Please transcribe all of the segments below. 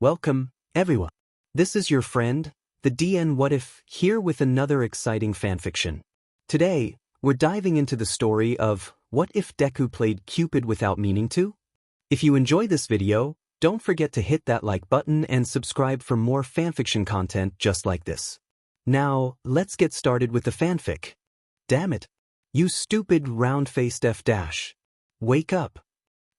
Welcome, everyone. This is your friend, the DN What If, here with another exciting fanfiction. Today, we're diving into the story of What If Deku Played Cupid Without Meaning to? If you enjoy this video, don't forget to hit that like button and subscribe for more fanfiction content just like this. Now, let's get started with the fanfic. Damn it. You stupid round-faced F-. Wake up.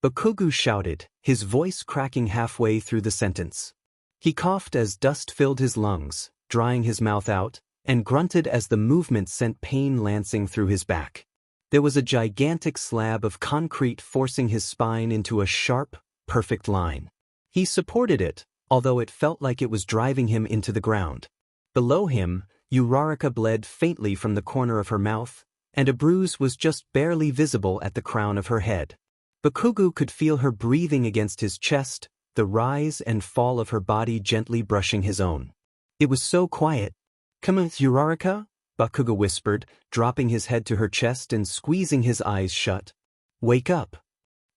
Bakugo shouted, his voice cracking halfway through the sentence. He coughed as dust filled his lungs, drying his mouth out, and grunted as the movement sent pain lancing through his back. There was a gigantic slab of concrete forcing his spine into a sharp, perfect line. He supported it, although it felt like it was driving him into the ground. Below him, Uraraka bled faintly from the corner of her mouth, and a bruise was just barely visible at the crown of her head. Bakugo could feel her breathing against his chest, the rise and fall of her body gently brushing his own. It was so quiet. "Come on, Uraraka," Bakugo whispered, dropping his head to her chest and squeezing his eyes shut. "Wake up."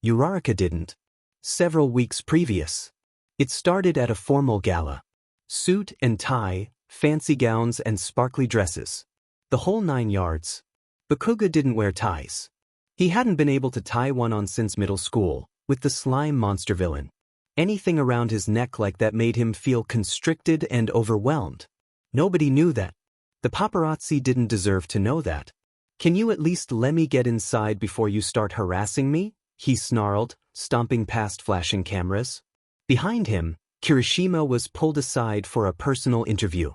Uraraka didn't. Several weeks previous. It started at a formal gala. Suit and tie, fancy gowns and sparkly dresses. The whole 9 yards. Bakugo didn't wear ties. He hadn't been able to tie one on since middle school, with the slime monster villain. Anything around his neck like that made him feel constricted and overwhelmed. Nobody knew that. The paparazzi didn't deserve to know that. "Can you at least let me get inside before you start harassing me?" he snarled, stomping past flashing cameras. Behind him, Kirishima was pulled aside for a personal interview.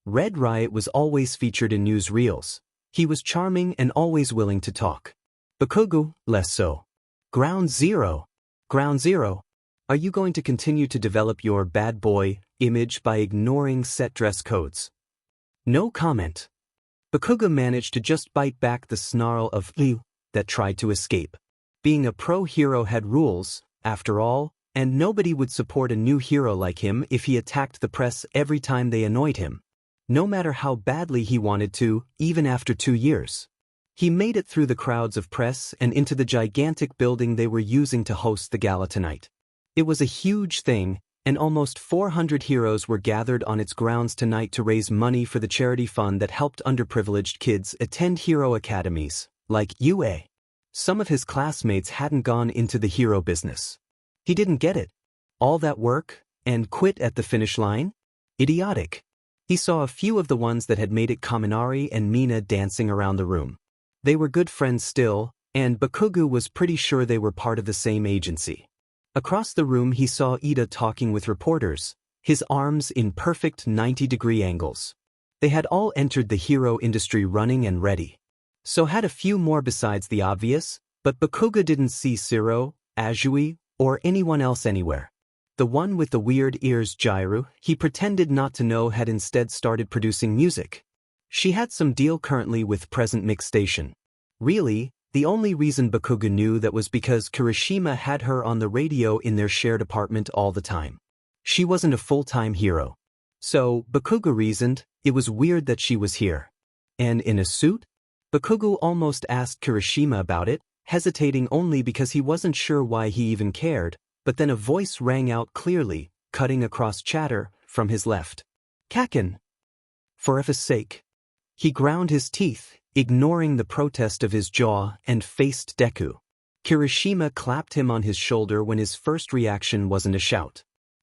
Red Riot was always featured in newsreels. He was charming and always willing to talk. Bakugo, less so. Ground Zero. Ground Zero. Are you going to continue to develop your bad boy image by ignoring set dress codes? No comment. Bakugo managed to just bite back the snarl of "Liu" that tried to escape. Being a pro-hero had rules, after all, and nobody would support a new hero like him if he attacked the press every time they annoyed him. No matter how badly he wanted to, even after 2 years. He made it through the crowds of press and into the gigantic building they were using to host the gala tonight. It was a huge thing, and almost 400 heroes were gathered on its grounds tonight to raise money for the charity fund that helped underprivileged kids attend hero academies, like UA. Some of his classmates hadn't gone into the hero business. He didn't get it. All that work, and quit at the finish line? Idiotic. He saw a few of the ones that had made it Kaminari and Mina dancing around the room. They were good friends still, and Bakugo was pretty sure they were part of the same agency. Across the room he saw Ida talking with reporters, his arms in perfect 90-degree angles. They had all entered the hero industry running and ready. So had a few more besides the obvious, but Bakugo didn't see Siro, Azui, or anyone else anywhere. The one with the weird ears, Jiru, he pretended not to know had instead started producing music. She had some deal currently with Present Mix Station. Really, the only reason Bakugo knew that was because Kirishima had her on the radio in their shared apartment all the time. She wasn't a full-time hero. So, Bakugo reasoned, it was weird that she was here. And in a suit? Bakugo almost asked Kirishima about it, hesitating only because he wasn't sure why he even cared, but then a voice rang out clearly, cutting across chatter, from his left. "Kaken." For F's sake. He ground his teeth, ignoring the protest of his jaw, and faced Deku. Kirishima clapped him on his shoulder when his first reaction wasn't a shout.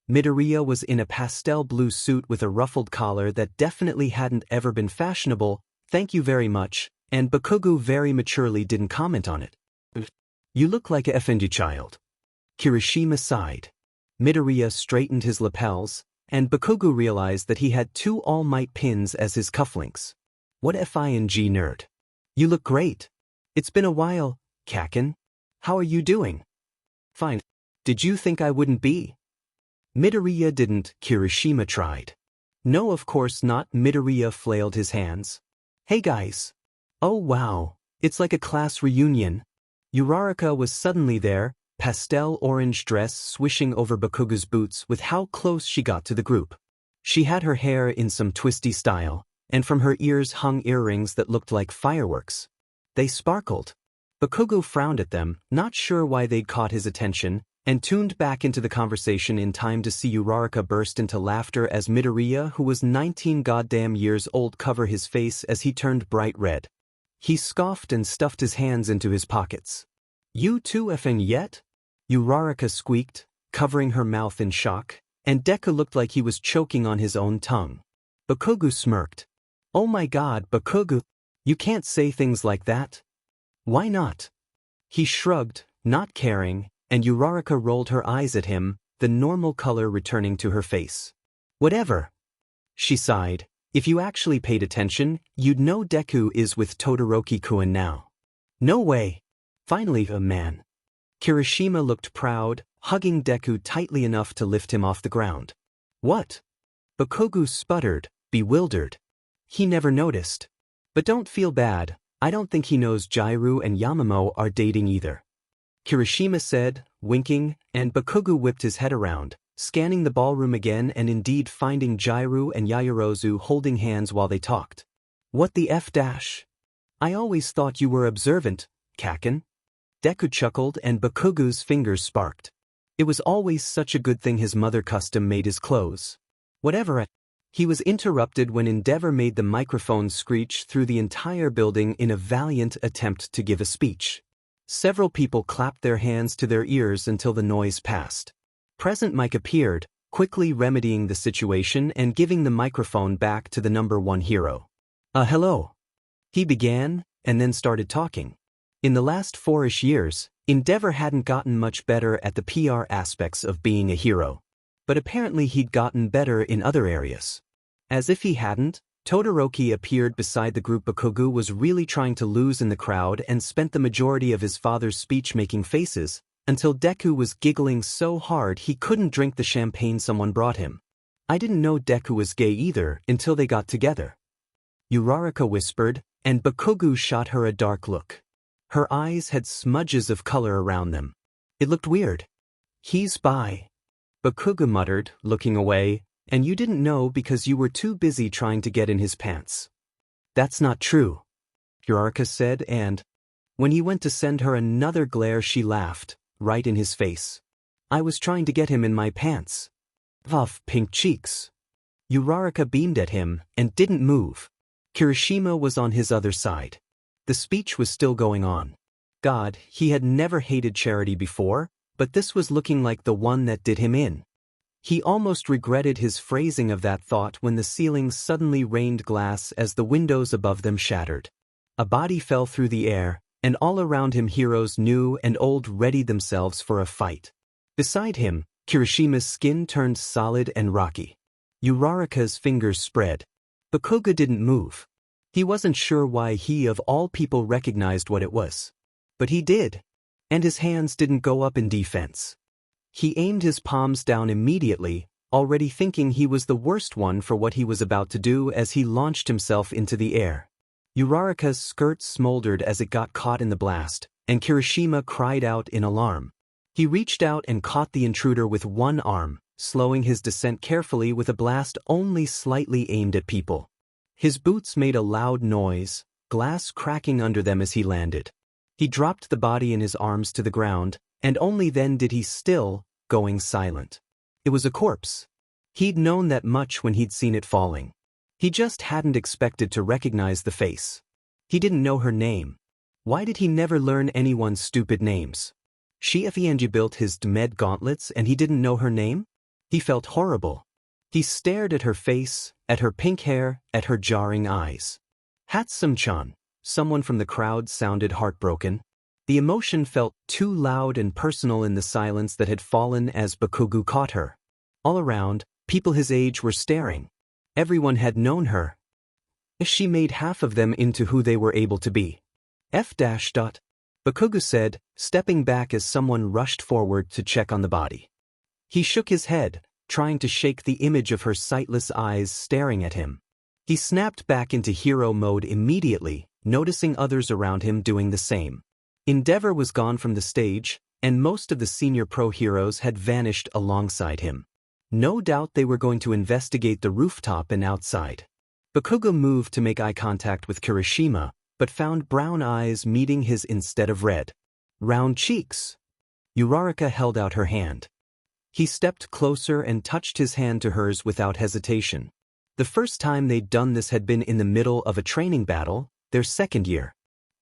Midoriya was in a pastel blue suit with a ruffled collar that definitely hadn't ever been fashionable, "Thank you very much," and Bakugo very maturely didn't comment on it. "You look like a effendi child." Kirishima sighed. Midoriya straightened his lapels, and Bakugo realized that he had 2 All Might pins as his cufflinks. "What FING nerd. You look great. It's been a while, Kaken. How are you doing?" "Fine. Did you think I wouldn't be?" Midoriya didn't, Kirishima tried. "No, of course not." Midoriya flailed his hands. "Hey guys. Oh wow, it's like a class reunion." Uraraka was suddenly there, pastel orange dress swishing over Bakugo's boots with how close she got to the group. She had her hair in some twisty style, and from her ears hung earrings that looked like fireworks. They sparkled. Bakugo frowned at them, not sure why they'd caught his attention, and tuned back into the conversation in time to see Uraraka burst into laughter as Midoriya, who was 19 goddamn years old, cover his face as he turned bright red. He scoffed and stuffed his hands into his pockets. "You too effing yet?" Uraraka squeaked, covering her mouth in shock, and Deku looked like he was choking on his own tongue. Bakugo smirked. "Oh my god, Bakugo, you can't say things like that." "Why not?" He shrugged, not caring, and Uraraka rolled her eyes at him, the normal color returning to her face. "Whatever." She sighed. "If you actually paid attention, you'd know Deku is with Todoroki-kun now." "No way." "Finally, a man." Kirishima looked proud, hugging Deku tightly enough to lift him off the ground. "What?" Bakugo sputtered, bewildered. He never noticed. "But don't feel bad, I don't think he knows Jairu and Yamamo are dating either," Kirishima said, winking, and Bakugo whipped his head around, scanning the ballroom again and indeed finding Jairu and Yaoyorozu holding hands while they talked. "What the F dash? I always thought you were observant, Kaken." Deku chuckled and Bakugo's fingers sparked. It was always such a good thing his mother custom made his clothes. "Whatever." He was interrupted when Endeavor made the microphone screech through the entire building in a valiant attempt to give a speech. Several people clapped their hands to their ears until the noise passed. Present Mike appeared, quickly remedying the situation and giving the microphone back to the #1 hero. Hello." He began, and then started talking. In the last 4-ish years, Endeavor hadn't gotten much better at the PR aspects of being a hero. But apparently he'd gotten better in other areas. As if he hadn't, Todoroki appeared beside the group. Bakugo was really trying to lose in the crowd and spent the majority of his father's speech making faces, until Deku was giggling so hard he couldn't drink the champagne someone brought him. "I didn't know Deku was gay either until they got together," Uraraka whispered, and Bakugo shot her a dark look. Her eyes had smudges of color around them. It looked weird. "He's bi," Bakugo muttered, looking away, "and you didn't know because you were too busy trying to get in his pants." "That's not true," Uraraka said, and when he went to send her another glare she laughed, right in his face. "I was trying to get him in my pants." Puff pink cheeks. Uraraka beamed at him and didn't move. Kirishima was on his other side. The speech was still going on. God, he had never hated charity before, but this was looking like the one that did him in. He almost regretted his phrasing of that thought when the ceiling suddenly rained glass as the windows above them shattered. A body fell through the air, and all around him heroes new and old readied themselves for a fight. Beside him, Kirishima's skin turned solid and rocky. Uraraka's fingers spread. Bakugo didn't move. He wasn't sure why he of all people recognized what it was. But he did. And his hands didn't go up in defense. He aimed his palms down immediately, already thinking he was the worst one for what he was about to do as he launched himself into the air. Uraraka's skirt smoldered as it got caught in the blast, and Kirishima cried out in alarm. He reached out and caught the intruder with one arm, slowing his descent carefully with a blast only slightly aimed at people. His boots made a loud noise, glass cracking under them as he landed. He dropped the body in his arms to the ground, and only then did he still, going silent. It was a corpse. He'd known that much when he'd seen it falling. He just hadn't expected to recognize the face. He didn't know her name. Why did he never learn anyone's stupid names? Shiafianji built his Dmed gauntlets and he didn't know her name? He felt horrible. He stared at her face, at her pink hair, at her jarring eyes. Hatsum-chan, someone from the crowd sounded heartbroken. The emotion felt too loud and personal in the silence that had fallen as Bakugo caught her. All around, people his age were staring. Everyone had known her. She made half of them into who they were able to be. Bakugo said, stepping back as someone rushed forward to check on the body. He shook his head, trying to shake the image of her sightless eyes staring at him. He snapped back into hero mode immediately, noticing others around him doing the same. Endeavor was gone from the stage, and most of the senior pro heroes had vanished alongside him. No doubt they were going to investigate the rooftop and outside. Bakugo moved to make eye contact with Kirishima, but found brown eyes meeting his instead of red. Round cheeks. Uraraka held out her hand. He stepped closer and touched his hand to hers without hesitation. The first time they'd done this had been in the middle of a training battle, their second year.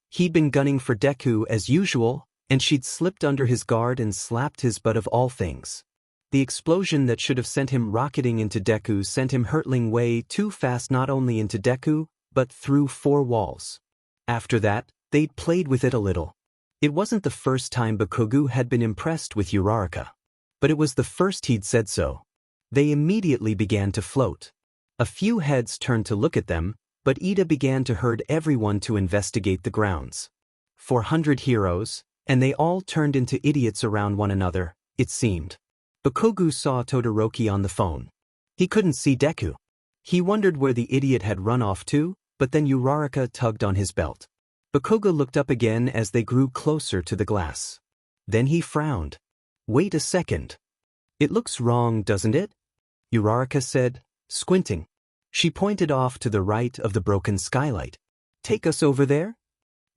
He'd been gunning for Deku as usual, and she'd slipped under his guard and slapped his butt of all things. The explosion that should have sent him rocketing into Deku sent him hurtling way too fast not only into Deku, but through 4 walls. After that, they'd played with it a little. It wasn't the first time Bakugo had been impressed with Uraraka. But it was the first he'd said so. They immediately began to float. A few heads turned to look at them, but Ida began to herd everyone to investigate the grounds. 400 heroes, and they all turned into idiots around one another, it seemed. Bakugo saw Todoroki on the phone. He couldn't see Deku. He wondered where the idiot had run off to, but then Uraraka tugged on his belt. Bakugo looked up again as they grew closer to the glass. Then he frowned. Wait a second. It looks wrong, doesn't it? Uraraka said, squinting. She pointed off to the right of the broken skylight. Take us over there?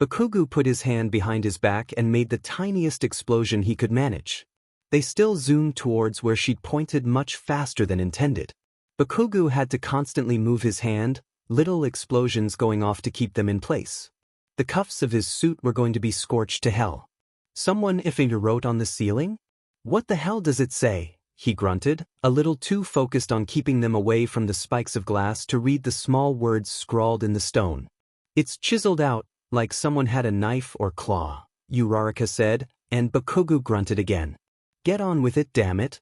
Bakugo put his hand behind his back and made the tiniest explosion he could manage. They still zoomed towards where she'd pointed much faster than intended. Bakugo had to constantly move his hand, little explosions going off to keep them in place. The cuffs of his suit were going to be scorched to hell. Someone effing wrote on the ceiling? What the hell does it say? He grunted, a little too focused on keeping them away from the spikes of glass to read the small words scrawled in the stone. It's chiseled out, like someone had a knife or claw, Uraraka said, and Bakugo grunted again. Get on with it, damn it.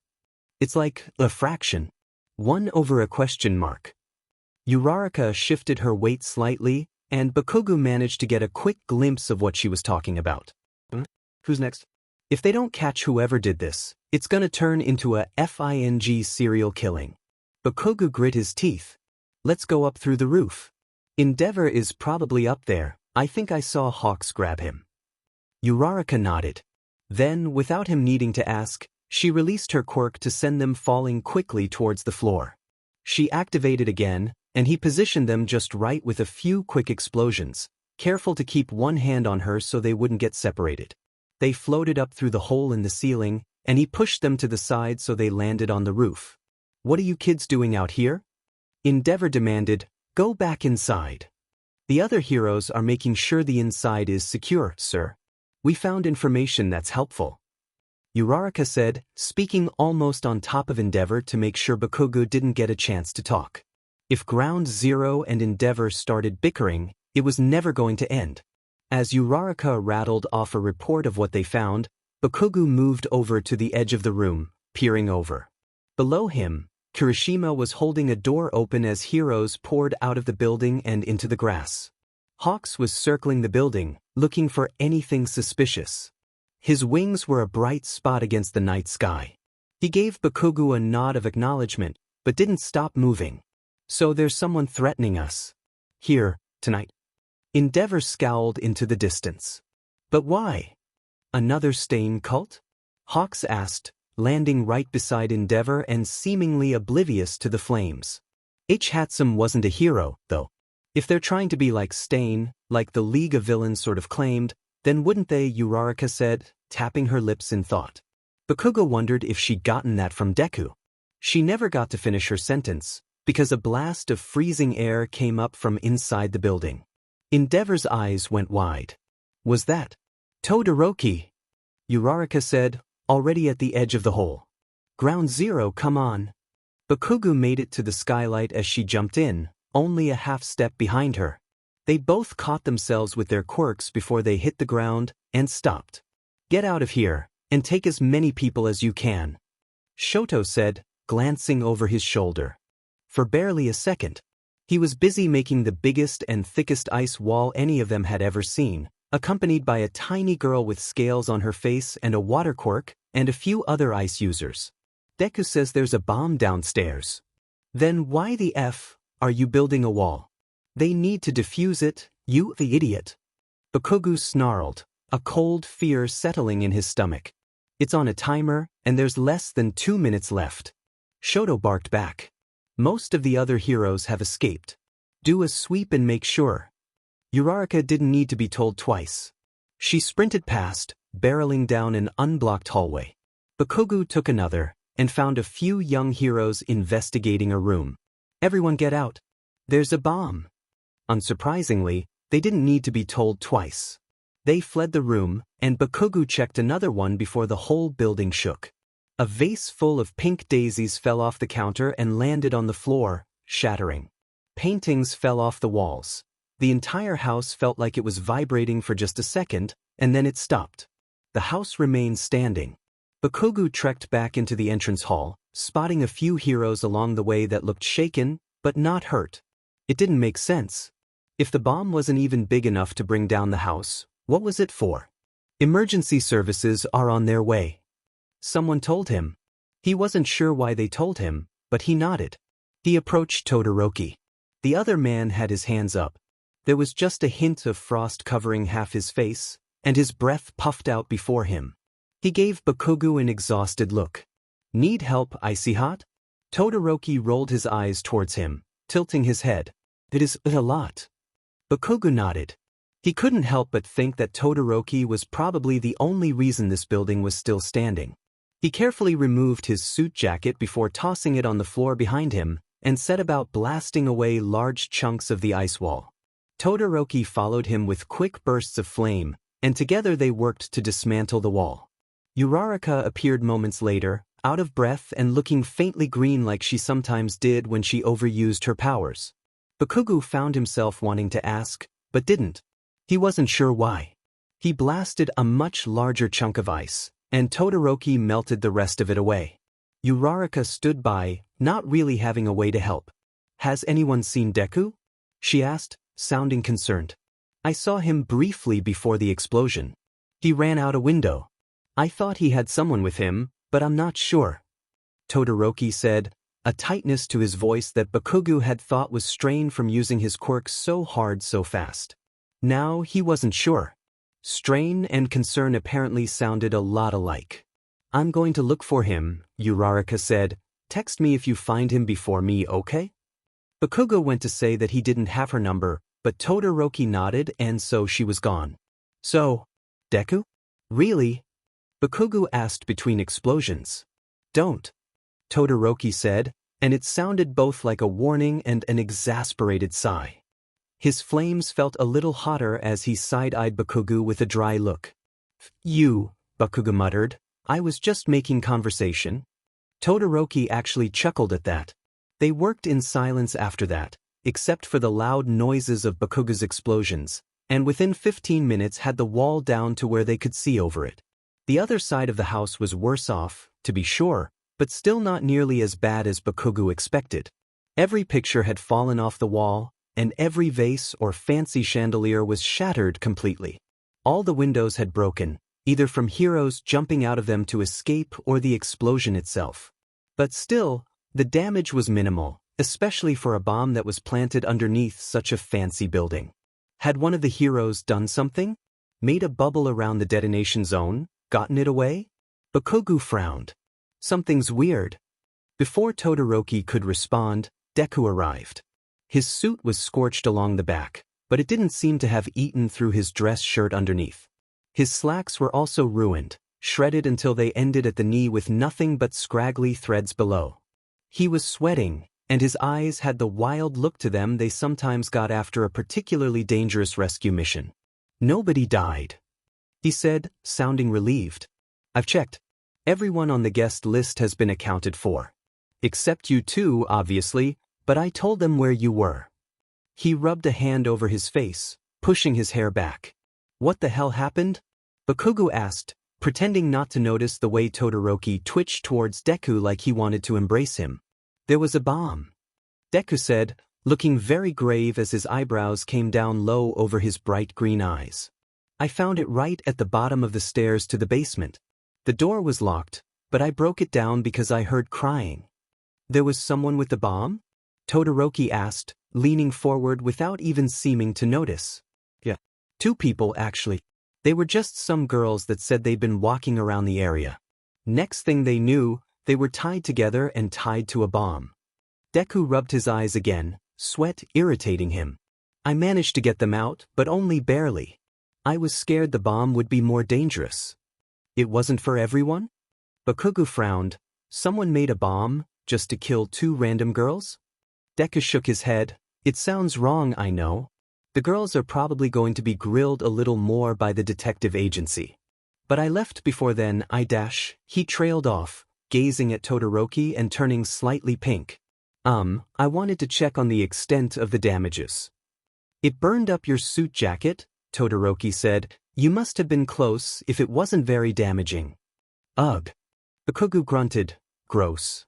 It's like a fraction. 1 over a question mark. Uraraka shifted her weight slightly, and Bakugo managed to get a quick glimpse of what she was talking about. Who's next? If they don't catch whoever did this, it's gonna turn into a FING serial killing. Bakugo grit his teeth. Let's go up through the roof. Endeavor is probably up there. I think I saw Hawks grab him. Uraraka nodded. Then, without him needing to ask, she released her quirk to send them falling quickly towards the floor. She activated again, and he positioned them just right with a few quick explosions, careful to keep one hand on her so they wouldn't get separated. They floated up through the hole in the ceiling, and he pushed them to the side so they landed on the roof. What are you kids doing out here? Endeavor demanded, go back inside. The other heroes are making sure the inside is secure, sir. We found information that's helpful. Uraraka said, speaking almost on top of Endeavor to make sure Bakugo didn't get a chance to talk. If Ground Zero and Endeavor started bickering, it was never going to end. As Uraraka rattled off a report of what they found, Bakugo moved over to the edge of the room, peering over. Below him, Kirishima was holding a door open as heroes poured out of the building and into the grass. Hawks was circling the building, looking for anything suspicious. His wings were a bright spot against the night sky. He gave Bakugo a nod of acknowledgement, but didn't stop moving. So there's someone threatening us. Here, tonight. Endeavor scowled into the distance. But why? Another Stain cult? Hawks asked, landing right beside Endeavor and seemingly oblivious to the flames. H. Hatsum wasn't a hero, though. If they're trying to be like Stain, like the League of Villains sort of claimed, then wouldn't they, Uraraka said, tapping her lips in thought. Bakugo wondered if she'd gotten that from Deku. She never got to finish her sentence, because a blast of freezing air came up from inside the building. Endeavor's eyes went wide. Was that Todoroki? Uraraka said, already at the edge of the hole. Ground Zero, come on. Bakugo made it to the skylight as she jumped in, only a half step behind her. They both caught themselves with their quirks before they hit the ground and stopped. Get out of here, and take as many people as you can, Shoto said, glancing over his shoulder. For barely a second. He was busy making the biggest and thickest ice wall any of them had ever seen, accompanied by a tiny girl with scales on her face and a water quirk, and a few other ice users. Deku says there's a bomb downstairs. Then why the F are you building a wall? They need to defuse it, you the idiot. Bakugo snarled, a cold fear settling in his stomach. It's on a timer, and there's less than 2 minutes left. Shoto barked back. Most of the other heroes have escaped. Do a sweep and make sure. Uraraka didn't need to be told twice. She sprinted past, barreling down an unblocked hallway. Bakugo took another, and found a few young heroes investigating a room. Everyone get out. There's a bomb. Unsurprisingly, they didn't need to be told twice. They fled the room, and Bakugo checked another one before the whole building shook. A vase full of pink daisies fell off the counter and landed on the floor, shattering. Paintings fell off the walls. The entire house felt like it was vibrating for just a second, and then it stopped. The house remained standing. Bakugo trekked back into the entrance hall, spotting a few heroes along the way that looked shaken, but not hurt. It didn't make sense. If the bomb wasn't even big enough to bring down the house, what was it for? Emergency services are on their way. Someone told him. He wasn't sure why they told him, but he nodded. He approached Todoroki. The other man had his hands up. There was just a hint of frost covering half his face, and his breath puffed out before him. He gave Bakugo an exhausted look. Need help, Icy Hot? Todoroki rolled his eyes towards him, tilting his head. It is a lot. Bakugo nodded. He couldn't help but think that Todoroki was probably the only reason this building was still standing. He carefully removed his suit jacket before tossing it on the floor behind him, and set about blasting away large chunks of the ice wall. Todoroki followed him with quick bursts of flame, and together they worked to dismantle the wall. Uraraka appeared moments later, out of breath and looking faintly green like she sometimes did when she overused her powers. Bakugo found himself wanting to ask, but didn't. He wasn't sure why. He blasted a much larger chunk of ice, and Todoroki melted the rest of it away. Uraraka stood by, not really having a way to help. Has anyone seen Deku? She asked, sounding concerned. I saw him briefly before the explosion. He ran out a window. I thought he had someone with him, but I'm not sure. Todoroki said, a tightness to his voice that Bakugo had thought was strained from using his quirk so hard so fast. Now he wasn't sure. Strain and concern apparently sounded a lot alike. I'm going to look for him, Uraraka said. Text me if you find him before me, okay? Bakugo went to say that he didn't have her number, but Todoroki nodded and so she was gone. So, Deku? Really? Bakugo asked between explosions. Don't. Todoroki said, and it sounded both like a warning and an exasperated sigh. His flames felt a little hotter as he side-eyed Bakugo with a dry look. You, Bakugo muttered, I was just making conversation. Todoroki actually chuckled at that. They worked in silence after that, except for the loud noises of Bakugo's explosions, and within 15 minutes had the wall down to where they could see over it. The other side of the house was worse off, to be sure, but still not nearly as bad as Bakugo expected. Every picture had fallen off the wall, and every vase or fancy chandelier was shattered completely. All the windows had broken, either from heroes jumping out of them to escape or the explosion itself. But still, the damage was minimal, especially for a bomb that was planted underneath such a fancy building. Had one of the heroes done something? Made a bubble around the detonation zone? Gotten it away? Bakugo frowned. Something's weird. Before Todoroki could respond, Deku arrived. His suit was scorched along the back, but it didn't seem to have eaten through his dress shirt underneath. His slacks were also ruined, shredded until they ended at the knee with nothing but scraggly threads below. He was sweating, and his eyes had the wild look to them they sometimes got after a particularly dangerous rescue mission. Nobody died, he said, sounding relieved. I've checked. Everyone on the guest list has been accounted for. Except you two, obviously, but I told them where you were. He rubbed a hand over his face, pushing his hair back. What the hell happened? Bakugo asked, pretending not to notice the way Todoroki twitched towards Deku like he wanted to embrace him. There was a bomb. Deku said, looking very grave as his eyebrows came down low over his bright green eyes. I found it right at the bottom of the stairs to the basement. The door was locked, but I broke it down because I heard crying. There was someone with the bomb? Todoroki asked, leaning forward without even seeming to notice. Yeah. 2 people, actually. They were just some girls that said they'd been walking around the area. Next thing they knew, they were tied together and tied to a bomb. Deku rubbed his eyes again, sweat irritating him. I managed to get them out, but only barely. I was scared the bomb would be more dangerous. It wasn't for everyone? Bakugo frowned. Someone made a bomb, just to kill 2 random girls? Deku shook his head. It sounds wrong, I know. The girls are probably going to be grilled a little more by the detective agency. But I left before then, He trailed off, gazing at Todoroki and turning slightly pink. I wanted to check on the extent of the damages. It burned up your suit jacket, Todoroki said. You must have been close if it wasn't very damaging. Ugh. Bakugo grunted. Gross.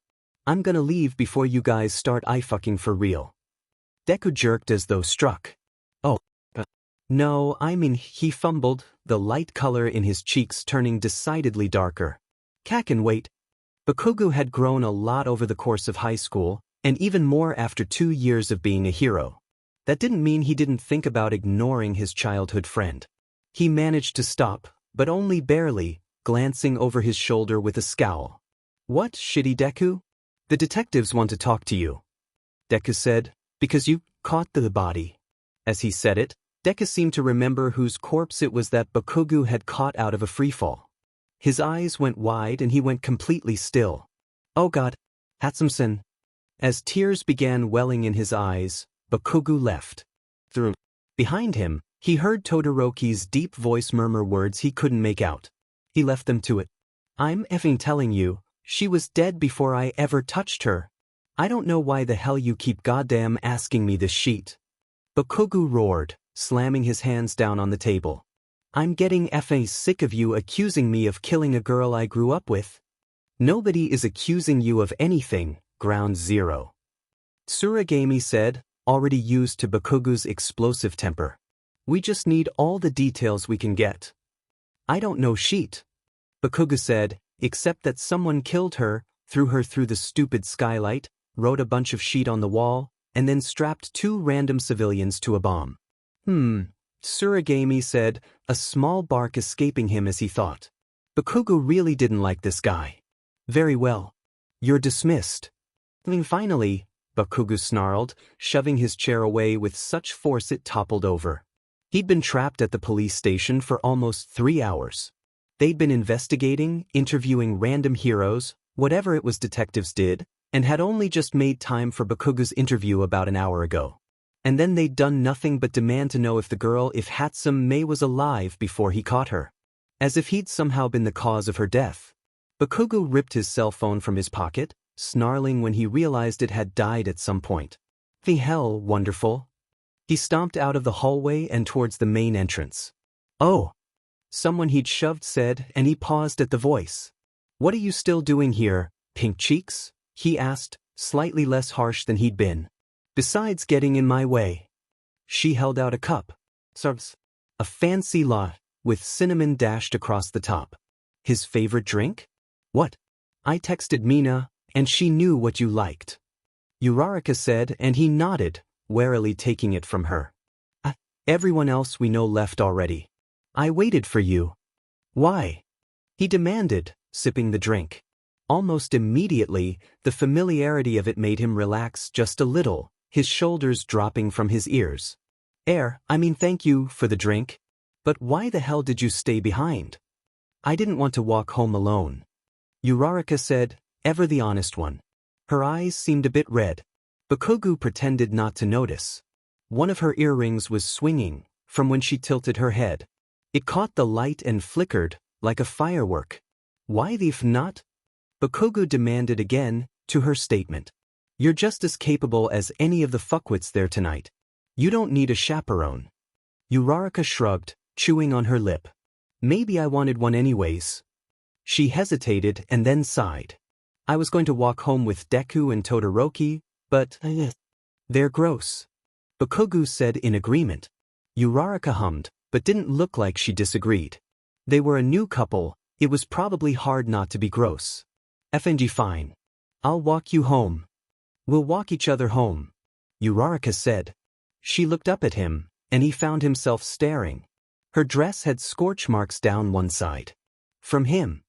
I'm gonna leave before you guys start eye-fucking for real. Deku jerked as though struck. Oh. No, I mean, he fumbled, the light color in his cheeks turning decidedly darker. Kaken, wait. Bakugo had grown a lot over the course of high school, and even more after 2 years of being a hero. That didn't mean he didn't think about ignoring his childhood friend. He managed to stop, but only barely, glancing over his shoulder with a scowl. What, shitty Deku? The detectives want to talk to you. Deku said, because you caught the body. As he said it, Deku seemed to remember whose corpse it was that Bakugo had caught out of a freefall. His eyes went wide and he went completely still. Oh God, Hatsum-sen. As tears began welling in his eyes, Bakugo left. Behind him, he heard Todoroki's deep voice murmur words he couldn't make out. He left them to it. I'm effing telling you, she was dead before I ever touched her. I don't know why the hell you keep goddamn asking me this shit. Bakugo roared, slamming his hands down on the table. I'm getting effing sick of you accusing me of killing a girl I grew up with. Nobody is accusing you of anything, Ground Zero. Tsuragami said, already used to Bakugo's explosive temper. We just need all the details we can get. I don't know shit. Bakugo said, except that someone killed her, threw her through the stupid skylight, wrote a bunch of shit on the wall, and then strapped 2 random civilians to a bomb. Tsuragami said, a small bark escaping him as he thought. Bakugo really didn't like this guy. Very well. You're dismissed. Finally, Bakugo snarled, shoving his chair away with such force it toppled over. He'd been trapped at the police station for almost 3 hours. They'd been investigating, interviewing random heroes, whatever it was detectives did, and had only just made time for Bakugo's interview about an hour ago. And then they'd done nothing but demand to know if Hatsume was alive before he caught her. As if he'd somehow been the cause of her death. Bakugo ripped his cell phone from his pocket, snarling when he realized it had died at some point. The hell, wonderful. He stomped out of the hallway and towards the main entrance. Oh! Someone he'd shoved said, and he paused at the voice. What are you still doing here, pink cheeks? He asked, slightly less harsh than he'd been. Besides getting in my way. She held out a cup. Serves. A fancy lot, with cinnamon dashed across the top. His favorite drink? What? I texted Mina, and she knew what you liked. Uraraka said, and he nodded, warily taking it from her. Everyone else we know left already. I waited for you. Why? He demanded, sipping the drink. Almost immediately, the familiarity of it made him relax just a little, his shoulders dropping from his ears. Thank you for the drink. But why the hell did you stay behind? I didn't want to walk home alone. Uraraka said, ever the honest one. Her eyes seemed a bit red. Bakugo pretended not to notice. One of her earrings was swinging, from when she tilted her head. It caught the light and flickered, like a firework. Why the f not? Bakugo demanded again, to her statement. You're just as capable as any of the fuckwits there tonight. You don't need a chaperone. Uraraka shrugged, chewing on her lip. Maybe I wanted one anyways. She hesitated and then sighed. I was going to walk home with Deku and Todoroki, but they're gross. Bakugo said in agreement. Uraraka hummed, but didn't look like she disagreed. They were a new couple, it was probably hard not to be gross. FNG fine. I'll walk you home. We'll walk each other home. Uraraka said. She looked up at him, and he found himself staring. Her dress had scorch marks down one side. From him.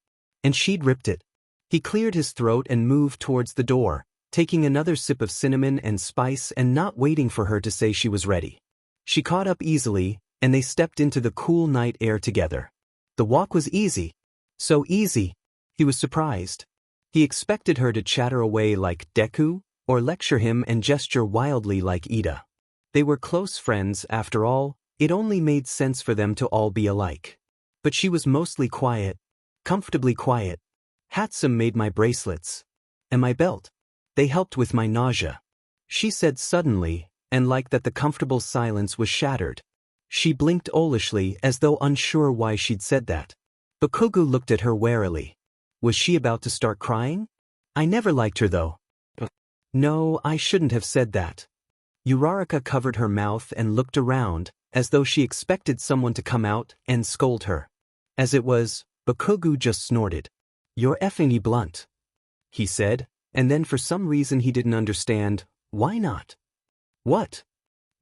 And she'd ripped it. He cleared his throat and moved towards the door, taking another sip of cinnamon and spice and not waiting for her to say she was ready. She caught up easily, and they stepped into the cool night air together. The walk was easy. So easy. He was surprised. He expected her to chatter away like Deku, or lecture him and gesture wildly like Ida. They were close friends, after all, it only made sense for them to all be alike. But she was mostly quiet, comfortably quiet. Hatsum made my bracelets. And my belt. They helped with my nausea. She said suddenly, and like that the comfortable silence was shattered. She blinked owlishly as though unsure why she'd said that. Bakugo looked at her warily. Was she about to start crying? I never liked her though. No, I shouldn't have said that. Uraraka covered her mouth and looked around, as though she expected someone to come out and scold her. As it was, Bakugo just snorted. You're effing blunt, he said, and then for some reason he didn't understand, why not? What?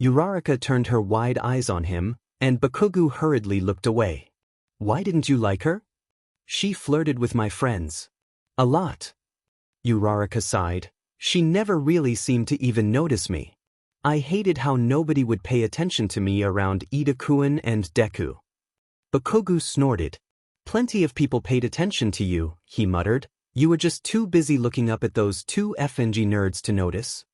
Uraraka turned her wide eyes on him, and Bakugo hurriedly looked away. Why didn't you like her? She flirted with my friends. A lot. Uraraka sighed. She never really seemed to even notice me. I hated how nobody would pay attention to me around Ida-kun and Deku. Bakugo snorted. Plenty of people paid attention to you, he muttered. You were just too busy looking up at those two FNG nerds to notice.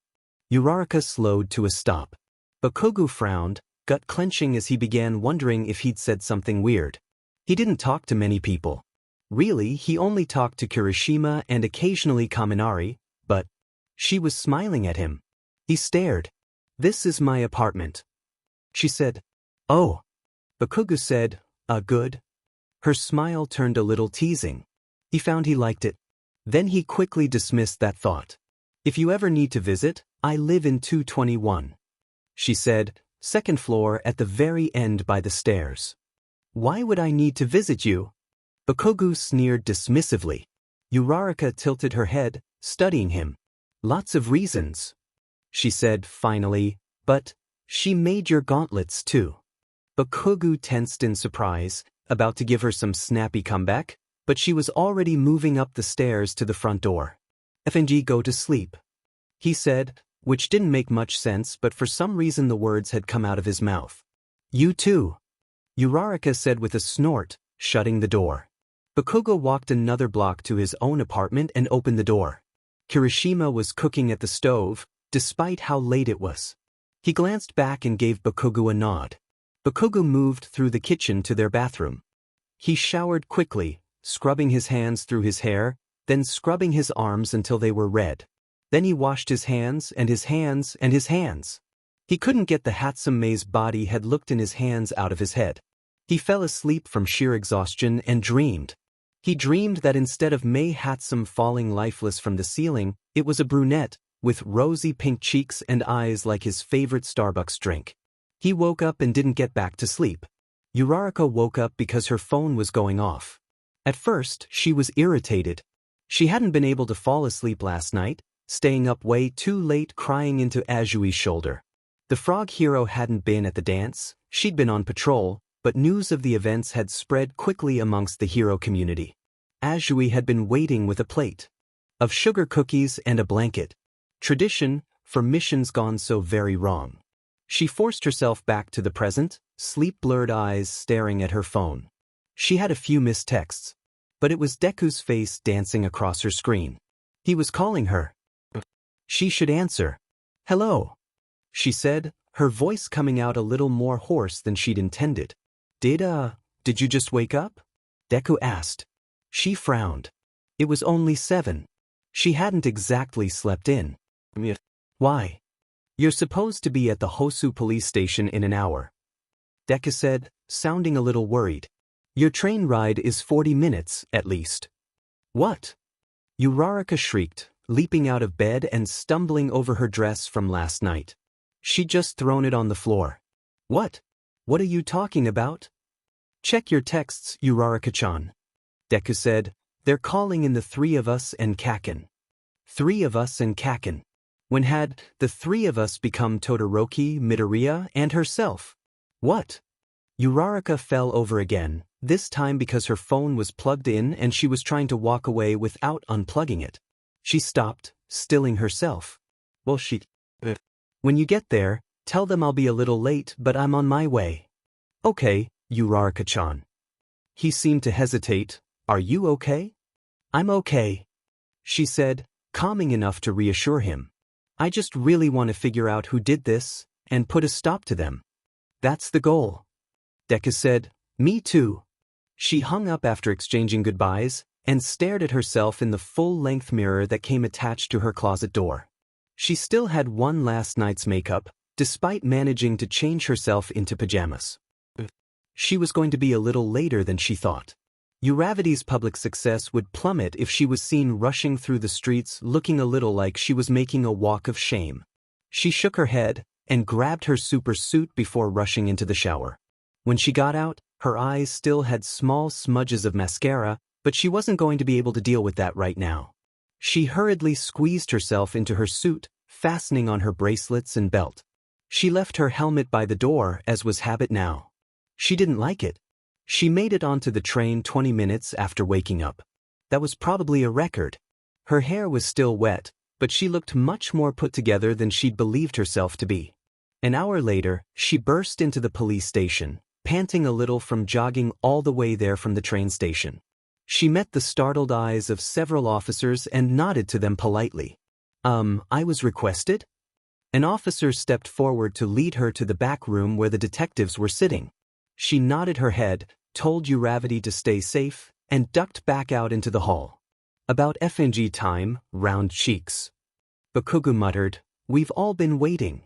Uraraka slowed to a stop. Bakugo frowned, gut clenching as he began wondering if he'd said something weird. He didn't talk to many people. Really, he only talked to Kirishima and occasionally Kaminari, but she was smiling at him. He stared. This is my apartment. She said, oh. Bakugo said, good. Her smile turned a little teasing. He found he liked it. Then he quickly dismissed that thought. If you ever need to visit, I live in 221. She said, second floor at the very end by the stairs. Why would I need to visit you? Bakugo sneered dismissively. Uraraka tilted her head, studying him. Lots of reasons. She said finally, but she made your gauntlets too. Bakugo tensed in surprise, about to give her some snappy comeback, but she was already moving up the stairs to the front door. FNG go to sleep, he said, which didn't make much sense, but for some reason the words had come out of his mouth. You too, Uraraka said with a snort, shutting the door. Bakugo walked another block to his own apartment and opened the door. Kirishima was cooking at the stove, despite how late it was. He glanced back and gave Bakugo a nod. Bakugo moved through the kitchen to their bathroom. He showered quickly, scrubbing his hands through his hair, then scrubbing his arms until they were red. Then he washed his hands and his hands and his hands. He couldn't get the Hatsume's body had looked in his hands out of his head. He fell asleep from sheer exhaustion and dreamed. He dreamed that instead of Mei Hatsume falling lifeless from the ceiling, it was a brunette, with rosy pink cheeks and eyes like his favorite Starbucks drink. He woke up and didn't get back to sleep. Uraraka woke up because her phone was going off. At first, she was irritated. She hadn't been able to fall asleep last night, staying up way too late crying into Ajui's shoulder. The frog hero hadn't been at the dance, she'd been on patrol, but news of the events had spread quickly amongst the hero community. Ajui had been waiting with a plate of sugar cookies and a blanket. Tradition, for missions gone so very wrong. She forced herself back to the present, sleep-blurred eyes staring at her phone. She had a few missed texts, but it was Deku's face dancing across her screen. He was calling her. She should answer. Hello, she said, her voice coming out a little more hoarse than she'd intended. Did you just wake up? Deku asked. She frowned. It was only 7. She hadn't exactly slept in. Why? You're supposed to be at the Hosu police station in an hour. Deku said, sounding a little worried. Your train ride is 40 minutes, at least. What? Uraraka shrieked, leaping out of bed and stumbling over her dress from last night. She'd just thrown it on the floor. What? What are you talking about? Check your texts, Uraraka-chan. Deku said, they're calling in the 3 of us and Kaken. 3 of us and Kaken. When had the 3 of us become Todoroki, Midoriya, and herself? What? Uraraka fell over again, this time because her phone was plugged in and she was trying to walk away without unplugging it. She stopped, stilling herself. Well, when you get there, tell them I'll be a little late, but I'm on my way. Okay, Uraraka-chan. He seemed to hesitate. Are you okay? I'm okay, she said, calming enough to reassure him. I just really want to figure out who did this, and put a stop to them. That's the goal. Deku said, me too. She hung up after exchanging goodbyes, and stared at herself in the full-length mirror that came attached to her closet door. She still had one last night's makeup, despite managing to change herself into pajamas. She was going to be a little later than she thought. Uravity's public success would plummet if she was seen rushing through the streets looking a little like she was making a walk of shame. She shook her head and grabbed her super suit before rushing into the shower. When she got out, her eyes still had small smudges of mascara, but she wasn't going to be able to deal with that right now. She hurriedly squeezed herself into her suit, fastening on her bracelets and belt. She left her helmet by the door, as was habit now. She didn't like it. She made it onto the train 20 minutes after waking up. That was probably a record. Her hair was still wet, but she looked much more put together than she'd believed herself to be. An hour later, she burst into the police station, panting a little from jogging all the way there from the train station. She met the startled eyes of several officers and nodded to them politely. I was requested? An officer stepped forward to lead her to the back room where the detectives were sitting. She nodded her head, told Uravity to stay safe, and ducked back out into the hall. About FNG time, round cheeks. Bakugo muttered, we've all been waiting.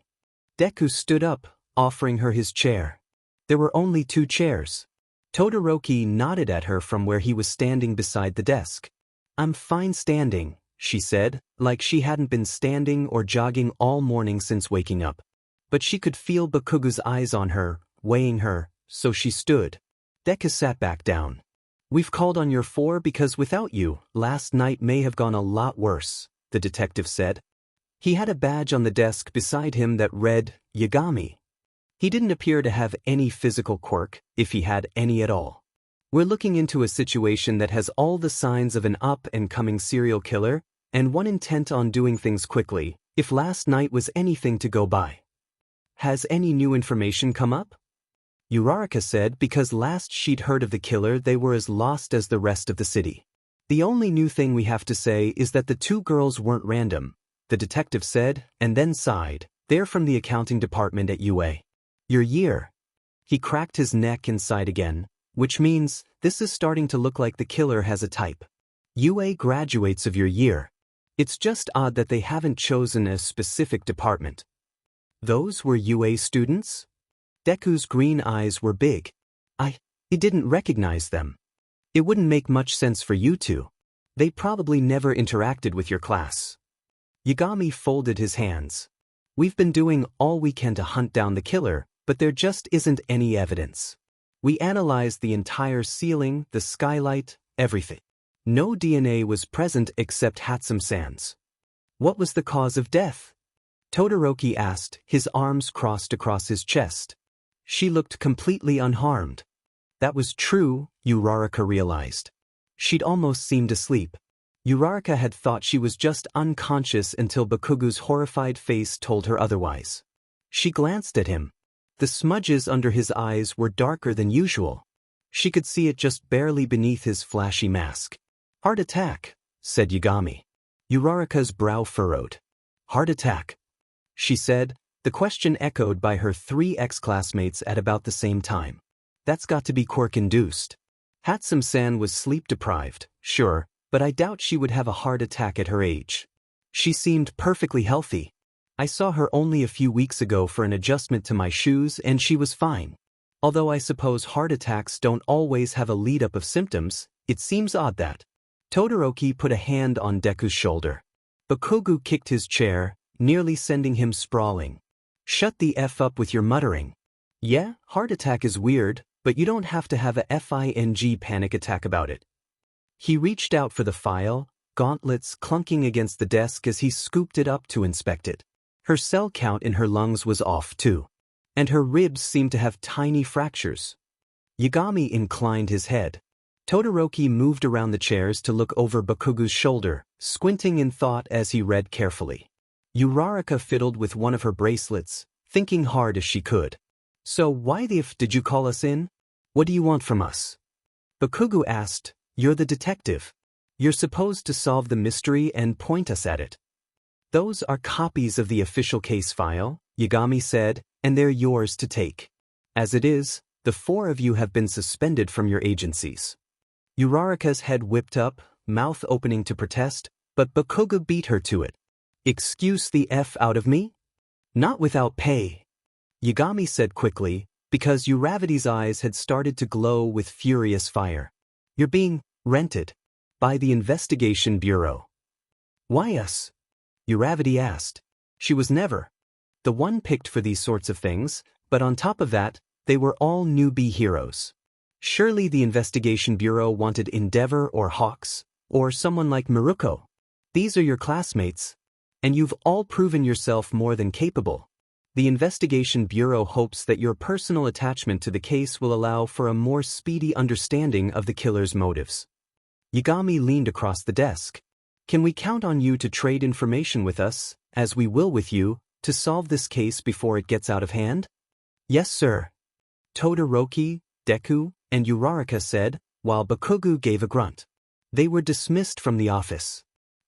Deku stood up, offering her his chair. There were only 2 chairs. Todoroki nodded at her from where he was standing beside the desk. I'm fine standing, she said, like she hadn't been standing or jogging all morning since waking up. But she could feel Bakugo's eyes on her, weighing her, so she stood. Deku sat back down. We've called on your 4 because without you, last night may have gone a lot worse, the detective said. He had a badge on the desk beside him that read, Yagami. He didn't appear to have any physical quirk, if he had any at all. We're looking into a situation that has all the signs of an up-and-coming serial killer, and one intent on doing things quickly, if last night was anything to go by. Has any new information come up? Uraraka said because last she'd heard of the killer they were as lost as the rest of the city. The only new thing we have to say is that the 2 girls weren't random, the detective said, and then sighed. They're from the accounting department at UA. Your year. He cracked his neck and sighed again, which means this is starting to look like the killer has a type. UA graduates of your year. It's just odd that they haven't chosen a specific department. Those were UA students? Deku's green eyes were big. He didn't recognize them. It wouldn't make much sense for you two. They probably never interacted with your class. Yagami folded his hands. We've been doing all we can to hunt down the killer, but there just isn't any evidence. We analyzed the entire ceiling, the skylight, everything. No DNA was present except Hatsum-san's. What was the cause of death? Todoroki asked, his arms crossed across his chest. She looked completely unharmed. That was true, Uraraka realized. She'd almost seemed asleep. Uraraka had thought she was just unconscious until Bakugo's horrified face told her otherwise. She glanced at him. The smudges under his eyes were darker than usual. She could see it just barely beneath his flashy mask. Heart attack, said Yagami. Uraraka's brow furrowed. Heart attack, she said, the question echoed by her 3 ex-classmates at about the same time. That's got to be quirk-induced. Hatsum-san was sleep-deprived, sure, but I doubt she would have a heart attack at her age. She seemed perfectly healthy. I saw her only a few weeks ago for an adjustment to my shoes and she was fine. Although I suppose heart attacks don't always have a lead-up of symptoms, it seems odd that. Todoroki put a hand on Deku's shoulder. Bakugo kicked his chair, nearly sending him sprawling. Shut the F up with your muttering. Yeah, heart attack is weird, but you don't have to have a FING panic attack about it. He reached out for the file, gauntlets clunking against the desk as he scooped it up to inspect it. Her cell count in her lungs was off too. And her ribs seemed to have tiny fractures. Yagami inclined his head. Todoroki moved around the chairs to look over Bakugo's shoulder, squinting in thought as he read carefully. Uraraka fiddled with one of her bracelets, thinking hard as she could. So why the f did you call us in? What do you want from us? Bakugo asked, You're the detective. You're supposed to solve the mystery and point us at it. Those are copies of the official case file, Yagami said, and they're yours to take. As it is, the four of you have been suspended from your agencies. Uraraka's head whipped up, mouth opening to protest, but Bakugo beat her to it. Excuse the F out of me? Not without pay. Yagami said quickly, because Uravity's eyes had started to glow with furious fire. You're being rented by the Investigation Bureau. Why us? Uravity asked. She was never the one picked for these sorts of things, but on top of that, they were all newbie heroes. Surely the Investigation Bureau wanted Endeavor or Hawks, or someone like Miruko. These are your classmates, and you've all proven yourself more than capable. The Investigation Bureau hopes that your personal attachment to the case will allow for a more speedy understanding of the killer's motives. Yagami leaned across the desk. Can we count on you to trade information with us, as we will with you, to solve this case before it gets out of hand? Yes, sir. Todoroki, Deku, and Uraraka said, while Bakugo gave a grunt. They were dismissed from the office.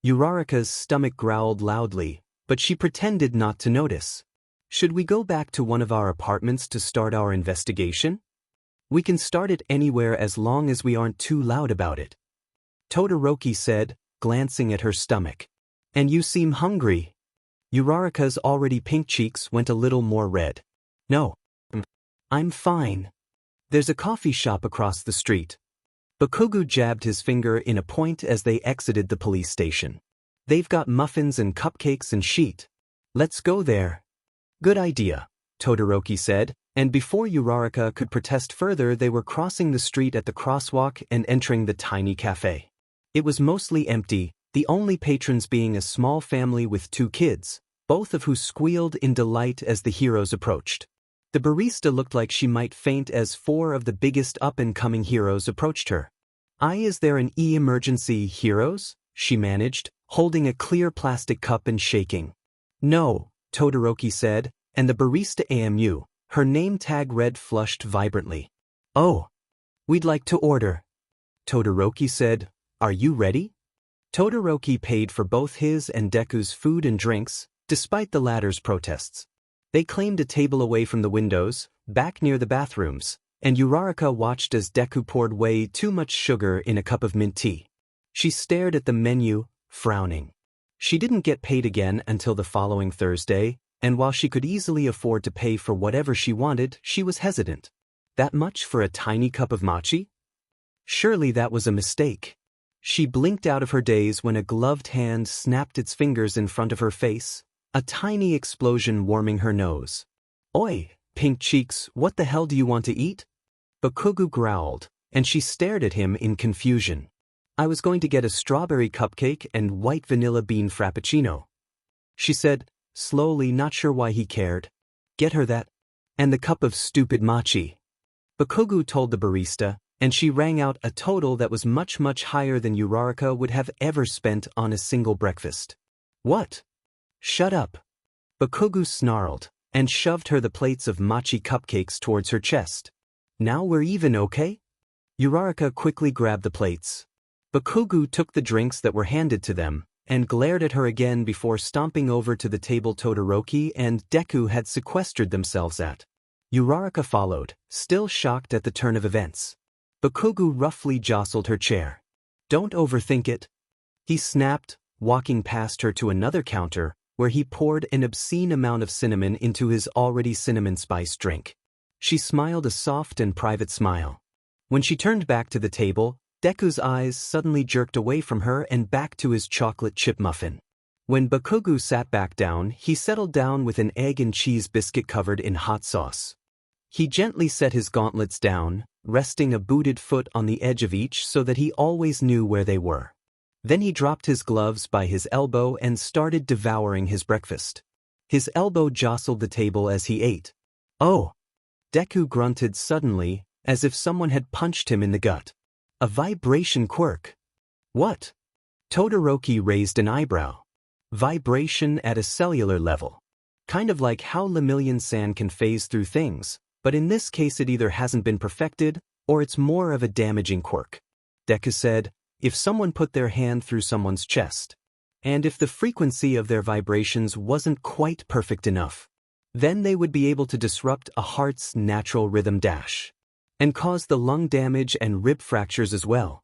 Uraraka's stomach growled loudly, but she pretended not to notice. Should we go back to one of our apartments to start our investigation? We can start it anywhere as long as we aren't too loud about it. Todoroki said, glancing at her stomach. And you seem hungry. Uraraka's already pink cheeks went a little more red. No. I'm fine. There's a coffee shop across the street. Bakugo jabbed his finger in a point as they exited the police station. They've got muffins and cupcakes and sheet. Let's go there. Good idea, Todoroki said, and before Uraraka could protest further they were crossing the street at the crosswalk and entering the tiny cafe. It was mostly empty, the only patrons being a small family with 2 kids, both of who squealed in delight as the heroes approached. The barista looked like she might faint as 4 of the biggest up-and-coming heroes approached her. Is there an emergency, heroes? She managed, holding a clear plastic cup and shaking. No, Todoroki said, and the barista AMU, her name tag red flushed vibrantly. Oh. We'd like to order. Todoroki said, are you ready? Todoroki paid for both his and Deku's food and drinks, despite the latter's protests. They claimed a table away from the windows, back near the bathrooms, and Uraraka watched as Deku poured way too much sugar in a cup of mint tea. She stared at the menu, frowning. She didn't get paid again until the following Thursday, and while she could easily afford to pay for whatever she wanted, she was hesitant. That much for a tiny cup of matcha? Surely that was a mistake. She blinked out of her daze when a gloved hand snapped its fingers in front of her face, a tiny explosion warming her nose. Oi, pink cheeks, what the hell do you want to eat? Bakugo growled, and she stared at him in confusion. I was going to get a strawberry cupcake and white vanilla bean frappuccino. She said, slowly, not sure why he cared. Get her that. And the cup of stupid matcha. Bakugo told the barista, and she rang out a total that was much higher than Uraraka would have ever spent on a single breakfast. What? Shut up. Bakugo snarled, and shoved her the plates of matcha cupcakes towards her chest. Now we're even, okay? Uraraka quickly grabbed the plates. Bakugo took the drinks that were handed to them, and glared at her again before stomping over to the table Todoroki and Deku had sequestered themselves at. Uraraka followed, still shocked at the turn of events. Bakugo roughly jostled her chair. Don't overthink it. He snapped, walking past her to another counter, where he poured an obscene amount of cinnamon into his already cinnamon-spiced drink. She smiled a soft and private smile. When she turned back to the table, Deku's eyes suddenly jerked away from her and back to his chocolate chip muffin. When Bakugo sat back down, he settled down with an egg and cheese biscuit covered in hot sauce. He gently set his gauntlets down, resting a booted foot on the edge of each so that he always knew where they were. Then he dropped his gloves by his elbow and started devouring his breakfast. His elbow jostled the table as he ate. Oh! Deku grunted suddenly, as if someone had punched him in the gut. A vibration quirk. What? Todoroki raised an eyebrow. Vibration at a cellular level. Kind of like how Lemillion-san can phase through things, but in this case it either hasn't been perfected, or it's more of a damaging quirk. Deku said, if someone put their hand through someone's chest. And if the frequency of their vibrations wasn't quite perfect enough, then they would be able to disrupt a heart's natural rhythm dash. And cause the lung damage and rib fractures as well.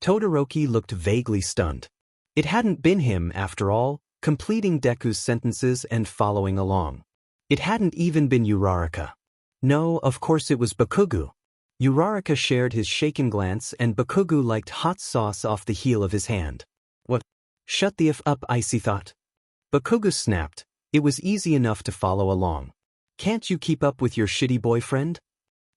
Todoroki looked vaguely stunned. It hadn't been him, after all, completing Deku's sentences and following along. It hadn't even been Uraraka. No, of course it was Bakugo. Uraraka shared his shaken glance and Bakugo liked hot sauce off the heel of his hand. What? Shut the F up, icy thought. Bakugo snapped. It was easy enough to follow along. Can't you keep up with your shitty boyfriend?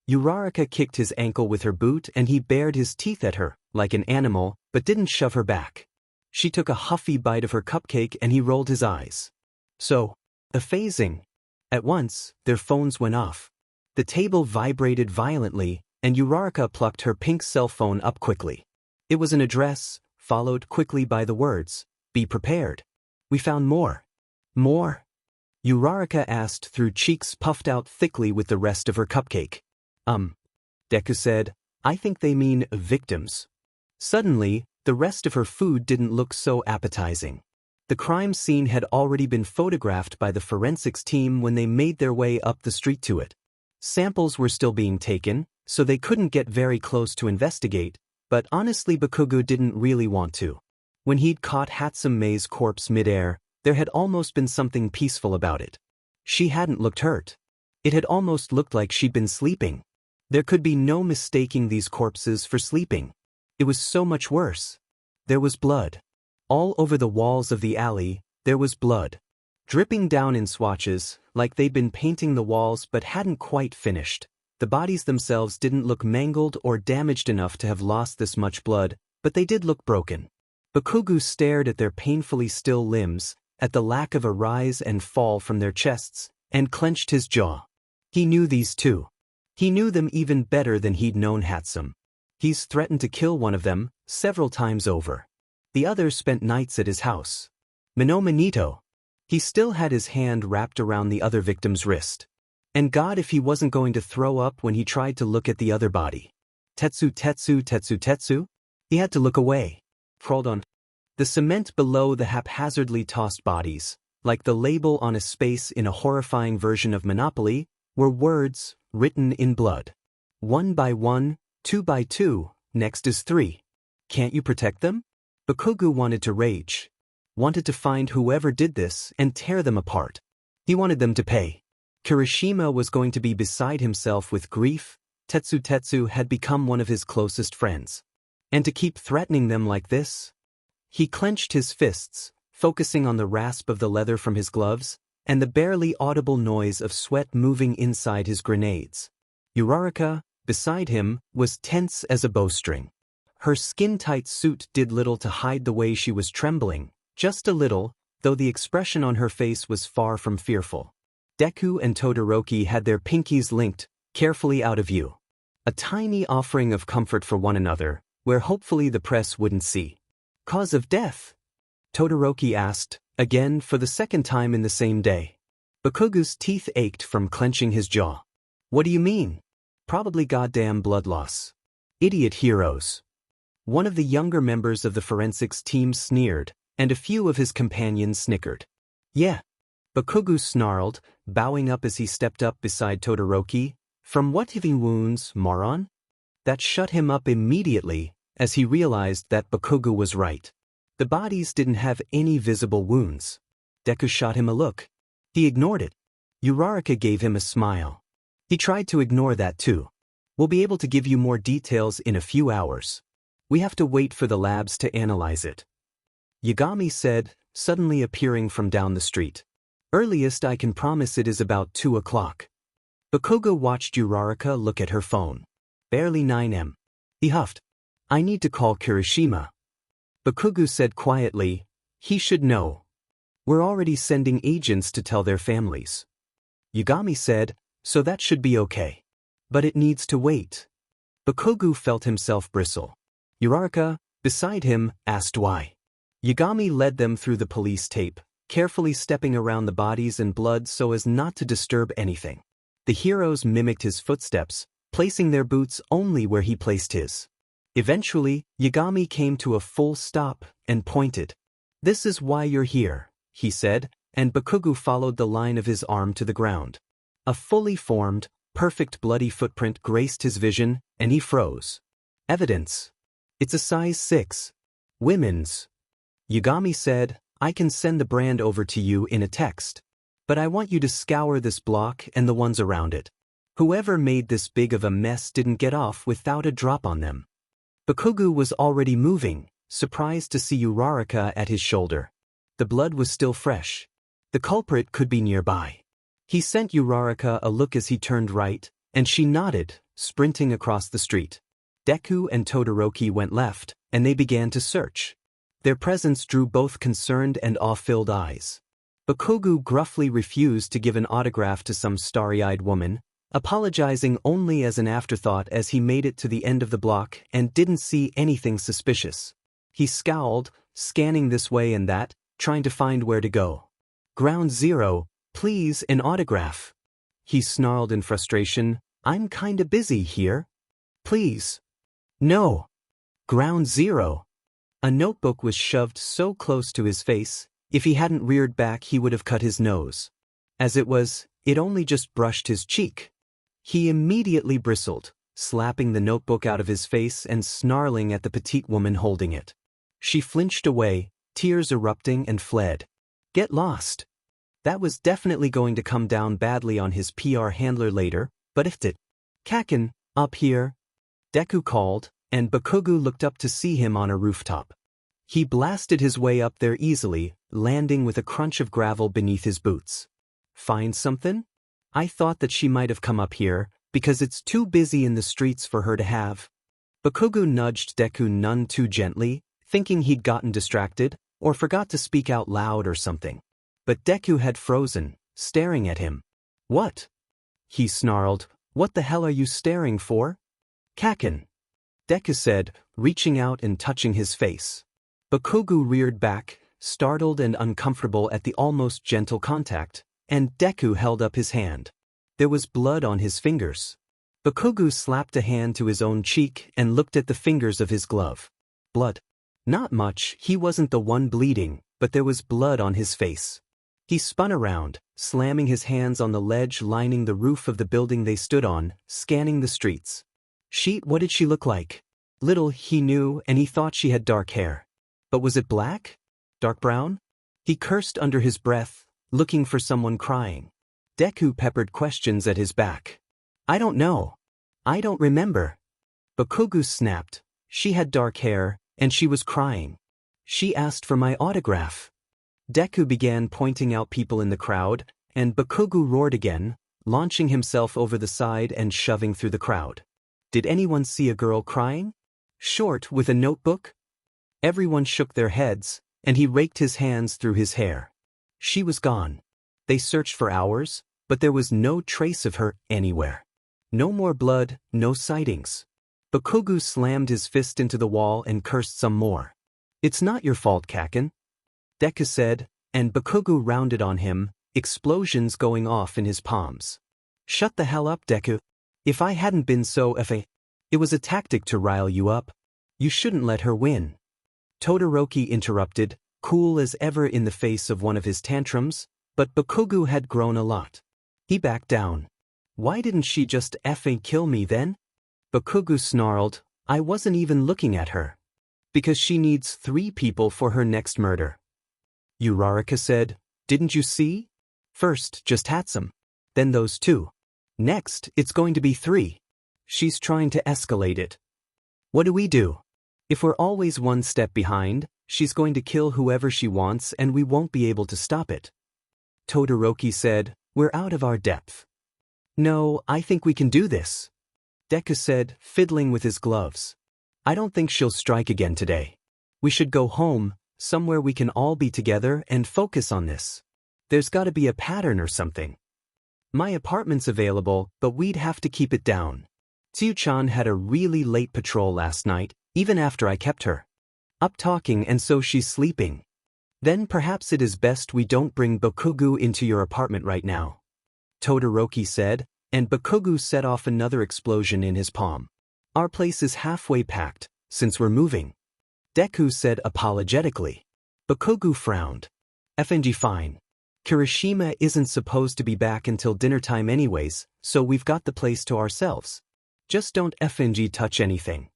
Uraraka kicked his ankle with her boot and he bared his teeth at her, like an animal, but didn't shove her back. She took a huffy bite of her cupcake and he rolled his eyes. So, phasing. At once, their phones went off. The table vibrated violently, and Uraraka plucked her pink cell phone up quickly. It was an address, followed quickly by the words, "Be prepared. We found more." More? Uraraka asked through cheeks puffed out thickly with the rest of her cupcake. Deku said, I think they mean victims. Suddenly, the rest of her food didn't look so appetizing. The crime scene had already been photographed by the forensics team when they made their way up the street to it. Samples were still being taken, so they couldn't get very close to investigate, but honestly Bakugo didn't really want to. When he'd caught Hatsune Mei's corpse midair, there had almost been something peaceful about it. She hadn't looked hurt. It had almost looked like she'd been sleeping. There could be no mistaking these corpses for sleeping. It was so much worse. There was blood. All over the walls of the alley, there was blood. Dripping down in swatches, like they'd been painting the walls but hadn't quite finished. The bodies themselves didn't look mangled or damaged enough to have lost this much blood, but they did look broken. Bakugo stared at their painfully still limbs, at the lack of a rise and fall from their chests, and clenched his jaw. He knew these two. He knew them even better than he'd known Hatsune. He's threatened to kill one of them, several times over. The other spent nights at his house. Minomanito. He still had his hand wrapped around the other victim's wrist. And God if he wasn't going to throw up when he tried to look at the other body. Tetsu. He had to look away. Crawled on. The cement below the haphazardly tossed bodies, like the label on a space in a horrifying version of Monopoly, were words written in blood. 1 by 1, 2 by 2, next is 3. Can't you protect them? Bakugo wanted to rage. Wanted to find whoever did this and tear them apart. He wanted them to pay. Kirishima was going to be beside himself with grief. Tetsu had become one of his closest friends. And to keep threatening them like this? He clenched his fists, focusing on the rasp of the leather from his gloves, and the barely audible noise of sweat moving inside his grenades. Uraraka, beside him, was tense as a bowstring. Her skin-tight suit did little to hide the way she was trembling, just a little, though the expression on her face was far from fearful. Deku and Todoroki had their pinkies linked, carefully out of view. A tiny offering of comfort for one another, where hopefully the press wouldn't see. Cause of death? Todoroki asked, again for the second time in the same day. Bakugo's teeth ached from clenching his jaw. What do you mean? Probably goddamn blood loss. Idiot heroes. One of the younger members of the forensics team sneered, and a few of his companions snickered. Yeah. Bakugo snarled, bowing up as he stepped up beside Todoroki. From what heavy wounds, moron? That shut him up immediately, as he realized that Bakugo was right. The bodies didn't have any visible wounds. Deku shot him a look. He ignored it. Uraraka gave him a smile. He tried to ignore that too. We'll be able to give you more details in a few hours. We have to wait for the labs to analyze it. Yagami said, suddenly appearing from down the street. Earliest I can promise it is about 2 o'clock. Bakugo watched Uraraka look at her phone. Barely 9 am. He huffed. I need to call Kirishima. Bakugo said quietly, he should know. We're already sending agents to tell their families. Yagami said, so that should be okay. But it needs to wait. Bakugo felt himself bristle. Uraraka, beside him, asked why. Yagami led them through the police tape, carefully stepping around the bodies and blood so as not to disturb anything. The heroes mimicked his footsteps, placing their boots only where he placed his. Eventually, Yagami came to a full stop and pointed. "This is why you're here," he said, and Bakugu followed the line of his arm to the ground. A fully formed, perfect bloody footprint graced his vision, and he froze. "Evidence. It's a size 6. Women's." Yagami said, "I can send the brand over to you in a text. But I want you to scour this block and the ones around it. Whoever made this big of a mess didn't get off without a drop on them." Bakugu was already moving, surprised to see Uraraka at his shoulder. The blood was still fresh. The culprit could be nearby. He sent Uraraka a look as he turned right, and she nodded, sprinting across the street. Deku and Todoroki went left, and they began to search. Their presence drew both concerned and awe-filled eyes. Bakugu gruffly refused to give an autograph to some starry-eyed woman, apologizing only as an afterthought as he made it to the end of the block and didn't see anything suspicious. He scowled, scanning this way and that, trying to find where to go. "Ground Zero, please, an autograph." He snarled in frustration, "I'm kinda busy here. Please." "No. Ground Zero." A notebook was shoved so close to his face, if he hadn't reared back he would have cut his nose. As it was, it only just brushed his cheek. He immediately bristled, slapping the notebook out of his face and snarling at the petite woman holding it. She flinched away, tears erupting, and fled. Get lost. That was definitely going to come down badly on his PR handler later, but if it. "Kaken, up here," Deku called, and Bakugu looked up to see him on a rooftop. He blasted his way up there easily, landing with a crunch of gravel beneath his boots. "Find something? I thought that she might have come up here, because it's too busy in the streets for her to have." Bakugu nudged Deku none too gently, thinking he'd gotten distracted, or forgot to speak out loud or something. But Deku had frozen, staring at him. "What?" he snarled. "What the hell are you staring for?" "Kaken," Deku said, reaching out and touching his face. Bakugu reared back, startled and uncomfortable at the almost gentle contact, and Deku held up his hand. There was blood on his fingers. Bakugu slapped a hand to his own cheek and looked at the fingers of his glove. Blood. Not much, he wasn't the one bleeding, but there was blood on his face. He spun around, slamming his hands on the ledge lining the roof of the building they stood on, scanning the streets. What did she look like? Little he knew, and he thought she had dark hair. But was it black? Dark brown? He cursed under his breath, looking for someone crying. Deku peppered questions at his back. "I don't know. I don't remember." Bakugu snapped. "She had dark hair, and she was crying. She asked for my autograph." Deku began pointing out people in the crowd, and Bakugu roared again, launching himself over the side and shoving through the crowd. "Did anyone see a girl crying? Short with a notebook?" Everyone shook their heads, and he raked his hands through his hair. She was gone. They searched for hours, but there was no trace of her anywhere. No more blood, no sightings. Bakugu slammed his fist into the wall and cursed some more. "It's not your fault, Kaken," Deku said, and Bakugu rounded on him, explosions going off in his palms. "Shut the hell up, Deku. If I hadn't been so It was a tactic to rile you up. You shouldn't let her win." Todoroki interrupted, cool as ever in the face of one of his tantrums, but Bakugu had grown a lot. He backed down. "Why didn't she just kill me then?" Bakugu snarled, "I wasn't even looking at her. Because she needs 3 people for her next murder." Uraraka said, "Didn't you see? First, just Hatsum. Then those 2. Next, it's going to be 3. She's trying to escalate it. What do we do? If we're always one step behind, she's going to kill whoever she wants and we won't be able to stop it." Todoroki said, "We're out of our depth." "No, I think we can do this," Deku said, fiddling with his gloves. "I don't think she'll strike again today. We should go home, somewhere we can all be together and focus on this. There's got to be a pattern or something. My apartment's available, but we'd have to keep it down. Tsuchan had a really late patrol last night, even after I kept her up talking, and so she's sleeping. Then perhaps it is best we don't bring Bakugu into your apartment right now," Todoroki said, and Bakugu set off another explosion in his palm. "Our place is halfway packed, since we're moving. Deku said apologetically. Bakugo frowned. FNG fine. Kirishima isn't supposed to be back until dinner time anyways, so we've got the place to ourselves. Just don't FNG touch anything.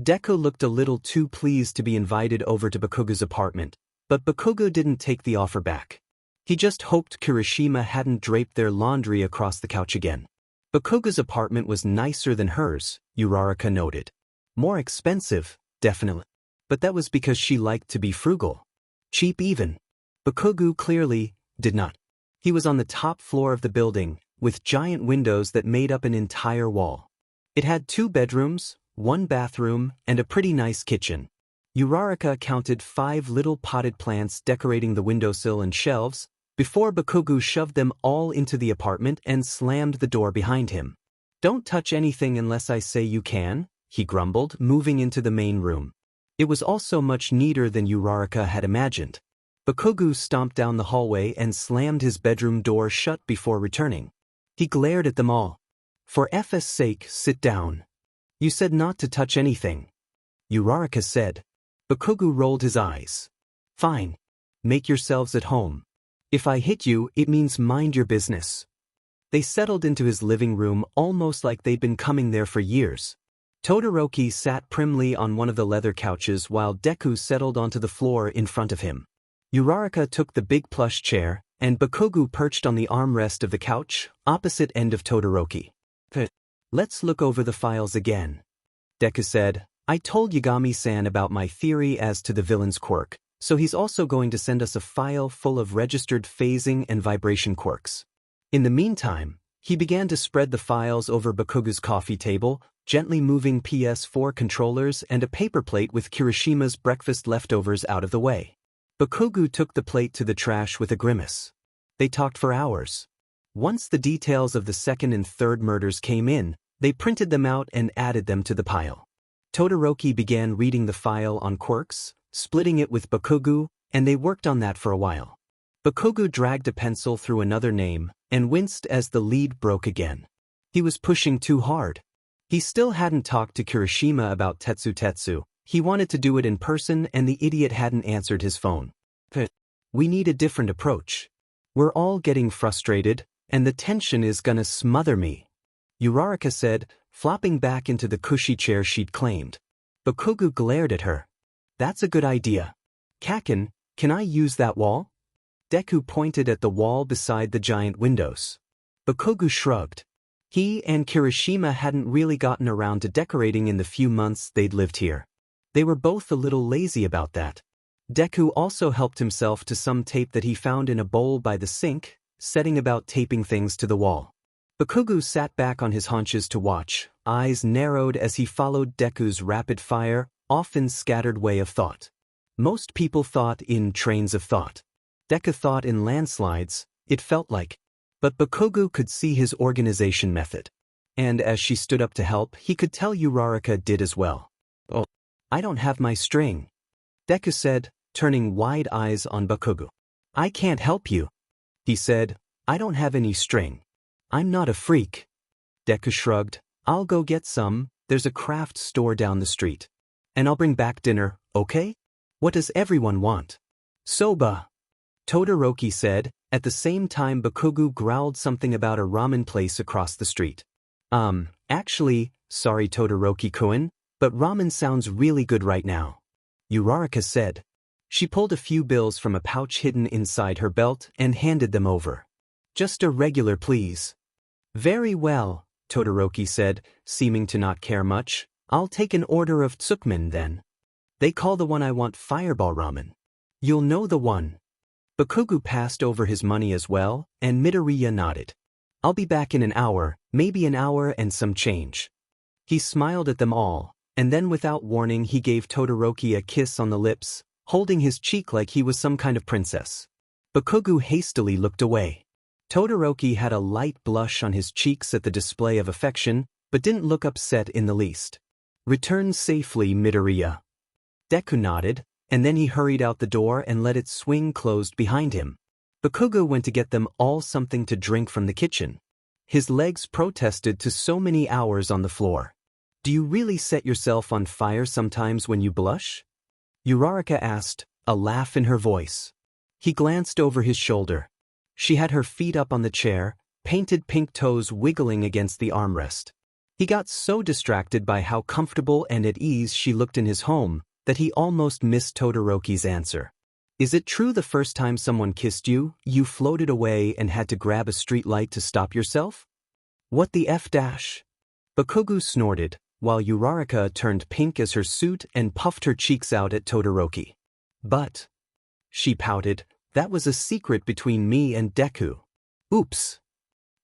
Deku looked a little too pleased to be invited over to Bakugo's apartment, but Bakugo didn't take the offer back. He just hoped Kirishima hadn't draped their laundry across the couch again. Bakugo's apartment was nicer than hers, Uraraka noted. More expensive, definitely. But that was because she liked to be frugal. Cheap even. Bakugo clearly did not. He was on the top floor of the building, with giant windows that made up an entire wall. It had 2 bedrooms, 1 bathroom, and a pretty nice kitchen. Uraraka counted 5 little potted plants decorating the windowsill and shelves, before Bakugo shoved them all into the apartment and slammed the door behind him. Don't touch anything unless I say you can, he grumbled, moving into the main room. It was also much neater than Uraraka had imagined. Bakugo stomped down the hallway and slammed his bedroom door shut before returning. He glared at them all. For F's sake, sit down. You said not to touch anything. Uraraka said. Bakugo rolled his eyes. Fine. Make yourselves at home. If I hit you, it means mind your business. They settled into his living room almost like they'd been coming there for years. Todoroki sat primly on one of the leather couches while Deku settled onto the floor in front of him. Uraraka took the big plush chair, and Bakugo perched on the armrest of the couch, opposite end of Todoroki. Let's look over the files again. Deku said, I told Yagami-san about my theory as to the villain's quirk, so he's also going to send us a file full of registered phasing and vibration quirks. In the meantime, he began to spread the files over Bakugo's coffee table, gently moving PS4 controllers and a paper plate with Kirishima's breakfast leftovers out of the way. Bakugo took the plate to the trash with a grimace. They talked for hours. Once the details of the 2nd and 3rd murders came in, they printed them out and added them to the pile. Todoroki began reading the file on quirks, splitting it with Bakugo, and they worked on that for a while. Bakugo dragged a pencil through another name, and winced as the lead broke again. He was pushing too hard. He still hadn't talked to Kirishima about Tetsu. He wanted to do it in person and the idiot hadn't answered his phone. We need a different approach. We're all getting frustrated, and the tension is gonna smother me. Uraraka said, flopping back into the cushy chair she'd claimed. Bakugo glared at her. That's a good idea. Kaken, can I use that wall? Deku pointed at the wall beside the giant windows. Bakugo shrugged. He and Kirishima hadn't really gotten around to decorating in the few months they'd lived here. They were both a little lazy about that. Deku also helped himself to some tape that he found in a bowl by the sink, setting about taping things to the wall. Bakugo sat back on his haunches to watch, eyes narrowed as he followed Deku's rapid-fire, often scattered way of thought. Most people thought in trains of thought. Deku thought in landslides, it felt like. But Bakugo could see his organization method. And as she stood up to help, he could tell Uraraka did as well. Oh, I don't have my string. Deku said, turning wide eyes on Bakugo. I can't help you. He said, I don't have any string. I'm not a freak. Deku shrugged. I'll go get some, there's a craft store down the street. And I'll bring back dinner, okay? What does everyone want? Soba. Todoroki said, at the same time Bakugo growled something about a ramen place across the street. Actually, sorry Todoroki-kun, but ramen sounds really good right now. Uraraka said. She pulled a few bills from a pouch hidden inside her belt and handed them over. Just a regular please. Very well, Todoroki said, seeming to not care much. I'll take an order of tsukmen then. They call the one I want fireball ramen. You'll know the one. Bakugo passed over his money as well, and Midoriya nodded. I'll be back in an hour, maybe an hour and some change. He smiled at them all, and then without warning he gave Todoroki a kiss on the lips, holding his cheek like he was some kind of princess. Bakugo hastily looked away. Todoroki had a light blush on his cheeks at the display of affection, but didn't look upset in the least. Return safely, Midoriya. Deku nodded, and then he hurried out the door and let it swing closed behind him. Bakugo went to get them all something to drink from the kitchen. His legs protested to so many hours on the floor. Do you really set yourself on fire sometimes when you blush? Uraraka asked, a laugh in her voice. He glanced over his shoulder. She had her feet up on the chair, painted pink toes wiggling against the armrest. He got so distracted by how comfortable and at ease she looked in his home that he almost missed Todoroki's answer. Is it true the first time someone kissed you, you floated away and had to grab a street light to stop yourself? What the F dash? Bakugo snorted, while Uraraka turned pink as her suit and puffed her cheeks out at Todoroki. But, she pouted, that was a secret between me and Deku. Oops.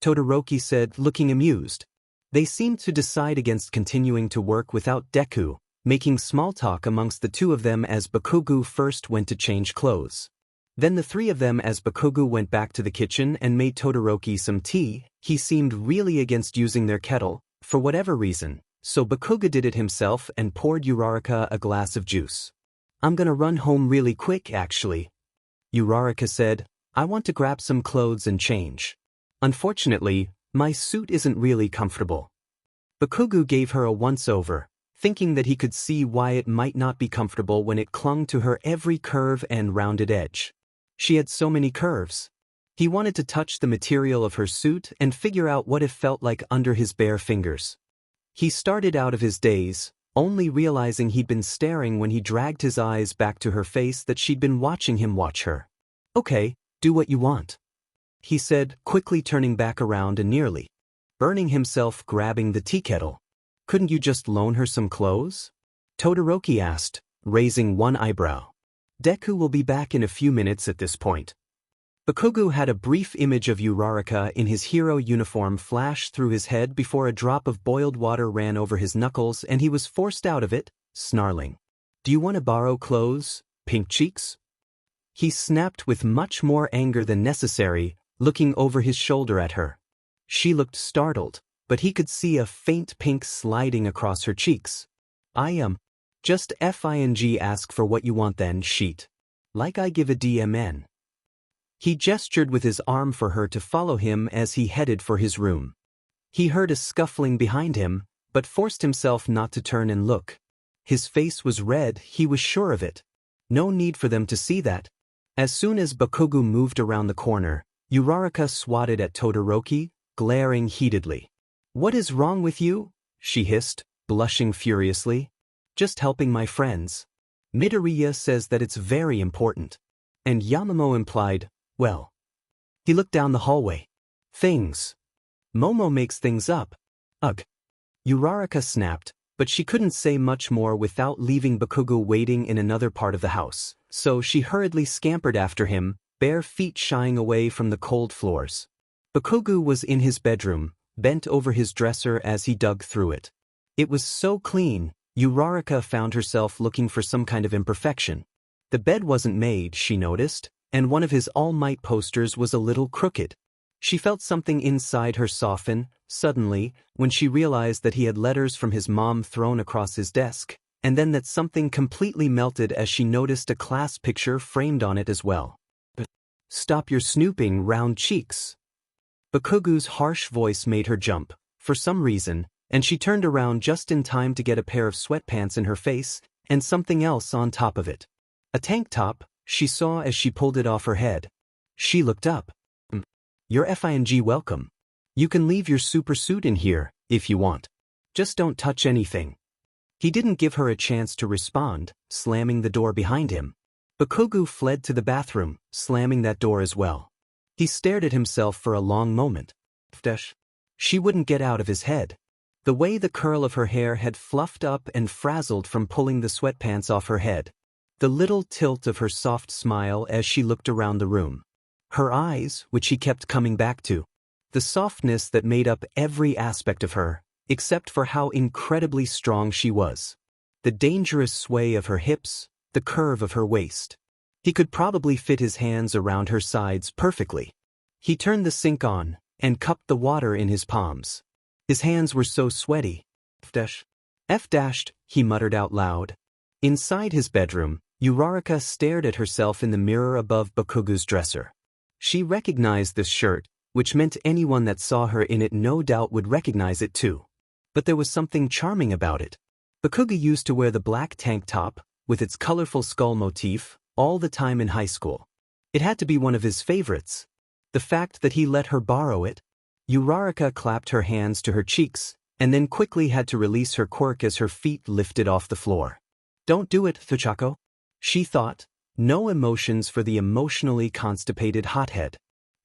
Todoroki said, looking amused. They seemed to decide against continuing to work without Deku, making small talk amongst the two of them as Bakugo first went to change clothes. Then the three of them as Bakugo went back to the kitchen and made Todoroki some tea. He seemed really against using their kettle, for whatever reason, so Bakugo did it himself and poured Uraraka a glass of juice. I'm gonna run home really quick actually. Uraraka said, I want to grab some clothes and change. Unfortunately, my suit isn't really comfortable. Bakugo gave her a once-over, thinking that he could see why it might not be comfortable when it clung to her every curve and rounded edge. She had so many curves. He wanted to touch the material of her suit and figure out what it felt like under his bare fingers. He started out of his daze, only realizing he'd been staring when he dragged his eyes back to her face that she'd been watching him watch her. Okay, do what you want, he said, quickly turning back around and nearly burning himself grabbing the tea kettle. Couldn't you just loan her some clothes? Todoroki asked, raising one eyebrow. Deku will be back in a few minutes at this point. Bakugo had a brief image of Uraraka in his hero uniform flash through his head before a drop of boiled water ran over his knuckles and he was forced out of it, snarling. Do you want to borrow clothes, pink cheeks? He snapped with much more anger than necessary, looking over his shoulder at her. She looked startled, but he could see a faint pink sliding across her cheeks. Just FING ask for what you want then, sheet. Like I give a DMN. He gestured with his arm for her to follow him as he headed for his room. He heard a scuffling behind him, but forced himself not to turn and look. His face was red, he was sure of it. No need for them to see that. As soon as Bakugo moved around the corner, Uraraka swatted at Todoroki, glaring heatedly. What is wrong with you? She hissed, blushing furiously. Just helping my friends. Midoriya says that it's very important. And Yamamo implied, well. He looked down the hallway. Things. Momo makes things up. Ugh. Uraraka snapped, but she couldn't say much more without leaving Bakugo waiting in another part of the house, so she hurriedly scampered after him, bare feet shying away from the cold floors. Bakugo was in his bedroom, bent over his dresser as he dug through it. It was so clean, Uraraka found herself looking for some kind of imperfection. The bed wasn't made, she noticed, and one of his All Might posters was a little crooked. She felt something inside her soften, suddenly, when she realized that he had letters from his mom thrown across his desk, and then that something completely melted as she noticed a class picture framed on it as well. Stop your snooping, round cheeks. Bakugo's harsh voice made her jump, for some reason, and she turned around just in time to get a pair of sweatpants in her face, and something else on top of it. A tank top, she saw as she pulled it off her head. She looked up. You're FING welcome. You can leave your super suit in here, if you want. Just don't touch anything. He didn't give her a chance to respond, slamming the door behind him. Bakugo fled to the bathroom, slamming that door as well. He stared at himself for a long moment. She wouldn't get out of his head. The way the curl of her hair had fluffed up and frazzled from pulling the sweatpants off her head. The little tilt of her soft smile as she looked around the room. Her eyes, which he kept coming back to. The softness that made up every aspect of her, except for how incredibly strong she was. The dangerous sway of her hips, the curve of her waist. He could probably fit his hands around her sides perfectly. He turned the sink on, and cupped the water in his palms. His hands were so sweaty. F-, he muttered out loud. Inside his bedroom, Uraraka stared at herself in the mirror above Bakugo's dresser. She recognized this shirt, which meant anyone that saw her in it no doubt would recognize it too. but there was something charming about it. Bakugo used to wear the black tank top, with its colorful skull motif, all the time in high school. It had to be one of his favorites. The fact that he let her borrow it. Uraraka clapped her hands to her cheeks, and then quickly had to release her quirk as her feet lifted off the floor. Don't do it, Thuchako, she thought. No emotions for the emotionally constipated hothead.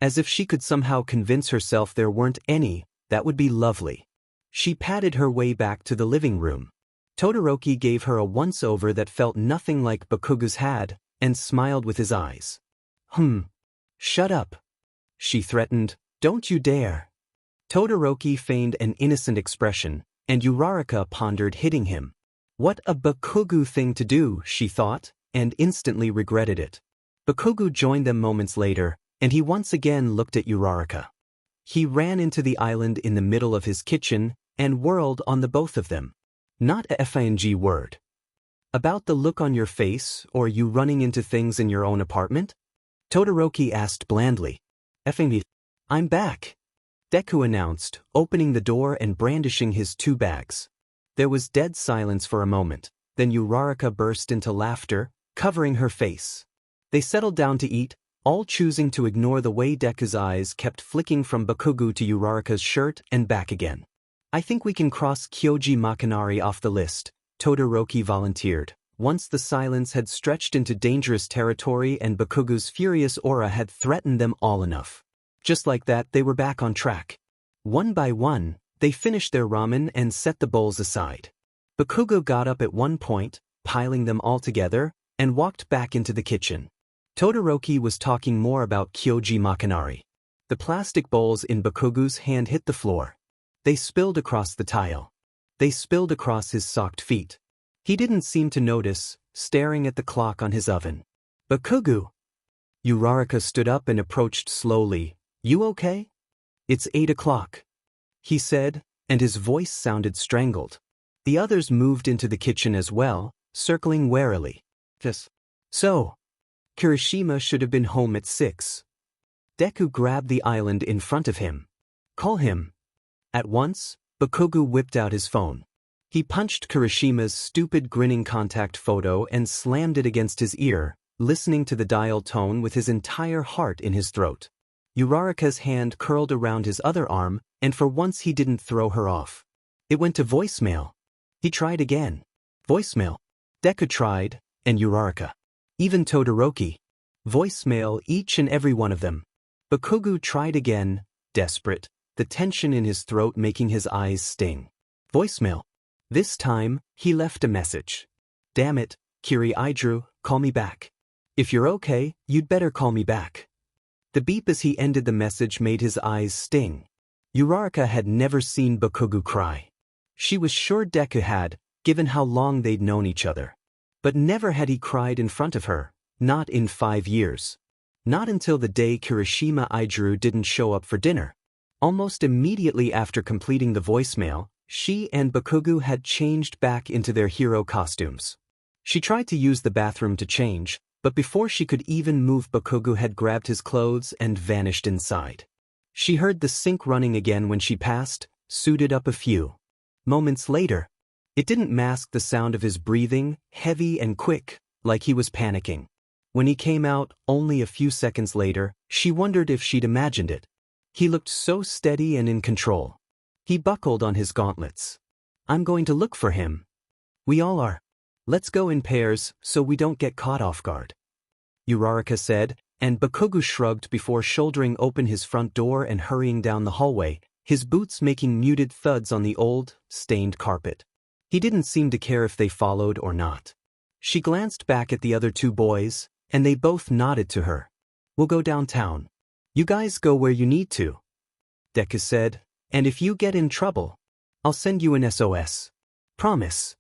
As if she could somehow convince herself there weren't any, that would be lovely. She padded her way back to the living room. Todoroki gave her a once-over that felt nothing like Bakugo's had, and smiled with his eyes. Shut up, she threatened. Don't you dare. Todoroki feigned an innocent expression, and Uraraka pondered hitting him. What a Bakugo thing to do, she thought, and instantly regretted it. Bakugo joined them moments later, and he once again looked at Uraraka. He ran into the island in the middle of his kitchen, and whirled on the both of them. Not a FING word. About the look on your face, or you running into things in your own apartment? Todoroki asked blandly. FING. I'm back, Deku announced, opening the door and brandishing his 2 bags. There was dead silence for a moment, then Uraraka burst into laughter, covering her face. They settled down to eat, all choosing to ignore the way Deku's eyes kept flicking from Bakugo to Uraraka's shirt and back again. I think we can cross Kyoji Makanari off the list, Todoroki volunteered, once the silence had stretched into dangerous territory and Bakugo's furious aura had threatened them all enough. Just like that, they were back on track. One by one, they finished their ramen and set the bowls aside. Bakugo got up at one point, piling them all together, and walked back into the kitchen. Todoroki was talking more about Kyoji Makanari. The plastic bowls in Bakugo's hand hit the floor. They spilled across the tile. They spilled across his socked feet. He didn't seem to notice, staring at the clock on his oven. Bakugo! Uraraka stood up and approached slowly. You okay? It's 8 o'clock, he said, and his voice sounded strangled. The others moved into the kitchen as well, circling warily. So, Kirishima should have been home at 6. Deku grabbed the island in front of him. Call him. At once, Bakugo whipped out his phone. He punched Kirishima's stupid grinning contact photo and slammed it against his ear, listening to the dial tone with his entire heart in his throat. Uraraka's hand curled around his other arm, and for once he didn't throw her off. It went to voicemail. He tried again. Voicemail. Deku tried, and Uraraka. Even Todoroki. Voicemail, each and every one of them. Bakugo tried again, desperate, the tension in his throat making his eyes sting. Voicemail. This time, he left a message. Damn it, Kiri-Idru, call me back. If you're okay, you'd better call me back. The beep as he ended the message made his eyes sting. Uraraka had never seen Bakugo cry. She was sure Deku had, given how long they'd known each other. But never had he cried in front of her, not in 5 years. Not until the day Kirishima-Idru didn't show up for dinner. Almost immediately after completing the voicemail, she and Bakugo had changed back into their hero costumes. She tried to use the bathroom to change, but before she could even move, Bakugo had grabbed his clothes and vanished inside. She heard the sink running again when she passed, suited up a few moments later. It didn't mask the sound of his breathing, heavy and quick, like he was panicking. When he came out, only a few seconds later, she wondered if she'd imagined it. He looked so steady and in control. He buckled on his gauntlets. I'm going to look for him. We all are. Let's go in pairs so we don't get caught off guard, Uraraka said, and Bakugo shrugged before shouldering open his front door and hurrying down the hallway, his boots making muted thuds on the old, stained carpet. He didn't seem to care if they followed or not. She glanced back at the other 2 boys, and they both nodded to her. We'll go downtown. You guys go where you need to, Deku said, and if you get in trouble, I'll send you an SOS. Promise.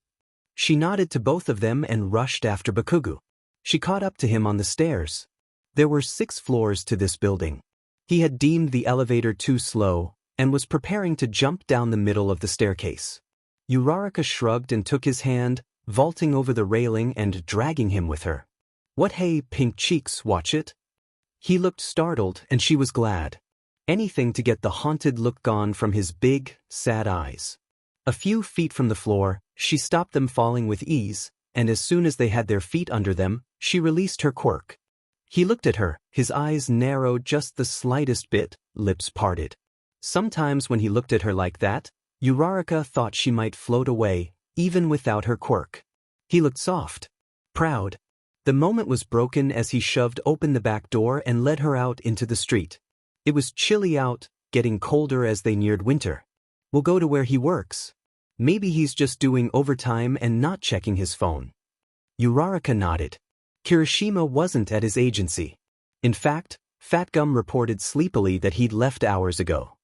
She nodded to both of them and rushed after Bakugo. She caught up to him on the stairs. There were 6 floors to this building. He had deemed the elevator too slow, and was preparing to jump down the middle of the staircase. Uraraka shrugged and took his hand, vaulting over the railing and dragging him with her. What, hey, pink cheeks, watch it? He looked startled, and she was glad. Anything to get the haunted look gone from his big, sad eyes. A few feet from the floor, she stopped them falling with ease, and as soon as they had their feet under them, she released her quirk. He looked at her, his eyes narrowed just the slightest bit, lips parted. Sometimes when he looked at her like that, Uraraka thought she might float away, even without her quirk. He looked soft, proud. The moment was broken as he shoved open the back door and led her out into the street. It was chilly out, getting colder as they neared winter. We'll go to where he works. Maybe he's just doing overtime and not checking his phone. Uraraka nodded. Kirishima wasn't at his agency. In fact, Fatgum reported sleepily that he'd left hours ago.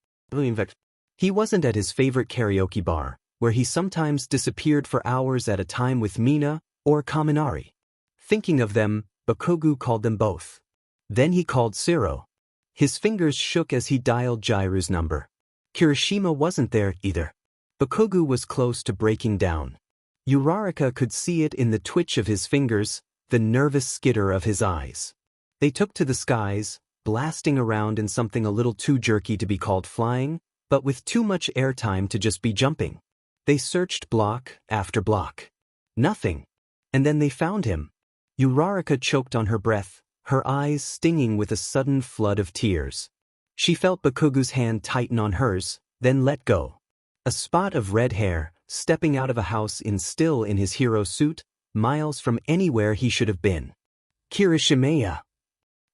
He wasn't at his favorite karaoke bar, where he sometimes disappeared for hours at a time with Mina or Kaminari. Thinking of them, Bakugo called them both. Then he called Siro. His fingers shook as he dialed Jiru's number. Kirishima wasn't there either. Bakugo was close to breaking down. Uraraka could see it in the twitch of his fingers, the nervous skitter of his eyes. They took to the skies, blasting around in something a little too jerky to be called flying, but with too much airtime to just be jumping. They searched block after block. Nothing. And then they found him. Uraraka choked on her breath, her eyes stinging with a sudden flood of tears. She felt Bakugo's hand tighten on hers, then let go. A spot of red hair, stepping out of a house still in his hero suit, miles from anywhere he should have been. Kirishima!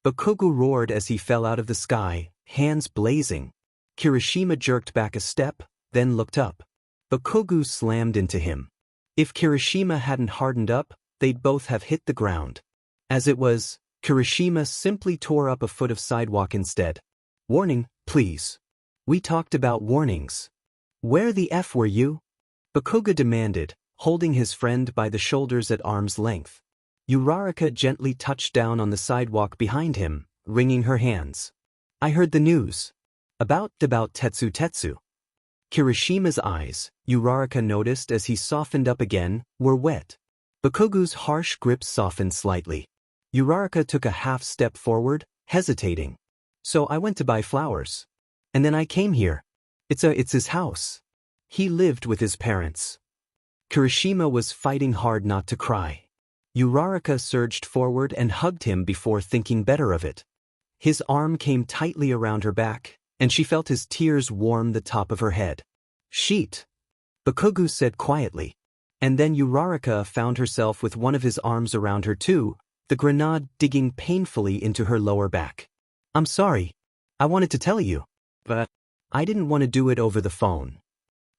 Bakugo roared as he fell out of the sky, hands blazing. Kirishima jerked back a step, then looked up. Bakugo slammed into him. If Kirishima hadn't hardened up, they'd both have hit the ground. As it was, Kirishima simply tore up a foot of sidewalk instead. Warning, please. We talked about warnings. Where the F were you? Bakugo demanded, holding his friend by the shoulders at arm's length. Uraraka gently touched down on the sidewalk behind him, wringing her hands. I heard the news. About Tetsu. Kirishima's eyes, Uraraka noticed as he softened up again, were wet. Bakugo's harsh grip softened slightly. Uraraka took a half step forward, hesitating. So I went to buy flowers. And then I came here. It's his house. He lived with his parents. Kirishima was fighting hard not to cry. Uraraka surged forward and hugged him before thinking better of it. His arm came tightly around her back, and she felt his tears warm the top of her head. Sheet, Bakugo said quietly. And then Uraraka found herself with one of his arms around her too, the grenade digging painfully into her lower back. I'm sorry. I wanted to tell you. But I didn't want to do it over the phone.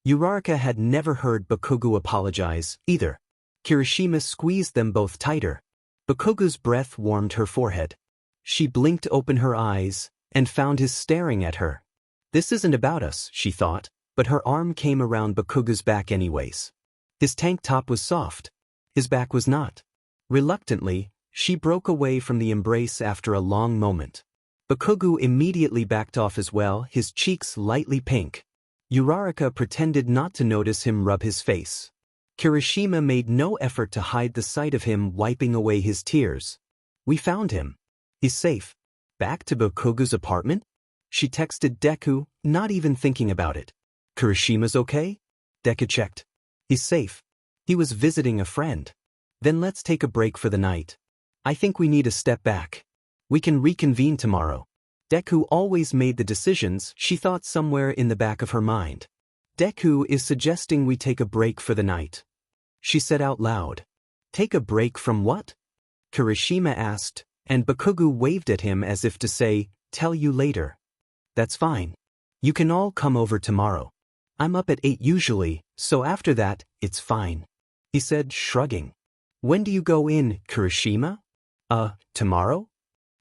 Uraraka had never heard Bakugo apologize, either. Kirishima squeezed them both tighter. Bakugo's breath warmed her forehead. She blinked open her eyes, and found his staring at her. This isn't about us, she thought, but her arm came around Bakugo's back anyways. His tank top was soft. His back was not. Reluctantly, she broke away from the embrace after a long moment. Bakugo immediately backed off as well, his cheeks lightly pink. Uraraka pretended not to notice him rub his face. Kirishima made no effort to hide the sight of him wiping away his tears. We found him. He's safe. Back to Bakugo's apartment? She texted Deku, not even thinking about it. Kirishima's okay? Deku checked. He's safe. He was visiting a friend. Then let's take a break for the night. I think we need a step back. We can reconvene tomorrow. Deku always made the decisions, she thought somewhere in the back of her mind. Deku is suggesting we take a break for the night. She said out loud. Take a break from what? Kirishima asked, and Bakugo waved at him as if to say, tell you later. That's fine. You can all come over tomorrow. I'm up at 8 usually, so after that, it's fine. He said, shrugging. When do you go in, Kirishima? Tomorrow?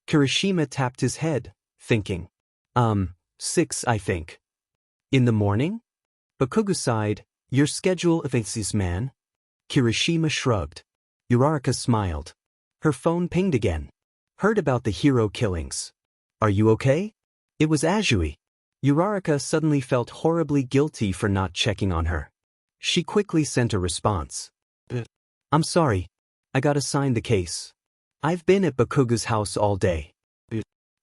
Kirishima tapped his head, thinking. 6 I think. In the morning? Bakugo sighed. Your schedule is man? Kirishima shrugged. Uraraka smiled. Her phone pinged again. Heard about the hero killings. Are you okay? It was Azui. Uraraka suddenly felt horribly guilty for not checking on her. She quickly sent a response. I'm sorry. I gotta sign the case. I've been at Bakugo's house all day.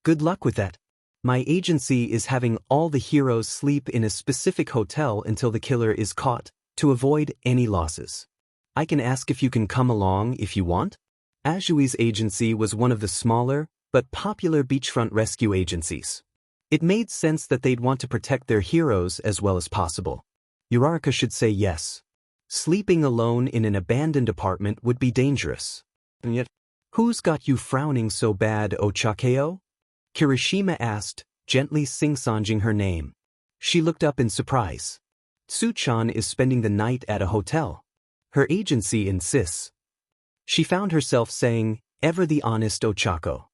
Good luck with that. My agency is having all the heroes sleep in a specific hotel until the killer is caught, to avoid any losses. I can ask if you can come along if you want? Ajui's agency was one of the smaller, but popular beachfront rescue agencies. It made sense that they'd want to protect their heroes as well as possible. Uraraka should say yes. Sleeping alone in an abandoned apartment would be dangerous. And yet, who's got you frowning so bad, Ochakeo? Kirishima asked, gently sing-songing her name. She looked up in surprise. Tsuchan is spending the night at a hotel. Her agency insists. She found herself saying, ever the honest Ochako.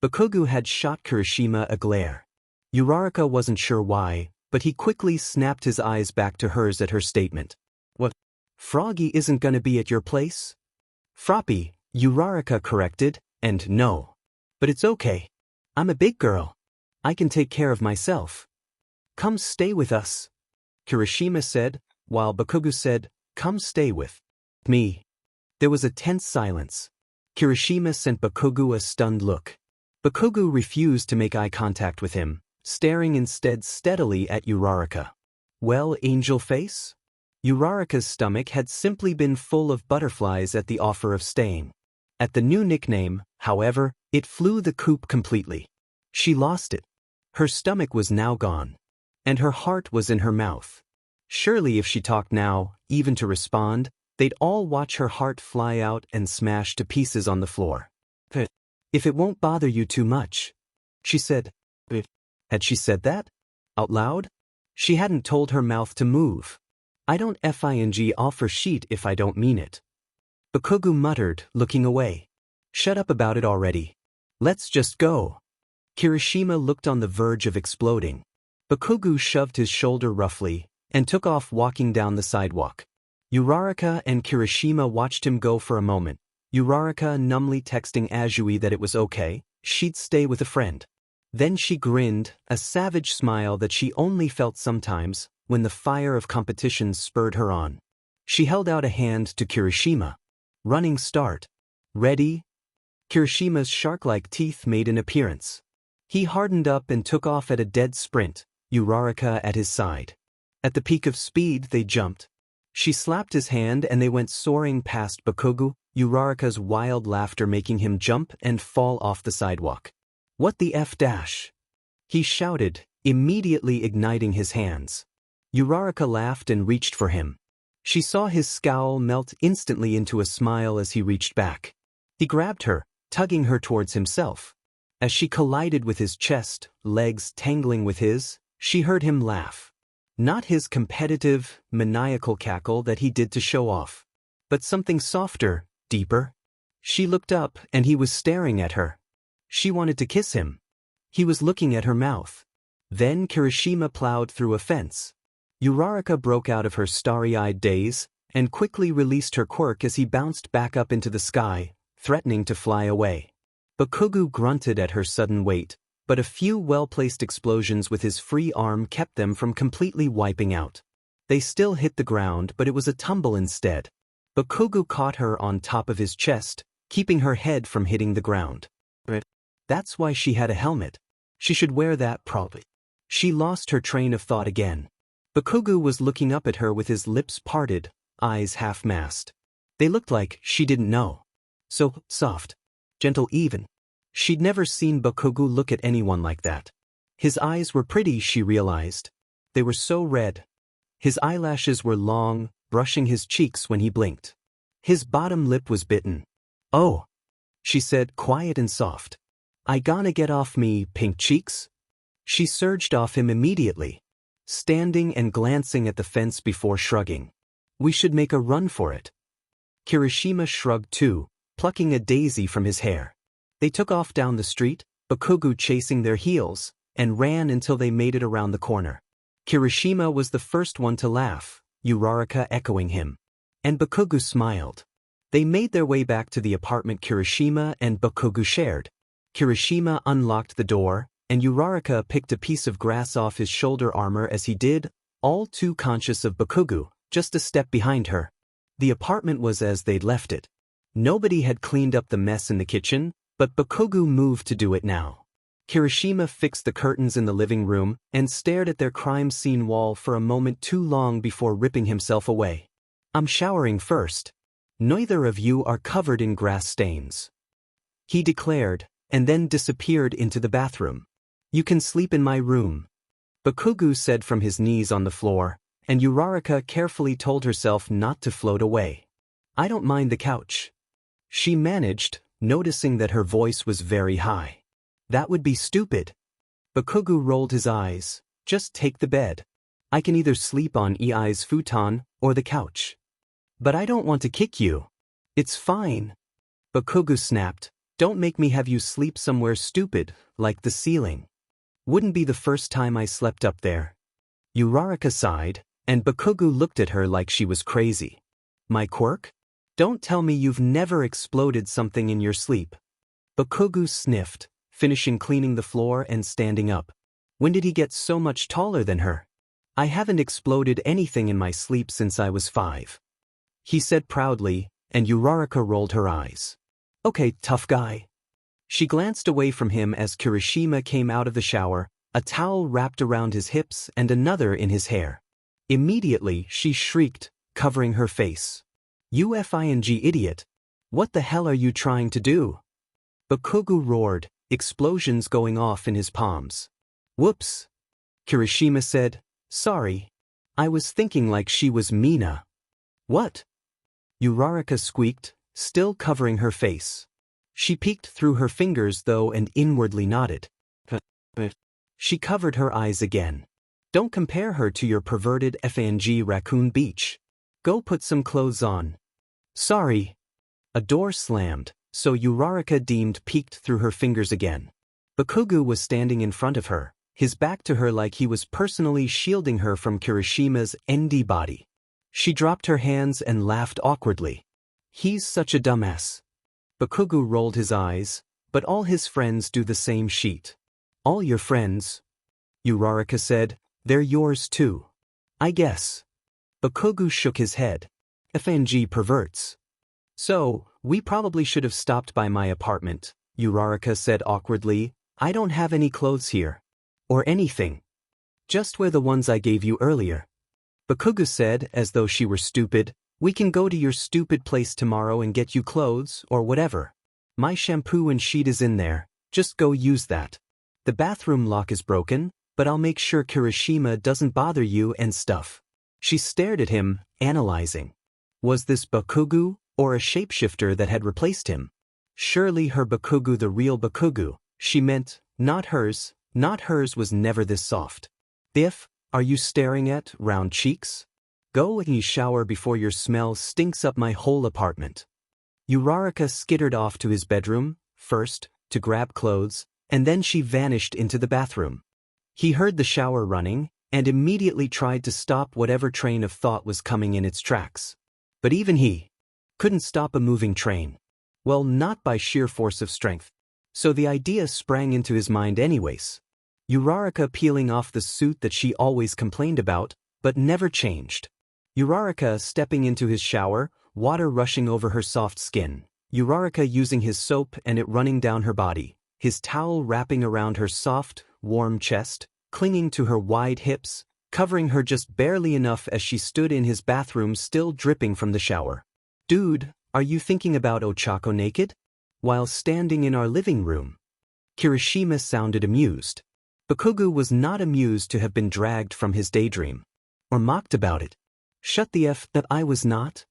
Bakugu had shot Kirishima a glare. Uraraka wasn't sure why, but he quickly snapped his eyes back to hers at her statement. What? Froggy isn't gonna be at your place? Froppy, Uraraka corrected, and no. But it's okay. I'm a big girl. I can take care of myself. Come stay with us, Kirishima said, while Bakugu said, come stay with me. There was a tense silence. Kirishima sent Bakugu a stunned look. Bakugu refused to make eye contact with him, staring instead steadily at Uraraka. Well, angel face? Uraraka's stomach had simply been full of butterflies at the offer of staying. At the new nickname, however, it flew the coop completely. She lost it. Her stomach was now gone. And her heart was in her mouth. Surely if she talked now, even to respond, they'd all watch her heart fly out and smash to pieces on the floor. If it won't bother you too much, she said. Had she said that? Out loud? She hadn't told her mouth to move. I don't fing offer sheet if I don't mean it. Bakugu muttered, looking away. Shut up about it already. Let's just go. Kirishima looked on the verge of exploding. Bakugu shoved his shoulder roughly and took off walking down the sidewalk. Uraraka and Kirishima watched him go for a moment, Uraraka numbly texting Ajui that it was okay, she'd stay with a friend. Then she grinned, a savage smile that she only felt sometimes when the fire of competition spurred her on. She held out a hand to Kirishima. Running start. Ready? Kirishima's shark-like teeth made an appearance. He hardened up and took off at a dead sprint, Uraraka at his side. At the peak of speed they jumped. She slapped his hand and they went soaring past Bakugu, Uraraka's wild laughter making him jump and fall off the sidewalk. What the F dash? He shouted, immediately igniting his hands. Uraraka laughed and reached for him. She saw his scowl melt instantly into a smile as he reached back. He grabbed her, tugging her towards himself. As she collided with his chest, legs tangling with his, she heard him laugh. Not his competitive, maniacal cackle that he did to show off, but something softer, deeper. She looked up and he was staring at her. She wanted to kiss him. He was looking at her mouth. Then Kirishima plowed through a fence. Uraraka broke out of her starry-eyed daze and quickly released her quirk as he bounced back up into the sky, threatening to fly away. Bakugu grunted at her sudden weight, but a few well-placed explosions with his free arm kept them from completely wiping out. They still hit the ground, but it was a tumble instead. Bakugu caught her on top of his chest, keeping her head from hitting the ground. That's why she had a helmet. She should wear that probably. She lost her train of thought again. Bakugu was looking up at her with his lips parted, eyes half-masked. They looked like she didn't know. So soft, gentle even. She'd never seen Bakugu look at anyone like that. His eyes were pretty, she realized. They were so red. His eyelashes were long, brushing his cheeks when he blinked. His bottom lip was bitten. Oh, she said, quiet and soft. I gonna get off me, pink cheeks? She surged off him immediately, standing and glancing at the fence before shrugging. We should make a run for it. Kirishima shrugged too, plucking a daisy from his hair. They took off down the street, Bakugu chasing their heels, and ran until they made it around the corner. Kirishima was the first one to laugh, Uraraka echoing him. And Bakugu smiled. They made their way back to the apartment Kirishima and Bakugu shared. Kirishima unlocked the door, and Uraraka picked a piece of grass off his shoulder armor as he did, all too conscious of Bakugu, just a step behind her. The apartment was as they'd left it. Nobody had cleaned up the mess in the kitchen, but Bakugu moved to do it now. Kirishima fixed the curtains in the living room and stared at their crime scene wall for a moment too long before ripping himself away. I'm showering first. Neither of you are covered in grass stains, he declared, and then disappeared into the bathroom. You can sleep in my room, Bakugo said from his knees on the floor, and Uraraka carefully told herself not to float away. I don't mind the couch, she managed, noticing that her voice was very high. That would be stupid. Bakugo rolled his eyes. Just take the bed. I can either sleep on Ei's futon or the couch. But I don't want to kick you. It's fine. Bakugo snapped. Don't make me have you sleep somewhere stupid, like the ceiling. Wouldn't be the first time I slept up there. Uraraka sighed, and Bakugo looked at her like she was crazy. My quirk? Don't tell me you've never exploded something in your sleep. Bakugo sniffed, finishing cleaning the floor and standing up. When did he get so much taller than her? I haven't exploded anything in my sleep since I was 5. He said proudly, and Uraraka rolled her eyes. Okay, tough guy. She glanced away from him as Kirishima came out of the shower, a towel wrapped around his hips and another in his hair. Immediately, she shrieked, covering her face. You fing idiot. What the hell are you trying to do? Bakugo roared, explosions going off in his palms. Whoops. Kirishima said, sorry. I was thinking like she was Mina. What? Uraraka squeaked, still covering her face. She peeked through her fingers though and inwardly nodded. She covered her eyes again. Don't compare her to your perverted fang Raccoon Beach. Go put some clothes on. Sorry. A door slammed, so Uraraka peeked through her fingers again. Bakugo was standing in front of her, his back to her like he was personally shielding her from Kirishima's ND body. She dropped her hands and laughed awkwardly. He's such a dumbass. Bakugo rolled his eyes, but all his friends do the same sheet. All your friends? Uraraka said, they're yours too. I guess. Bakugo shook his head. FNG perverts. So, we probably should have stopped by my apartment, Uraraka said awkwardly. I don't have any clothes here. Or anything. Just wear the ones I gave you earlier. Bakugo said as though she were stupid. We can go to your stupid place tomorrow and get you clothes or whatever. My shampoo and sheet is in there, just go use that. The bathroom lock is broken, but I'll make sure Kirishima doesn't bother you and stuff. She stared at him, analyzing. Was this Bakugo, or a shapeshifter that had replaced him? Surely her Bakugo, the real Bakugo, she meant, not hers was never this soft. If, are you staring at round cheeks? Go and shower before your smell stinks up my whole apartment. Uraraka skittered off to his bedroom, first, to grab clothes, and then she vanished into the bathroom. He heard the shower running, and immediately tried to stop whatever train of thought was coming in its tracks. But even he couldn't stop a moving train. Well, not by sheer force of strength. So the idea sprang into his mind anyways. Uraraka peeling off the suit that she always complained about, but never changed. Uraraka stepping into his shower, water rushing over her soft skin. Uraraka using his soap and it running down her body, his towel wrapping around her soft, warm chest, clinging to her wide hips, covering her just barely enough as she stood in his bathroom still dripping from the shower. Dude, are you thinking about Ochako naked? While standing in our living room. Kirishima sounded amused. Bakugo was not amused to have been dragged from his daydream. Or mocked about it. Shut the F that I was not.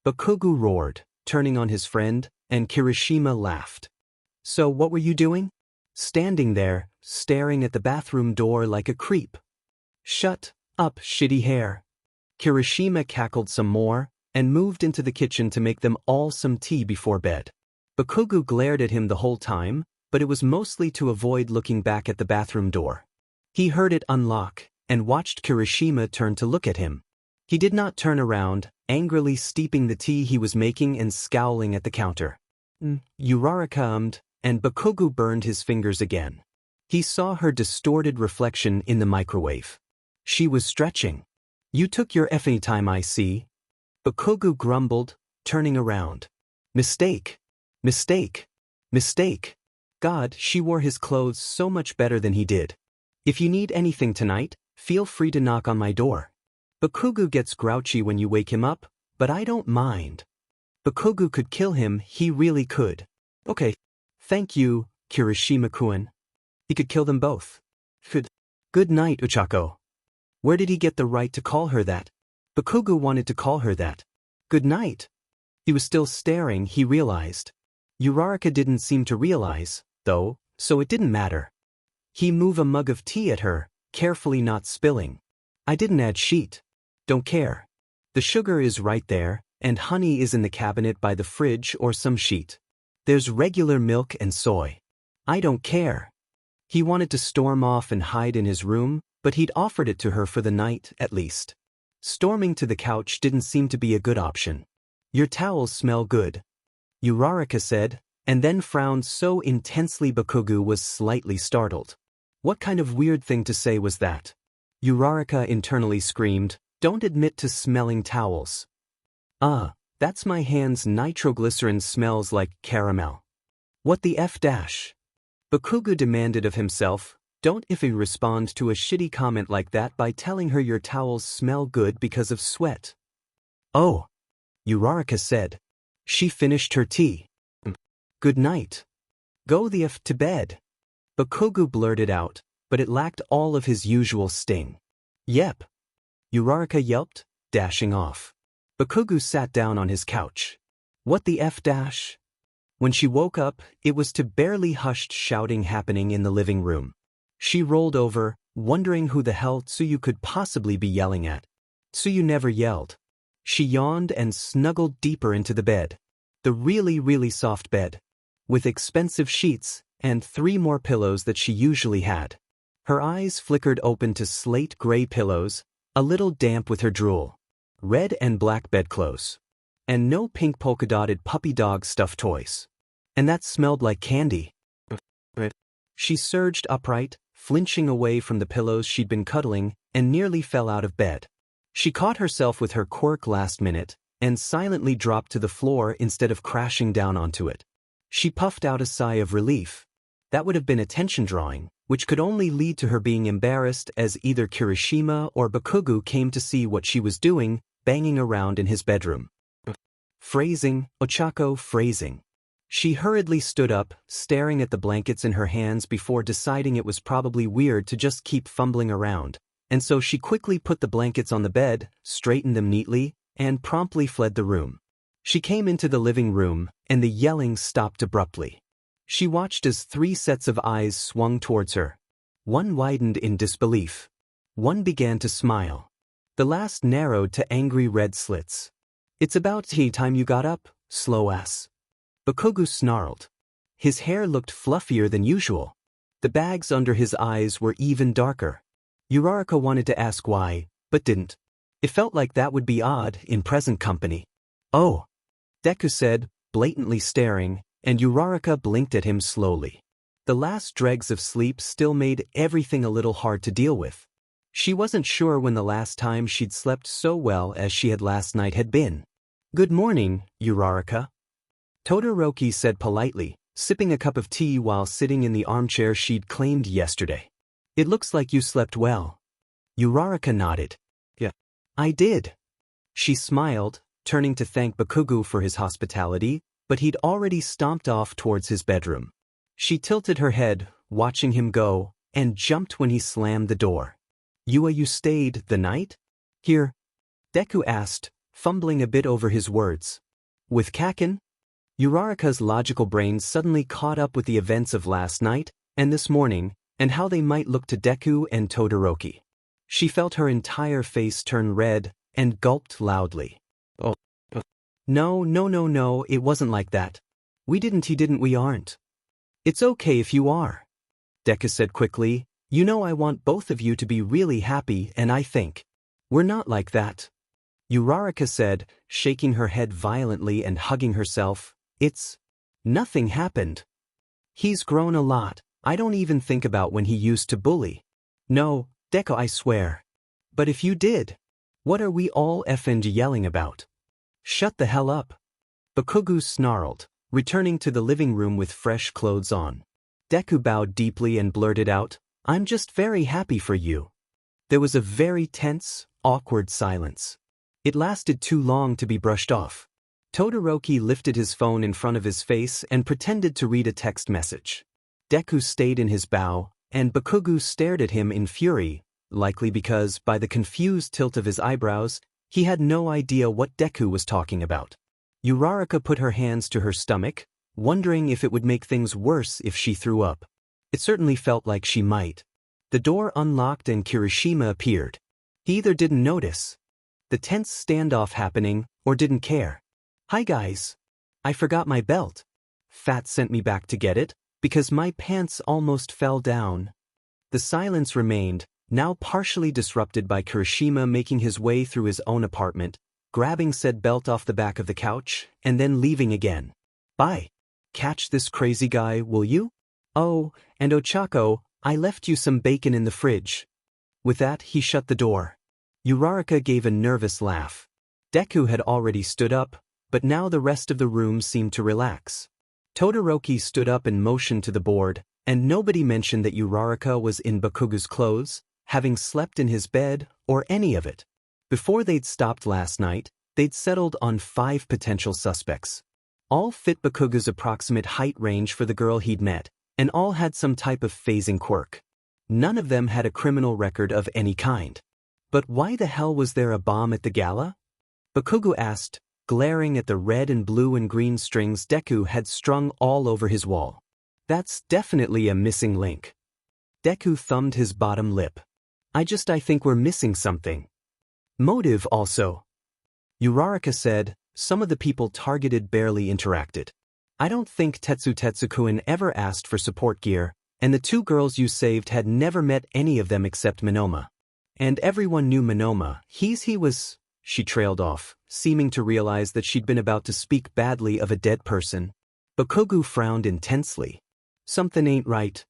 Bakugo roared, turning on his friend, and Kirishima laughed. So what were you doing? Standing there, staring at the bathroom door like a creep. Shut up, shitty hair. Kirishima cackled some more, and moved into the kitchen to make them all some tea before bed. Bakugo glared at him the whole time, but it was mostly to avoid looking back at the bathroom door. He heard it unlock, and watched Kirishima turn to look at him. He did not turn around, angrily steeping the tea he was making and scowling at the counter. Uraraka ummed, and Bakugo burned his fingers again. He saw her distorted reflection in the microwave. She was stretching. You took your effing time, I see. Bakugo grumbled, turning around. Mistake. Mistake. Mistake. God, she wore his clothes so much better than he did. If you need anything tonight, feel free to knock on my door. Bakugo gets grouchy when you wake him up, but I don't mind. Bakugo could kill him, he really could. Okay. Thank you, Kirishima-kun. He could kill them both. Good night, Ochako. Where did he get the right to call her that? Bakugo wanted to call her that. Good night. He was still staring, he realized. Uraraka didn't seem to realize, though, so it didn't matter. He moved a mug of tea at her, carefully not spilling. I didn't add sheet. Don't care. The sugar is right there, and honey is in the cabinet by the fridge or some sheet. There's regular milk and soy. I don't care. He wanted to storm off and hide in his room, but he'd offered it to her for the night, at least. Storming to the couch didn't seem to be a good option. Your towels smell good, Uraraka said, and then frowned so intensely Bakugo was slightly startled. What kind of weird thing to say was that? Uraraka internally screamed, don't admit to smelling towels. That's my hands. Nitroglycerin smells like caramel. What the F dash? Bakugo demanded of himself, don't if he respond to a shitty comment like that by telling her your towels smell good because of sweat. Oh, Uraraka said. She finished her tea. Good night. Go the F to bed. Bakugo blurted out, but it lacked all of his usual sting. Yep. Uraraka yelped, dashing off. Bakugo sat down on his couch. What the F dash? When she woke up, it was to barely hushed shouting happening in the living room. She rolled over, wondering who the hell Tsuyu could possibly be yelling at. Tsuyu never yelled. She yawned and snuggled deeper into the bed. The really soft bed. With expensive sheets, and 3 more pillows that she usually had. Her eyes flickered open to slate gray pillows, a little damp with her drool. Red and black bedclothes. And no pink polka-dotted puppy dog stuffed toys. And that smelled like candy. She surged upright, flinching away from the pillows she'd been cuddling, and nearly fell out of bed. She caught herself with her quirk last minute, and silently dropped to the floor instead of crashing down onto it. She puffed out a sigh of relief. That would have been attention-drawing, which could only lead to her being embarrassed as either Kirishima or Bakugo came to see what she was doing, banging around in his bedroom. Phrasing, Ochako phrasing. She hurriedly stood up, staring at the blankets in her hands before deciding it was probably weird to just keep fumbling around, and so she quickly put the blankets on the bed, straightened them neatly, and promptly fled the room. She came into the living room, and the yelling stopped abruptly. She watched as 3 sets of eyes swung towards her. One widened in disbelief. One began to smile. The last narrowed to angry red slits. It's about tea time you got up, slow ass. Bakugo snarled. His hair looked fluffier than usual. The bags under his eyes were even darker. Uraraka wanted to ask why, but didn't. It felt like that would be odd in present company. Oh, Deku said, blatantly staring, and Uraraka blinked at him slowly. The last dregs of sleep still made everything a little hard to deal with. She wasn't sure when the last time she'd slept so well as she had last night had been. Good morning, Uraraka. Todoroki said politely, sipping a cup of tea while sitting in the armchair she'd claimed yesterday. It looks like you slept well. Uraraka nodded. Yeah, I did. She smiled, turning to thank Bakugo for his hospitality, but he'd already stomped off towards his bedroom. She tilted her head, watching him go, and jumped when he slammed the door. You stayed the night? Here? Deku asked, fumbling a bit over his words. With Kaken? Uraraka's logical brain suddenly caught up with the events of last night, and this morning, and how they might look to Deku and Todoroki. She felt her entire face turn red, and gulped loudly. Oh. No, it wasn't like that. He didn't, we aren't. It's okay if you are. Deku said quickly, you know I want both of you to be really happy and I think. We're not like that. Uraraka said, shaking her head violently and hugging herself, nothing happened. He's grown a lot, I don't even think about when he used to bully. No, Deku, I swear. But if you did, what are we all effing yelling about? Shut the hell up. Bakugo snarled, returning to the living room with fresh clothes on. Deku bowed deeply and blurted out, "I'm just very happy for you." There was a very tense, awkward silence. It lasted too long to be brushed off. Todoroki lifted his phone in front of his face and pretended to read a text message. Deku stayed in his bow, and Bakugo stared at him in fury, likely because, by the confused tilt of his eyebrows, he had no idea what Deku was talking about. Uraraka put her hands to her stomach, wondering if it would make things worse if she threw up. It certainly felt like she might. The door unlocked and Kirishima appeared. He either didn't notice the tense standoff happening or didn't care. "Hi guys. I forgot my belt. Fat sent me back to get it, because my pants almost fell down." The silence remained, now partially disrupted by Kirishima making his way through his own apartment, grabbing said belt off the back of the couch, and then leaving again. "Bye. Catch this crazy guy, will you? Oh, and Ochako, I left you some bacon in the fridge." With that, he shut the door. Uraraka gave a nervous laugh. Deku had already stood up, but now the rest of the room seemed to relax. Todoroki stood up and motioned to the board, and nobody mentioned that Uraraka was in Bakugo's clothes, having slept in his bed, or any of it. Before they'd stopped last night, they'd settled on 5 potential suspects. All fit Bakugo's approximate height range for the girl he'd met, and all had some type of phasing quirk. None of them had a criminal record of any kind. But why the hell was there a bomb at the gala? Bakugo asked, glaring at the red and blue and green strings Deku had strung all over his wall. "That's definitely a missing link." Deku thumbed his bottom lip. I think we're missing something." "Motive also." Uraraka said, "Some of the people targeted barely interacted. I don't think Tetsukuin ever asked for support gear, and the 2 girls you saved had never met any of them except Minoma. And everyone knew Minoma, he was..." She trailed off, seeming to realize that she'd been about to speak badly of a dead person. Bakugo frowned intensely. "Something ain't right."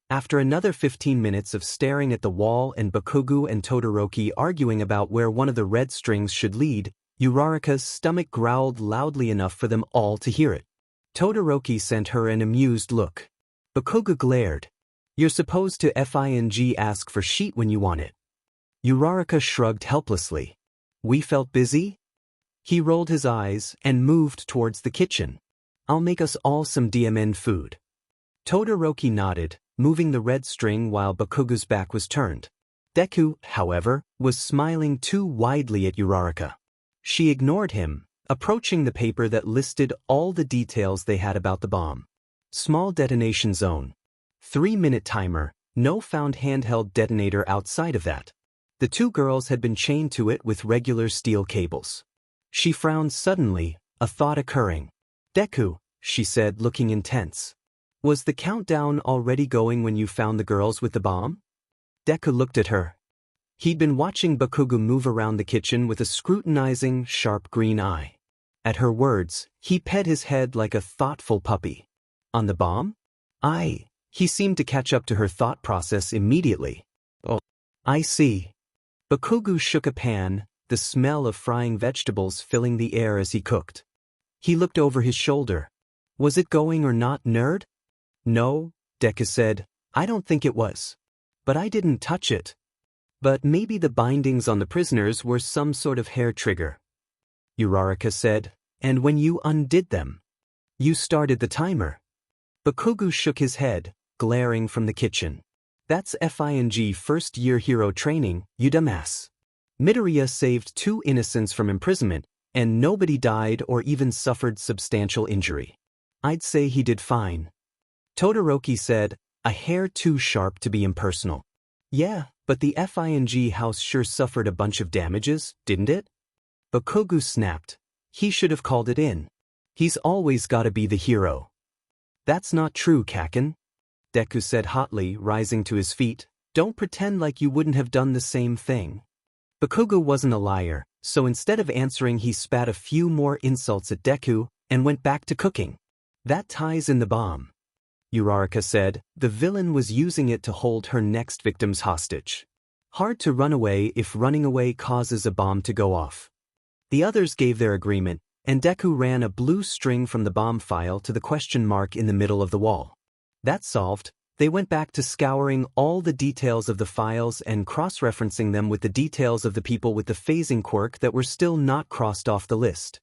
After another 15 minutes of staring at the wall and Bakugo and Todoroki arguing about where one of the red strings should lead, Uraraka's stomach growled loudly enough for them all to hear it. Todoroki sent her an amused look. Bakugo glared. "You're supposed to ask for sheet when you want it." Uraraka shrugged helplessly. "We felt busy?" He rolled his eyes and moved towards the kitchen. "I'll make us all some DMN food." Todoroki nodded, moving the red string while Bakugo's back was turned. Deku, however, was smiling too widely at Uraraka. She ignored him, approaching the paper that listed all the details they had about the bomb. Small detonation zone. 3-minute timer, no found handheld detonator outside of that. The 2 girls had been chained to it with regular steel cables. She frowned suddenly, a thought occurring. "Deku," she said, looking intense. "Was the countdown already going when you found the girls with the bomb?" Deku looked at her. He'd been watching Bakugo move around the kitchen with a scrutinizing, sharp green eye. At her words, he pet his head like a thoughtful puppy. "On the bomb?" He seemed to catch up to her thought process immediately. "Oh, I see." Bakugo shook a pan, the smell of frying vegetables filling the air as he cooked. He looked over his shoulder. "Was it going or not, nerd?" "No," Deku said, "I don't think it was. But I didn't touch it. But maybe the bindings on the prisoners were some sort of hair trigger." Uraraka said, "And when you undid them, you started the timer." Bakugo shook his head, glaring from the kitchen. "That's first-year hero training, you dumbass. Midoriya saved 2 innocents from imprisonment, and nobody died or even suffered substantial injury. I'd say he did fine." Todoroki said, a hair too sharp to be impersonal. "Yeah, but the house sure suffered a bunch of damages, didn't it?" Bakugo snapped. He should have called it in. He's always gotta be the hero. "That's not true, Kaken," Deku said hotly, rising to his feet. "Don't pretend like you wouldn't have done the same thing." Bakugo wasn't a liar, so instead of answering he spat a few more insults at Deku, and went back to cooking. "That ties in the bomb," Uraraka said. "The villain was using it to hold her next victims hostage. Hard to run away if running away causes a bomb to go off." The others gave their agreement, and Deku ran a blue string from the bomb file to the question mark in the middle of the wall. That solved, they went back to scouring all the details of the files and cross-referencing them with the details of the people with the phasing quirk that were still not crossed off the list.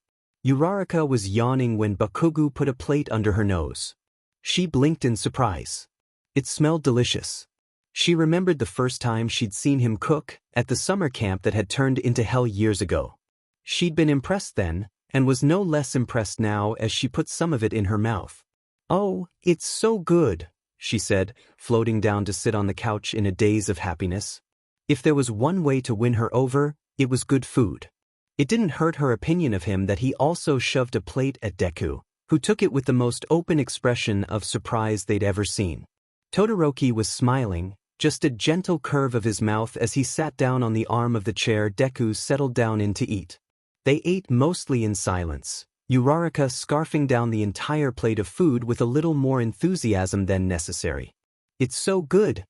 Uraraka was yawning when Bakugo put a plate under her nose. She blinked in surprise. It smelled delicious. She remembered the first time she'd seen him cook, at the summer camp that had turned into hell years ago. She'd been impressed then, and was no less impressed now as she put some of it in her mouth. "Oh, it's so good," she said, floating down to sit on the couch in a daze of happiness. If there was one way to win her over, it was good food. It didn't hurt her opinion of him that he also shoved a plate at Deku, who took it with the most open expression of surprise they'd ever seen. Todoroki was smiling, just a gentle curve of his mouth as he sat down on the arm of the chair Deku settled down in to eat. They ate mostly in silence, Uraraka scarfing down the entire plate of food with a little more enthusiasm than necessary. "It's so good."